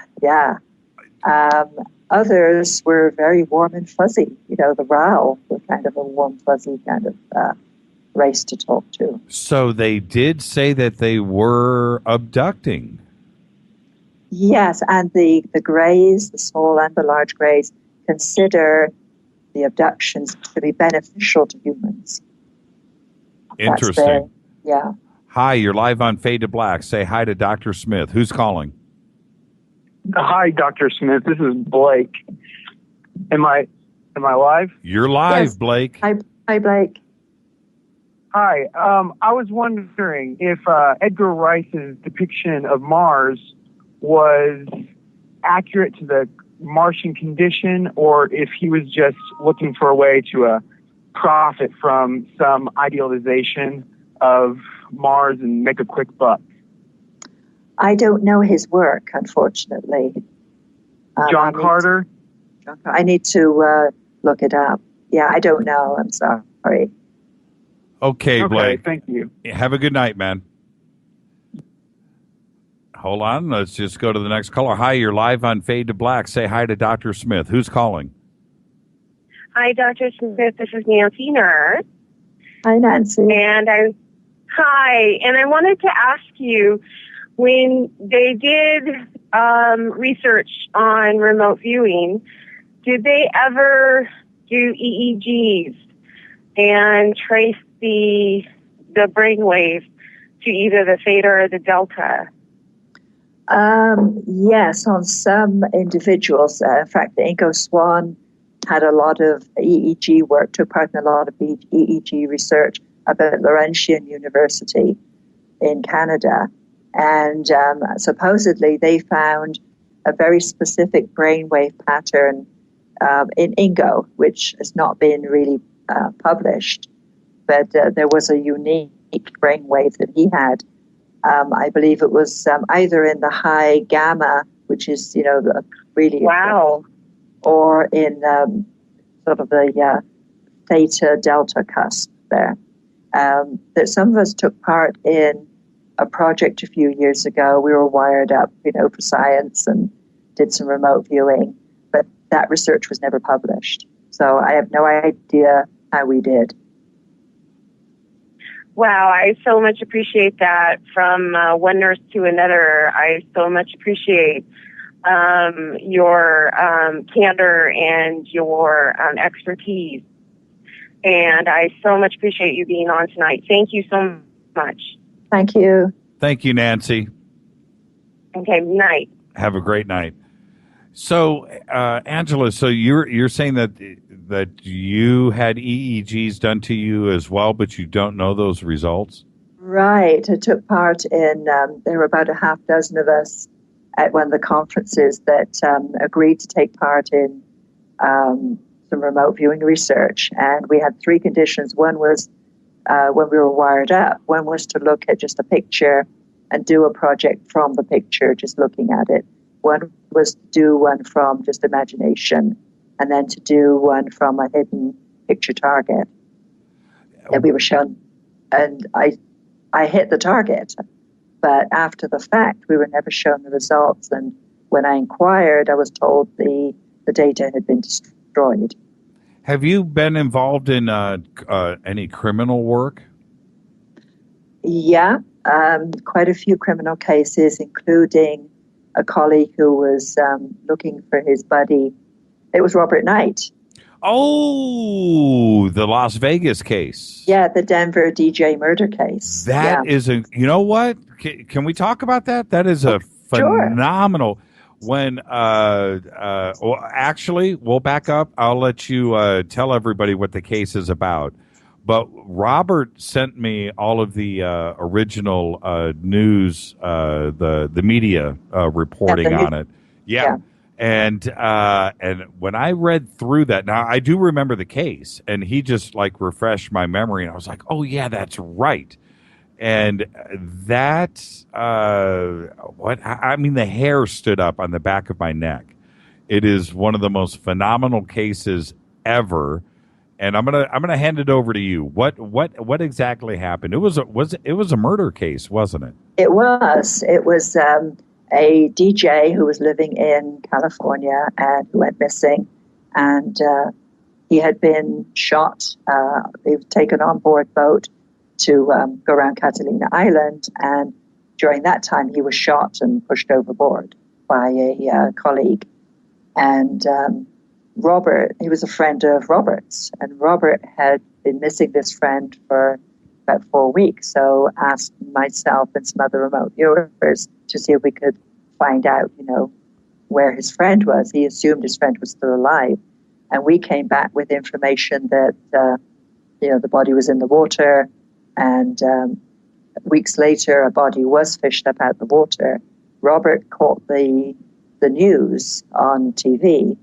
Others were very warm and fuzzy. The Rao were kind of a warm, fuzzy kind of race to talk to. So they did say that they were abducting. Yes, and the greys, the small and the large greys, consider the abductions to be beneficial to humans. Interesting. Yeah. Hi, you're live on Fade to Black. Say hi to Dr. Smith. Who's calling? Hi, Dr. Smith. This is Blake. Am I live? You're live, Yes. Blake. Hi, Blake. Hi. I was wondering if Edgar Rice's depiction of Mars was accurate to the Martian condition, or if he was just looking for a way to profit from some idealization of Mars and make a quick buck. I don't know his work, unfortunately. John Carter? I need to look it up. Yeah, I don't know. I'm sorry. Okay, Blake. Thank you. Have a good night, man. Hold on. Let's just go to the next caller. Hi, you're live on Fade to Black. Say hi to Dr. Smith. Who's calling? Hi, Dr. Smith. This is Nancy Nurse. Hi, Nancy. Hi. And I wanted to ask you, when they did research on remote viewing, did they ever do EEGs and trace the brainwave to either the theta or the delta? Yes, on some individuals. In fact, the Ingo Swan had a lot of EEG work, took part in a lot of EEG research up at Laurentian University in Canada. And supposedly they found a very specific brainwave pattern in Ingo, which has not been really published. But there was a unique brainwave that he had. I believe it was either in the high gamma, which is, really... Wow. Or in sort of the theta delta cusp there. That some of us took part in a project a few years ago. We were wired up, for science and did some remote viewing, but that research was never published. So I have no idea how we did. Wow, I so much appreciate that. From one nurse to another, I so much appreciate your candor and your expertise. And I so much appreciate you being on tonight. Thank you so much. Thank you. Thank you, Nancy. Okay, night. Have a great night. So, Angela, so you're saying that you had EEGs done to you as well, but you don't know those results? Right. I took part in, there were about a half dozen of us at one of the conferences that agreed to take part in some remote viewing research. And we had three conditions. One was when we were wired up. One was to look at just a picture and do a project from the picture, just looking at it. One was to do one from just imagination, and then to do one from a hidden picture target that we were shown. And I hit the target, but after the fact, we were never shown the results. And when I inquired, I was told the data had been destroyed. Have you been involved in any criminal work? Yeah, quite a few criminal cases, including a colleague who was looking for his buddy. It was Robert Knight. Oh, the Las Vegas case. Yeah, the Denver DJ murder case. That is a, you know what? Can we talk about that? That is a phenomenal. When, well, actually, we'll back up. I'll let you tell everybody what the case is about. But Robert sent me all of the original news, the media reporting on it. Yeah. And when I read through that, now I do remember the case, and he just like refreshed my memory, and I was like, oh yeah, that's right. And that, I mean, the hair stood up on the back of my neck. It is one of the most phenomenal cases ever. And I'm gonna hand it over to you. What exactly happened? It was a murder case, wasn't it? It was. It was a DJ who was living in California and who went missing, and he had been shot. They've taken on board boat to go around Catalina Island, and during that time he was shot and pushed overboard by a colleague. And Robert, he was a friend of Robert's, and Robert had been missing this friend for about 4 weeks. So asked myself and some other remote viewers to see if we could find out, where his friend was. He assumed his friend was still alive. And we came back with information that, the body was in the water. And weeks later, a body was fished up out of the water. Robert caught the news on TV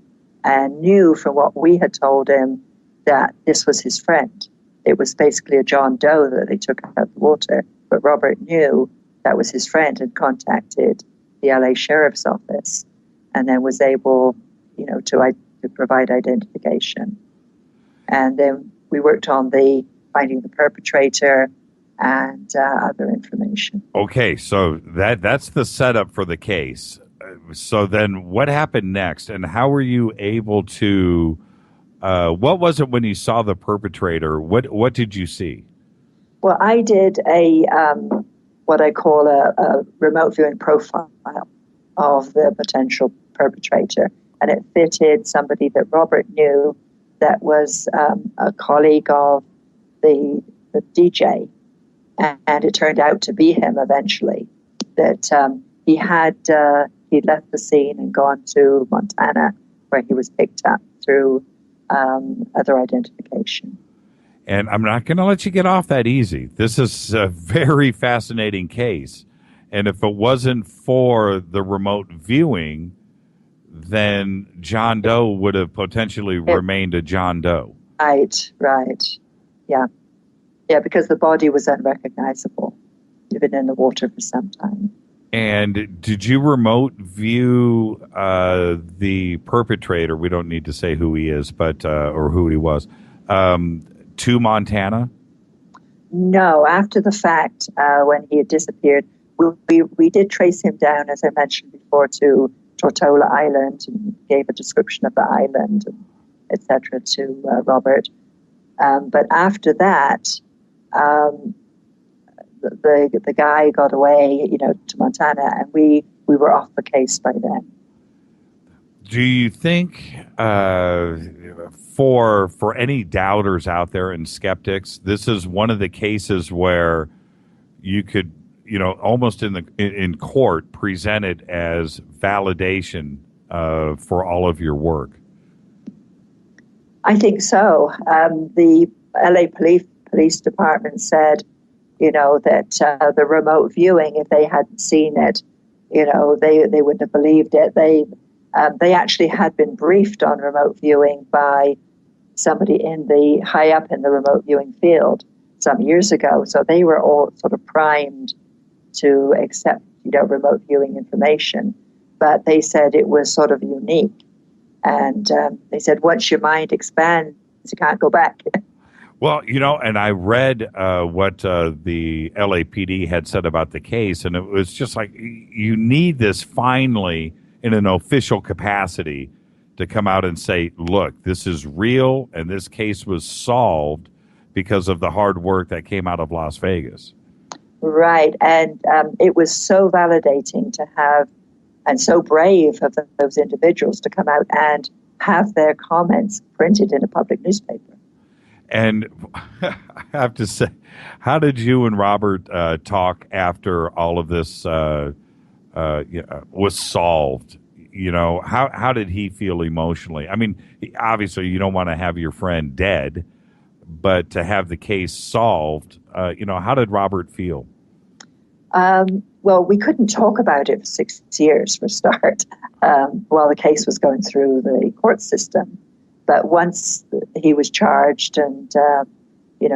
and knew from what we had told him that this was his friend. It was basically a John Doe that they took out of the water, but Robert knew that was his friend and contacted the LA Sheriff's Office, and then was able, to provide identification. And then we worked on finding the perpetrator and other information. Okay, so that's the setup for the case. So then what happened next, and how were you able to, what was it when you saw the perpetrator? What did you see? Well, I did a what I call a remote viewing profile of the potential perpetrator, and it fitted somebody that Robert knew that was a colleague of the DJ, and it turned out to be him eventually. That he'd left the scene and gone to Montana, where he was picked up through other identification. And I'm not going to let you get off that easy. This is a very fascinating case. And if it wasn't for the remote viewing, then John Doe would have potentially remained a John Doe. Right. Yeah, because the body was unrecognizable. He'd been in the water for some time. And did you remote view the perpetrator? We don't need to say who he is, but or who he was, to Montana? No, after the fact, when he had disappeared, we did trace him down, as I mentioned before, to Tortola Island, and gave a description of the island, etc., to Robert. But after that, the guy got away, to Montana, and we were off the case by then. Do you think for any doubters out there and skeptics, this is one of the cases where you could, almost in court, present it as validation for all of your work? I think so. The LA Police Department said, that the remote viewing, if they hadn't seen it, they wouldn't have believed it. They actually had been briefed on remote viewing by somebody high up in the remote viewing field some years ago. So they were all sort of primed to accept, remote viewing information. But they said it was sort of unique. And they said, once your mind expands, you can't go back. Well, and I read what the LAPD had said about the case, and it was just like, you need this finally in an official capacity to come out and say, look, this is real, and this case was solved because of the hard work that came out of Las Vegas. Right, and it was so validating to have, and so brave of those individuals to come out and have their comments printed in a public newspaper. And I have to say, how did you and Robert talk after all of this was solved? How did he feel emotionally? I mean, obviously you don't want to have your friend dead, but to have the case solved, how did Robert feel? Well, we couldn't talk about it for 6 years for a start, while the case was going through the court system. But once he was charged and,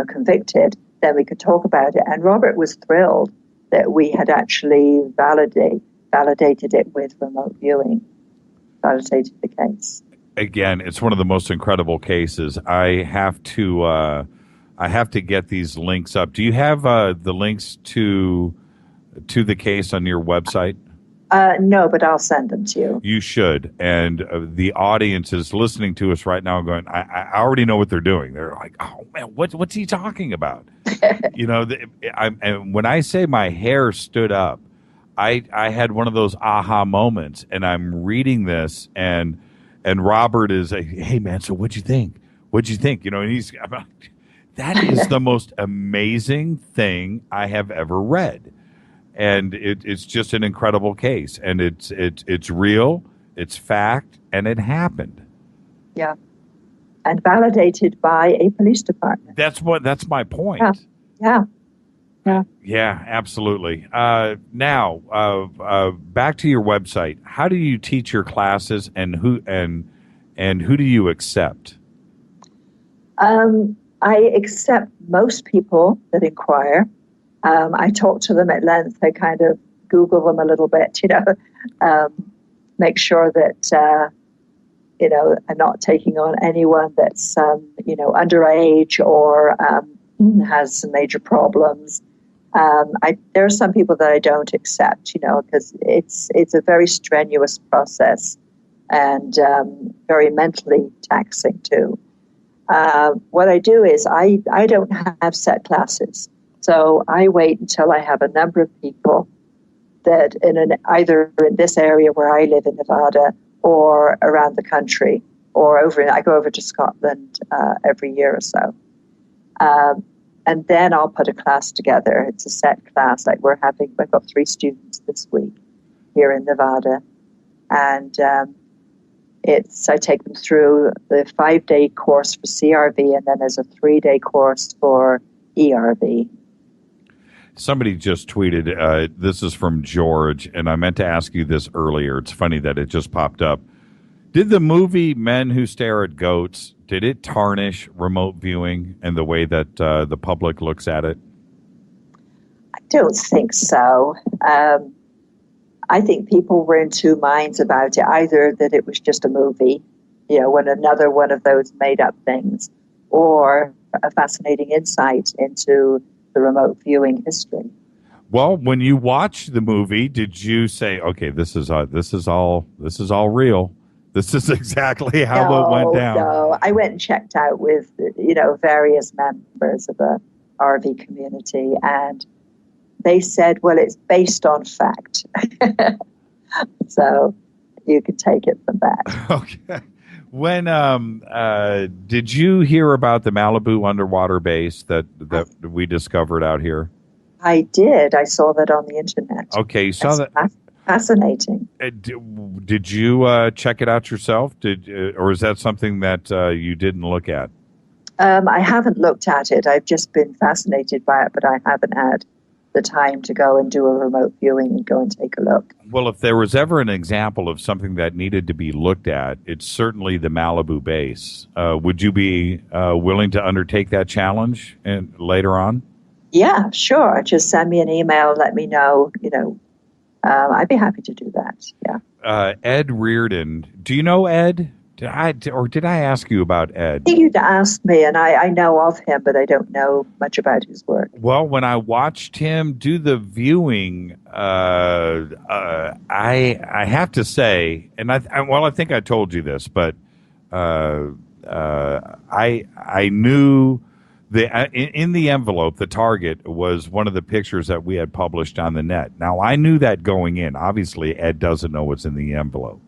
convicted, then we could talk about it. And Robert was thrilled that we had actually validated it with remote viewing, validated the case. Again, it's one of the most incredible cases. I have to get these links up. Do you have the links to the case on your website? No, but I'll send them to you. You should. And the audience is listening to us right now going, I already know what they're doing. They're like, oh, man, what's he talking about? And when I say my hair stood up, I had one of those aha moments, and I'm reading this, and Robert is like, hey, man, so what'd you think? What'd you think? And that is the most amazing thing I have ever read. And it's just an incredible case, and it's real, it's fact, and it happened. Yeah, and validated by a police department. That's my point. Yeah. Yeah, absolutely. Now, back to your website. How do you teach your classes, and who do you accept? I accept most people that inquire. I talk to them at length. I kind of Google them a little bit, make sure that, I'm not taking on anyone that's, underage or has some major problems. There are some people that I don't accept, because it's a very strenuous process and very mentally taxing too. What I do is I don't have set classes. So I wait until I have a number of people that either in this area where I live in Nevada or around the country, or I go over to Scotland every year or so. And then I'll put a class together. It's a set class. I've got 3 students this week here in Nevada. And I take them through the 5-day course for CRV, and then there's a 3-day course for ERV. Somebody just tweeted, this is from George, and I meant to ask you this earlier. It's funny that it just popped up. Did the movie Men Who Stare at Goats, did it tarnish remote viewing and the way that the public looks at it? I don't think so. I think people were in two minds about it, either that it was just a movie, when another one of those made up things, or a fascinating insight into the remote viewing history. Well, when you watched the movie, did you say, "Okay, this is all real. This is exactly how it went down"? No, I went and checked out with various members of the RV community, and they said, "Well, it's based on fact." So, you can take it from that. Okay. When did you hear about the Malibu underwater base that we discovered out here? I did. I saw that on the internet. Okay, you saw that. Fascinating. Did you check it out yourself? Or is that something that you didn't look at? I haven't looked at it. I've just been fascinated by it, but I haven't had the time to go and do a remote viewing and go and take a look. Well, if there was ever an example of something that needed to be looked at, it's certainly the Malibu base. Would you be willing to undertake that challenge later on? Yeah, sure. Just send me an email. Let me know. I'd be happy to do that. Yeah. Ed Reardon. Do you know Ed? Did I ask you about Ed? I think you'd asked me, and I know of him, but I don't know much about his work. Well, when I watched him do the viewing, I have to say, and I think I told you this, but I knew in the envelope, the target was one of the pictures that we had published on the net. Now, I knew that going in. Obviously, Ed doesn't know what's in the envelope.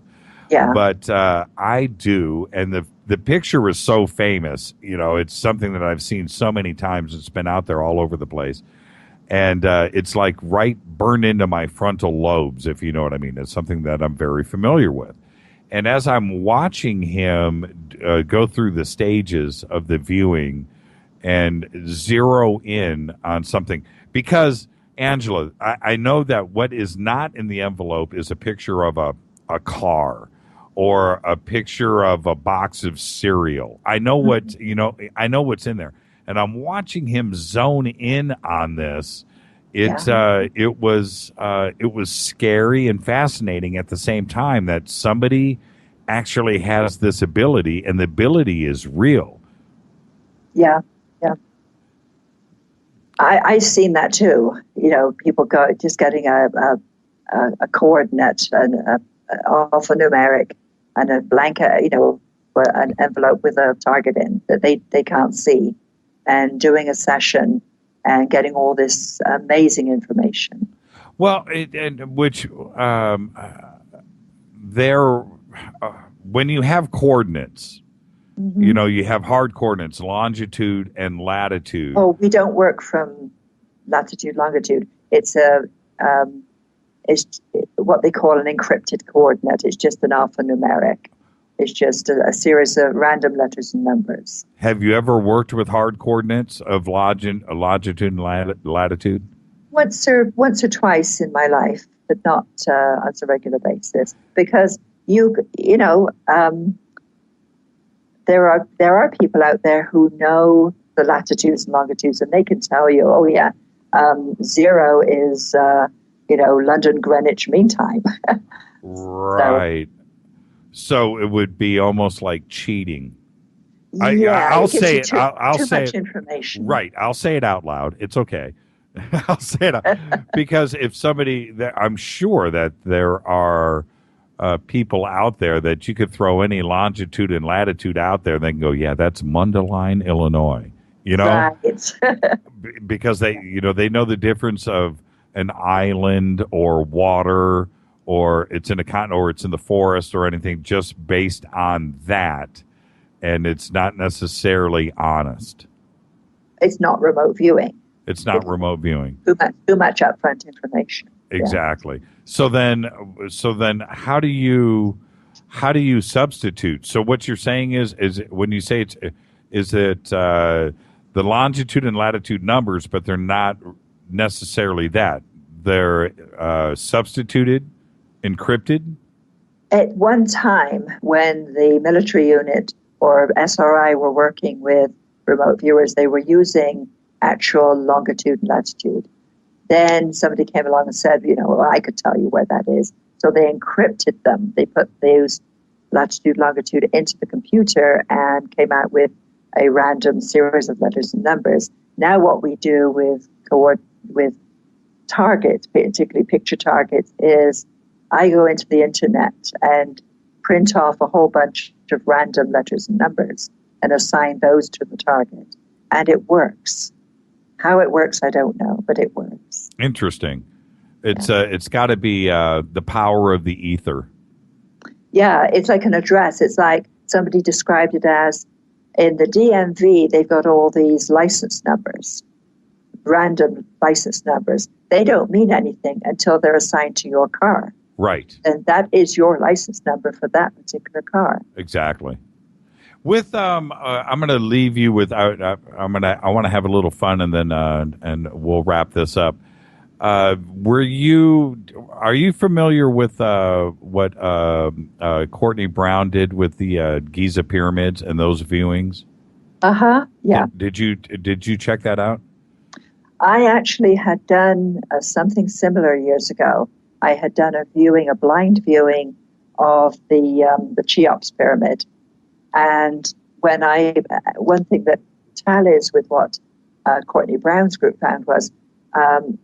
Yeah. But I do, and the picture is so famous. It's something that I've seen so many times. It's been out there all over the place. And it's like right burned into my frontal lobes, if you know what I mean. It's something that I'm very familiar with. And as I'm watching him go through the stages of the viewing and zero in on something, because, Angela, I know that what is not in the envelope is a picture of a car or a picture of a box of cereal. I know I know what's in there. And I'm watching him zone in on this. It was scary and fascinating at the same time that somebody actually has this ability, and the ability is real. Yeah. I've seen that too. People getting a coordinate, an alphanumeric, and a blanket, an envelope with a target in that they can't see, and doing a session and getting all this amazing information. Well, when you have coordinates, mm-hmm. You have hard coordinates, longitude and latitude. Oh, we don't work from latitude, longitude. It's what they call an encrypted coordinate. It's just an alphanumeric. It's just a series of random letters and numbers. Have you ever worked with hard coordinates of longitude and latitude? Once or twice in my life, but not on a regular basis. Because there are people out there who know the latitudes and longitudes, and they can tell you, oh yeah, 0 is London Greenwich Mean Time. Right. So it would be almost like cheating. I'll say it. I'll too say much it, information. Right. I'll say it out loud. It's okay. I'll say it out, because if somebody, I'm sure that there are people out there that you could throw any longitude and latitude out there, and they can go, yeah, that's Mundelein, Illinois. Right. Because they know the difference of an island or water, or it's in a continent, or it's in the forest, or anything, just based on that, and it's not necessarily honest. It's not remote viewing. It's not remote viewing. Too much upfront information. Exactly. Yeah. So then, how do you substitute? So what you're saying is when you say is it the longitude and latitude numbers, but they're not necessarily that. They're substituted, encrypted? At one time, when the military unit or SRI were working with remote viewers, they were using actual longitude and latitude. Then somebody came along and said, I could tell you where that is. So they encrypted them. They used latitude, longitude into the computer and came out with a random series of letters and numbers. Now what we do with targets, particularly picture targets, is I go into the internet and print off a whole bunch of random letters and numbers and assign those to the target. And it works. How it works, I don't know, but it works. Interesting. It's got to be the power of the ether. Yeah, it's like an address. It's like somebody described it as in the DMV, they've got all these license numbers, random license numbers. They don't mean anything until they're assigned to your car. Right. And that is your license number for that particular car. Exactly. With I'm going to leave you with I want to have a little fun and then and we'll wrap this up. Are you familiar with what Courtney Brown did with the Giza pyramids and those viewings? Yeah. Did you check that out? I actually had done something similar years ago. I had done a blind viewing of the Cheops pyramid, and one thing that tallies with what Courtney Brown's group found was when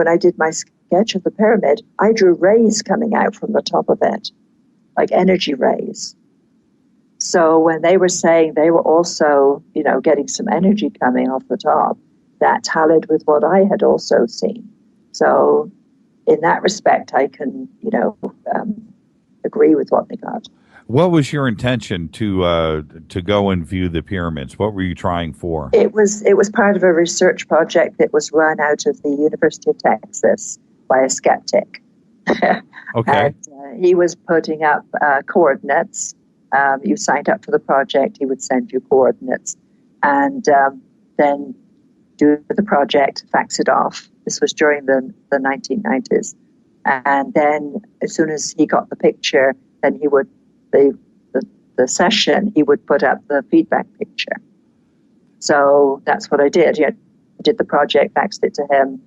I did my sketch of the pyramid, I drew rays coming out from the top of it, like energy rays. So when they were saying they were also, getting some energy coming off the top, that tallied with what I had also seen. So in that respect, I can, agree with what they got. What was your intention to go and view the pyramids? What were you trying for? It was part of a research project that was run out of the University of Texas by a skeptic. Okay. And, he was putting up coordinates. You signed up for the project, he would send you coordinates, and then do the project, fax it off. This was during the 1990s. And then as soon as he got the picture, then he would, the session, he would put up the feedback picture. So that's what I did. I did the project, faxed it to him.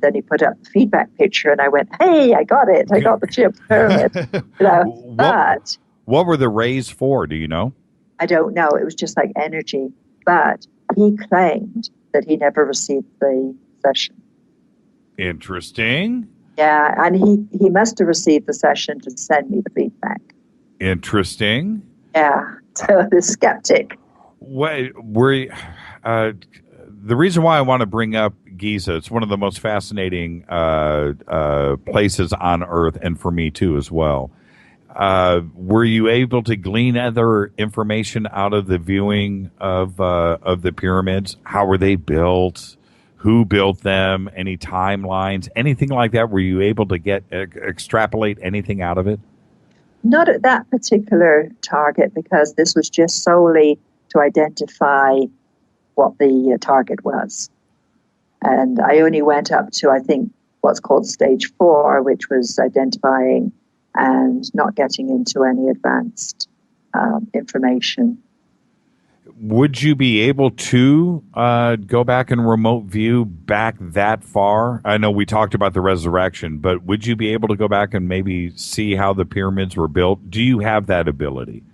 Then he put up the feedback picture, and I went, "Hey, I got it! I got the Cheops pyramid." But what were the rays for? Do you know? I don't know. It was just like energy. But he claimed that he never received the session. Interesting. Yeah, and he must have received the session to send me the feedback. Interesting. Yeah. So the skeptic. The reason why I want to bring up Giza, it's one of the most fascinating places on Earth, and for me too as well. Were you able to glean other information out of the viewing of the pyramids? How were they built? Who built them? Any timelines? Anything like that? Were you able to extrapolate anything out of it? Not at that particular target, because this was just solely to identify what the target was. And I only went up to, I think, what's called stage 4, which was identifying and not getting into any advanced information. Would you be able to go back and remote view back that far? I know we talked about the resurrection, but would you be able to go back and maybe see how the pyramids were built? Do you have that ability?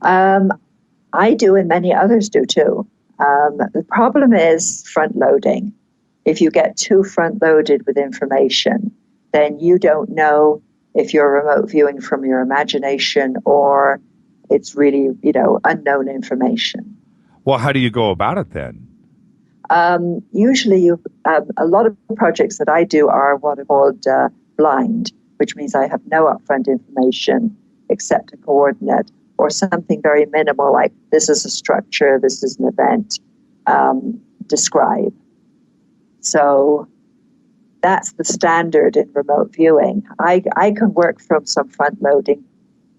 I do, and many others do too. The problem is front loading. If you get too front loaded with information, then you don't know if you're remote viewing from your imagination or it's really, unknown information. Well, how do you go about it then? Usually, a lot of projects that I do are what are called blind, which means I have no upfront information except a coordinate or something very minimal, like this is a structure, this is an event, describe. So that's the standard in remote viewing. I can work from some front loading,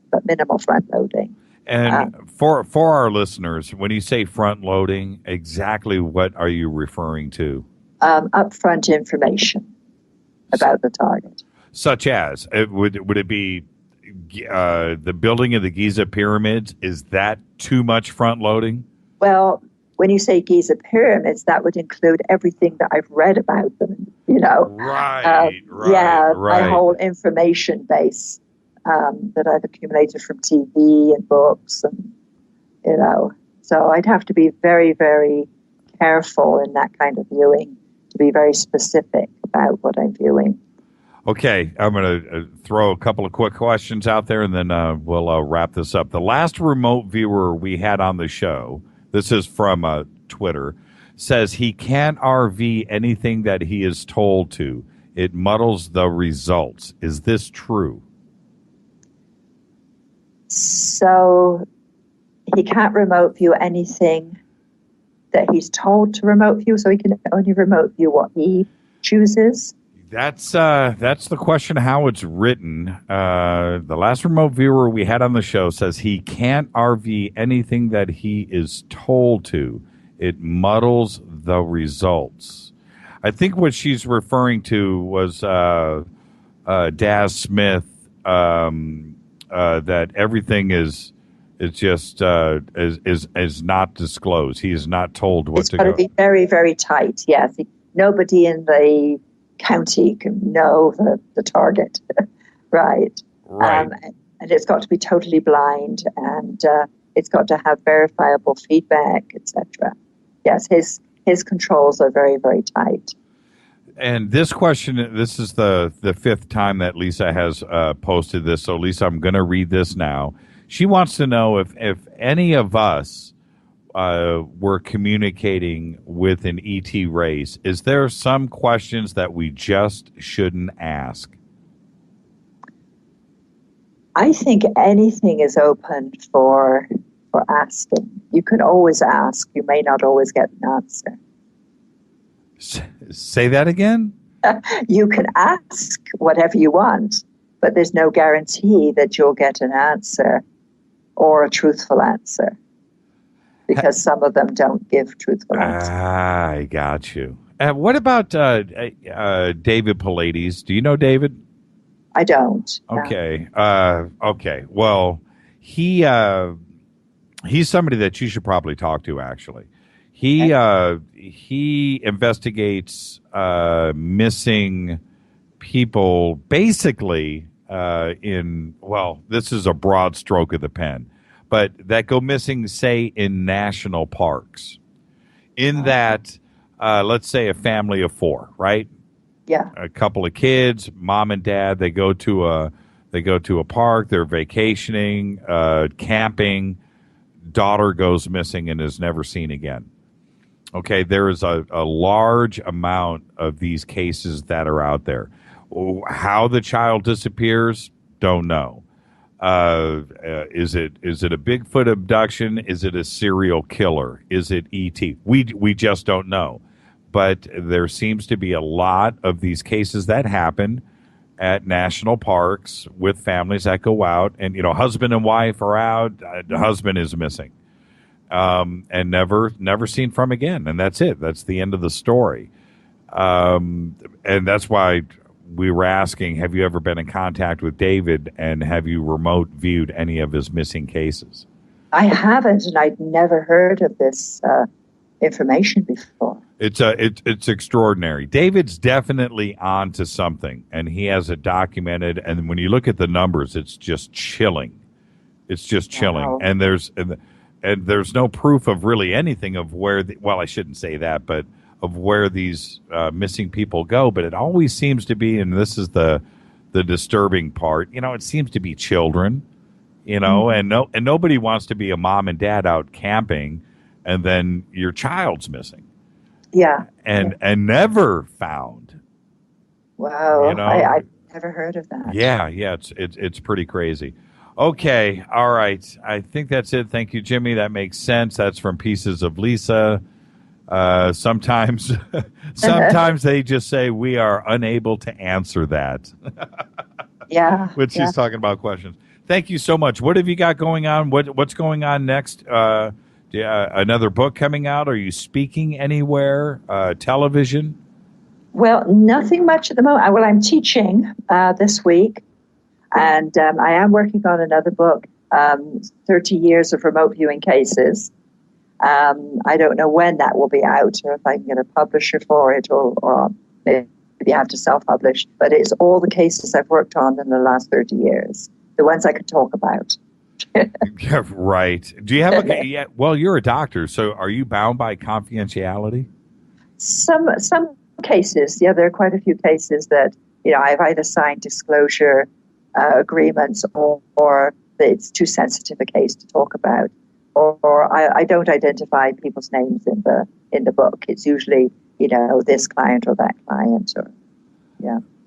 but minimal front loading. And for our listeners, when you say front loading, exactly what are you referring to? Upfront information about the target. Such as, would it be the building of the Giza pyramids? Is that too much front loading? Well, when you say Giza pyramids, that would include everything that I've read about them, Right, my whole information base that I've accumulated from TV and books, and so I'd have to be very, very careful in that kind of viewing to be very specific about what I'm viewing. Okay, I'm going to throw a couple of quick questions out there, and then we'll wrap this up. The last remote viewer we had on the show, this is from Twitter, says he can't RV anything that he is told to. It muddles the results. Is this true? So he can't remote view anything that he's told to remote view, so he can only remote view what he chooses. That's the question, how it's written. The last remote viewer we had on the show says he can't RV anything that he is told to. It muddles the results. I think what she's referring to was Daz Smith, that everything is just is not disclosed. He is not told what to go. It's got to be very, very tight. Yes, nobody in the county can know the target, right? And it's got to be totally blind, and it's got to have verifiable feedback, etc. Yes, his controls are very, very tight. And this question, this is the fifth time that Lisa has posted this. So, Lisa, I'm going to read this now. She wants to know if any of us were communicating with an ET race, is there some questions that we just shouldn't ask? I think anything is open for asking. You can always ask. You may not always get an answer. Say that again? You can ask whatever you want, but there's no guarantee that you'll get an answer or a truthful answer, because some of them don't give truthful answers. I got you. What about David Pallades? Do you know David? I don't. Okay. Okay. Well, he's somebody that you should probably talk to, actually. He investigates missing people, basically this is a broad stroke of the pen, but that go missing, say, in national parks. In that, let's say a family of four, right? Yeah. A couple of kids, mom and dad, they go to a park, they're vacationing, camping, daughter goes missing and is never seen again. Okay, there is a large amount of these cases that are out there. How the child disappears, don't know. Is it a Bigfoot abduction? Is it a serial killer? Is it ET? We just don't know. But there seems to be a lot of these cases that happen at national parks with families that go out, and husband and wife are out. The husband is missing. And never seen from again. And that's it. That's the end of the story. And that's why we were asking, have you ever been in contact with David, and have you remote viewed any of his missing cases? I haven't, and I'd never heard of this information before. It's extraordinary. David's definitely on to something, and he has it documented. And when you look at the numbers, it's just chilling. It's just chilling. Wow. And there's no proof of really anything of where, I shouldn't say that, but of where these missing people go. But it always seems to be, and this is the disturbing part, it seems to be children, mm-hmm. and nobody wants to be a mom and dad out camping and then your child's missing. Yeah. And never found. Wow. I never heard of that. Yeah. It's pretty crazy. Okay. All right. I think that's it. Thank you, Jimmy. That makes sense. That's from Pieces of Lisa. Sometimes they just say we are unable to answer that. Yeah. When she's talking about questions. Thank you so much. What have you got going on? What's going on next? Another book coming out? Are you speaking anywhere? Television? Well, nothing much at the moment. Well, I'm teaching this week. And I am working on another book, 30 Years of Remote Viewing Cases. I don't know when that will be out, or if I can get a publisher for it, or maybe I have to self-publish. But it's all the cases I've worked on in the last 30 years, the ones I could talk about. Yeah, right. Do you have well, you're a doctor, so are you bound by confidentiality? Some cases, yeah, there are quite a few cases that, I've either signed disclosure agreements or it's too sensitive a case to talk about, or I don't identify people's names in the book. It's usually this client or that client, or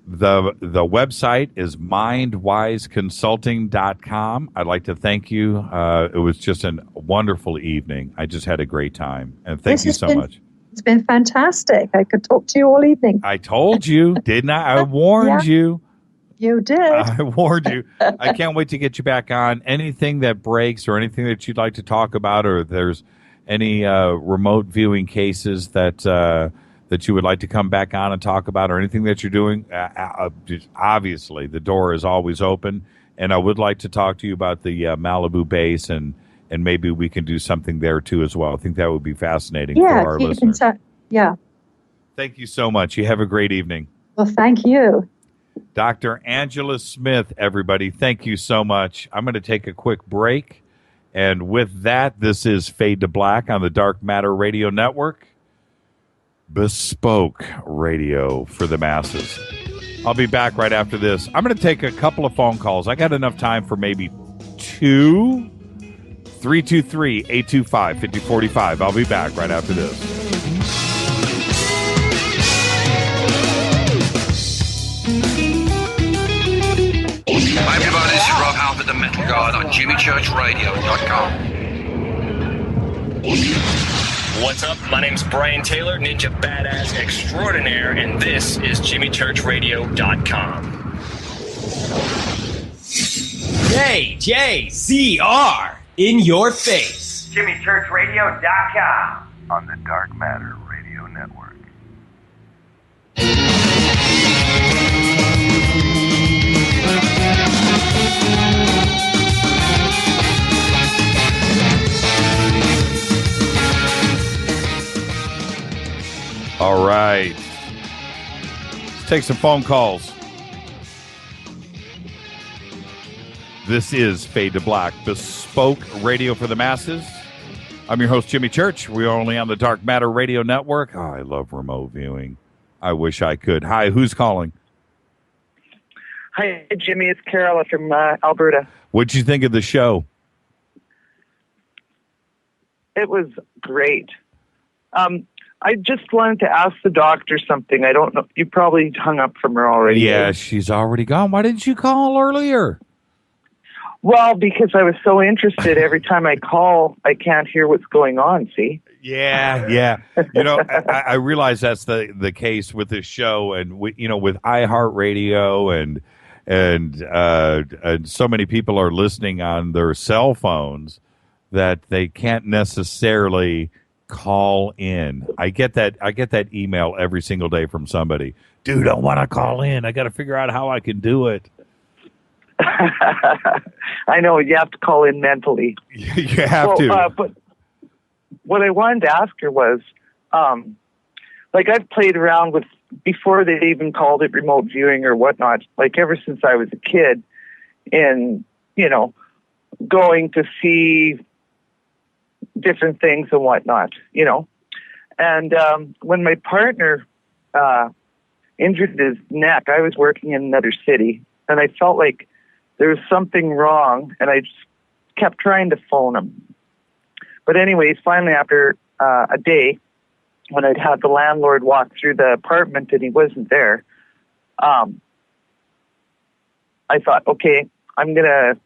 The website is mindwiseconsulting.com. I'd like to thank you. It was just a wonderful evening. I just had a great time. And thank you so much. It's been fantastic. I could talk to you all evening. I told you, didn't I? I warned you. You did. I warned you. I can't wait to get you back on. Anything that breaks or anything that you'd like to talk about, or if there's any remote viewing cases that you would like to come back on and talk about, or anything that you're doing, obviously the door is always open. And I would like to talk to you about the Malibu base, and maybe we can do something there too as well. I think that would be fascinating for our listeners. Yeah. Thank you so much. You have a great evening. Well, thank you. Dr. Angela Smith, everybody, thank you so much. I'm going to take a quick break. And with that, this is Fade to Black on the Dark Matter Radio Network. Bespoke radio for the masses. I'll be back right after this. I'm going to take a couple of phone calls. I got enough time for maybe 2. 323-825-5045. I'll be back right after this. Hi everybody, this is Rob Halford, the Metal Guard on JimmyChurchRadio.com. What's up? My name's Brian Taylor, Ninja Badass Extraordinaire, and this is JimmyChurchRadio.com. JJCR in your face. JimmyChurchRadio.com. On the Dark Matter Radio Network. All right. Let's take some phone calls. This is Fade to Black, bespoke radio for the masses. I'm your host, Jimmy Church. We're only on the Dark Matter Radio Network. Oh, I love remote viewing. I wish I could. Hi, who's calling? Hi, Jimmy. It's Carol from Alberta. What'd you think of the show? It was great. I just wanted to ask the doctor something. I don't know. You probably hung up from her already. Yeah, she's already gone. Why didn't you call earlier? Well, because I was so interested. Every time I call, I can't hear what's going on, see? Yeah. You know, I realize that's the case with this show, and with iHeartRadio and so many people are listening on their cell phones that they can't necessarily call in. I get that email every single day from somebody. Dude, I want to call in. I got to figure out how I can do it. I know, you have to call in mentally. You have to. But what I wanted to ask her was, like, I've played around with, before they even called it remote viewing or whatnot, like ever since I was a kid, in, going to see different things and whatnot, And when my partner injured his neck, I was working in another city, and I felt like there was something wrong, and I just kept trying to phone him. But anyways, finally after a day, when I'd had the landlord walk through the apartment and he wasn't there, I thought, okay, I'm going to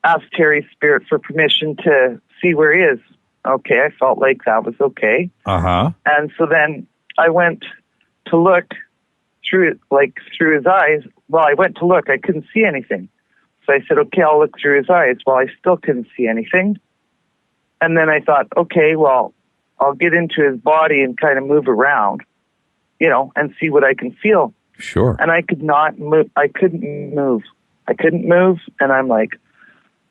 ask Terry's spirit for permission to see where he is. Okay, I felt like that was okay. Uh-huh. And so then I went to look through his eyes. Well, I went to look. I couldn't see anything. So I said, okay, I'll look through his eyes. Well, I still couldn't see anything. And then I thought, okay, well, I'll get into his body and kind of move around, and see what I can feel. Sure. And I could not move. I couldn't move. And I'm like,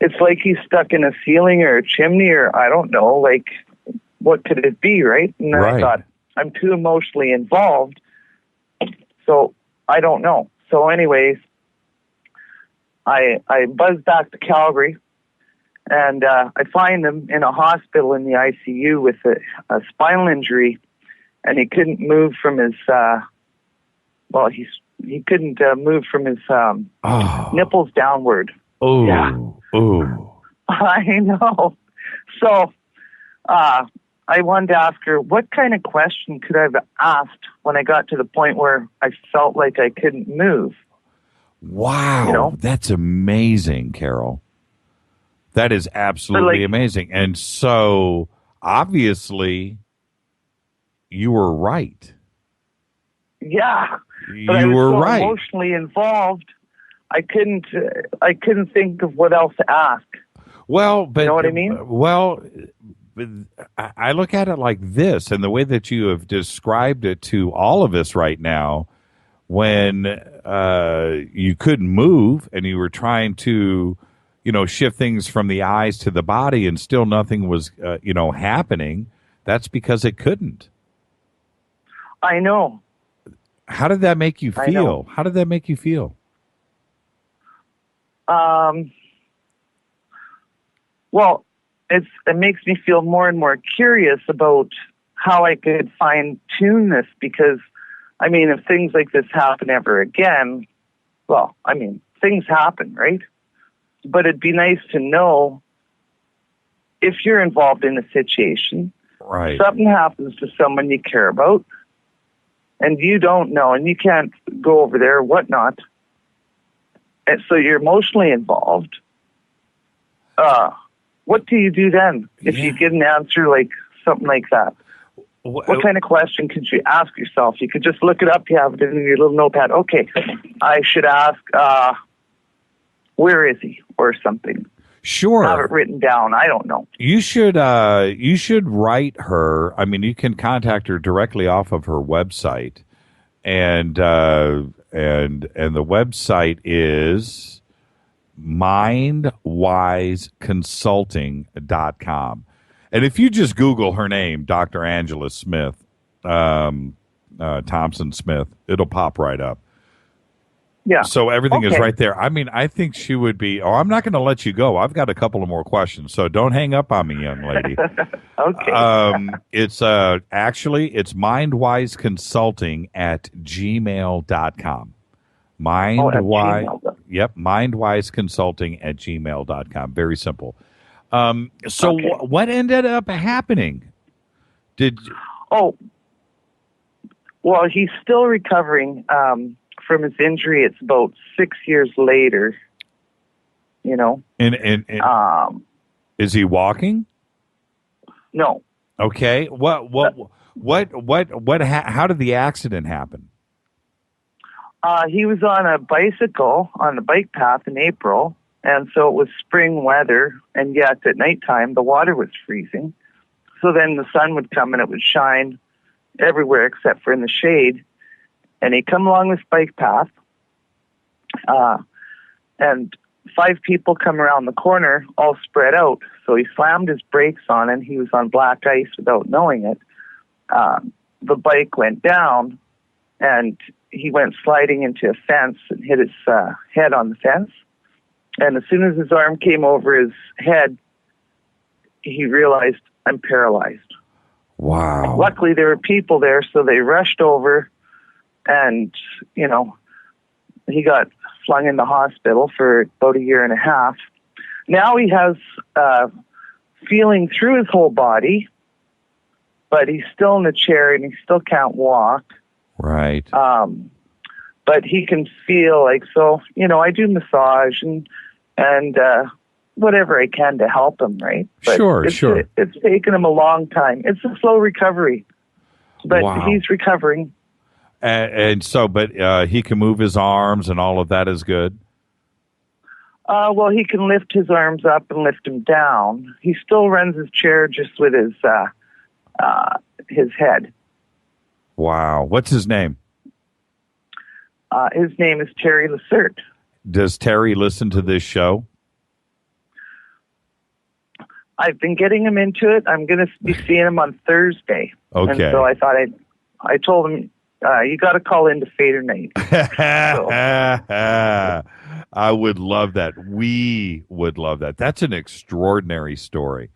it's like he's stuck in a ceiling or a chimney, or I don't know, like, what could it be, right? And then I thought, I'm too emotionally involved, so I don't know. So anyways, I buzzed back to Calgary, and I find him in a hospital in the ICU with a spinal injury, and he couldn't move from his, he couldn't move from his nipples downward. Oh, yeah. oh. I know. So I wanted to ask her, what kind of question could I have asked when I got to the point where I felt like I couldn't move? Wow, that's amazing, Carol. That is absolutely amazing. And so, obviously, you were right. Yeah, You I was were so right. emotionally involved. I couldn't think of what else to ask. Well, but you know what I mean? Well, I look at it like this, and the way that you have described it to all of us right now, when you couldn't move and you were trying to, shift things from the eyes to the body, and still nothing was, happening. That's because it couldn't. I know. How did that make you feel? How did that make you feel? Well, it makes me feel more and more curious about how I could fine tune this, because, I mean, if things like this happen ever again, well, I mean, things happen, right? But it'd be nice to know if you're involved in a situation, right? Something happens to someone you care about, and you don't know, and you can't go over there or whatnot, and so you're emotionally involved. What do you do then if you get an answer like something like that? What kind of question could you ask yourself? You could just look it up. You have it in your little notepad. Okay, I should ask, where is he, or something. Sure. Have it written down. I don't know. You should write her. I mean, you can contact her directly off of her website, and the website is mindwiseconsulting.com. And if you just Google her name, Dr. Angela Smith, Thompson Smith, it'll pop right up. Yeah. So everything is right there. I mean, I think she would be. Oh, I'm not going to let you go. I've got a couple of more questions, so don't hang up on me, young lady. Okay. It's it's mindwiseconsulting@gmail.com. Mindwiseconsulting@gmail.com. Very simple. What ended up happening? Well, he's still recovering from his injury. It's about 6 years later. And is he walking? No. Okay. How did the accident happen? He was on a bicycle on the bike path in April, and so it was spring weather, and yet at nighttime the water was freezing. So then the sun would come and it would shine everywhere except for in the shade. And he come along this bike path, and 5 people come around the corner, all spread out. So he slammed his brakes on, and he was on black ice without knowing it. The bike went down, and he went sliding into a fence and hit his head on the fence. And as soon as his arm came over his head, he realized, I'm paralyzed. Wow. Luckily, there were people there, so they rushed over, and, he got flung in the hospital for about 1.5 years. Now he has feeling through his whole body, but he's still in the chair, and he still can't walk. Right. But he can feel like, so, I do massage and whatever I can to help him, right? But sure. It's taken him a long time. It's a slow recovery, but he's recovering. And so, but he can move his arms, and all of that is good? Well, he can lift his arms up and lift them down. He still runs his chair just with his head. Wow. What's his name? His name is Terry Lissert. Does Terry listen to this show? I've been getting him into it. I'm going to be seeing him on Thursday. Okay. And so I thought I told him, you got to call into Fader Night. I would love that. We would love that. That's an extraordinary story.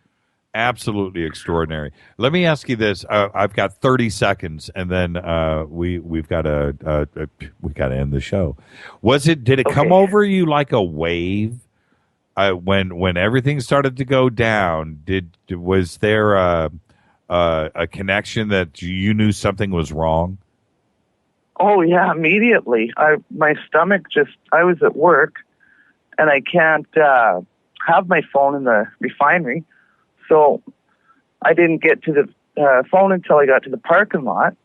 Absolutely extraordinary. Let me ask you this. I've got 30 seconds, and then we've got to end the show. Did it come over you like a wave when everything started to go down? Was there a connection that you knew something was wrong? Oh yeah, immediately. My stomach I was at work, and I can't have my phone in the refinery, so I didn't get to the phone until I got to the parking lot.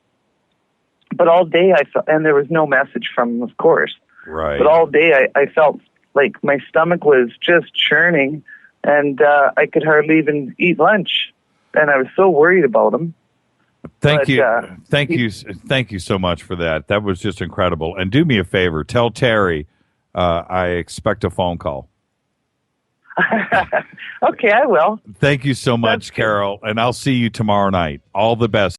But all day I felt, and there was no message from him, of course. Right. But all day I felt like my stomach was just churning, and I could hardly even eat lunch, and I was so worried about him. Thank you so much for that. That was just incredible. And do me a favor, tell Terry I expect a phone call. Okay, I will. Thank you so much, Carol, and I'll see you tomorrow night. All the best.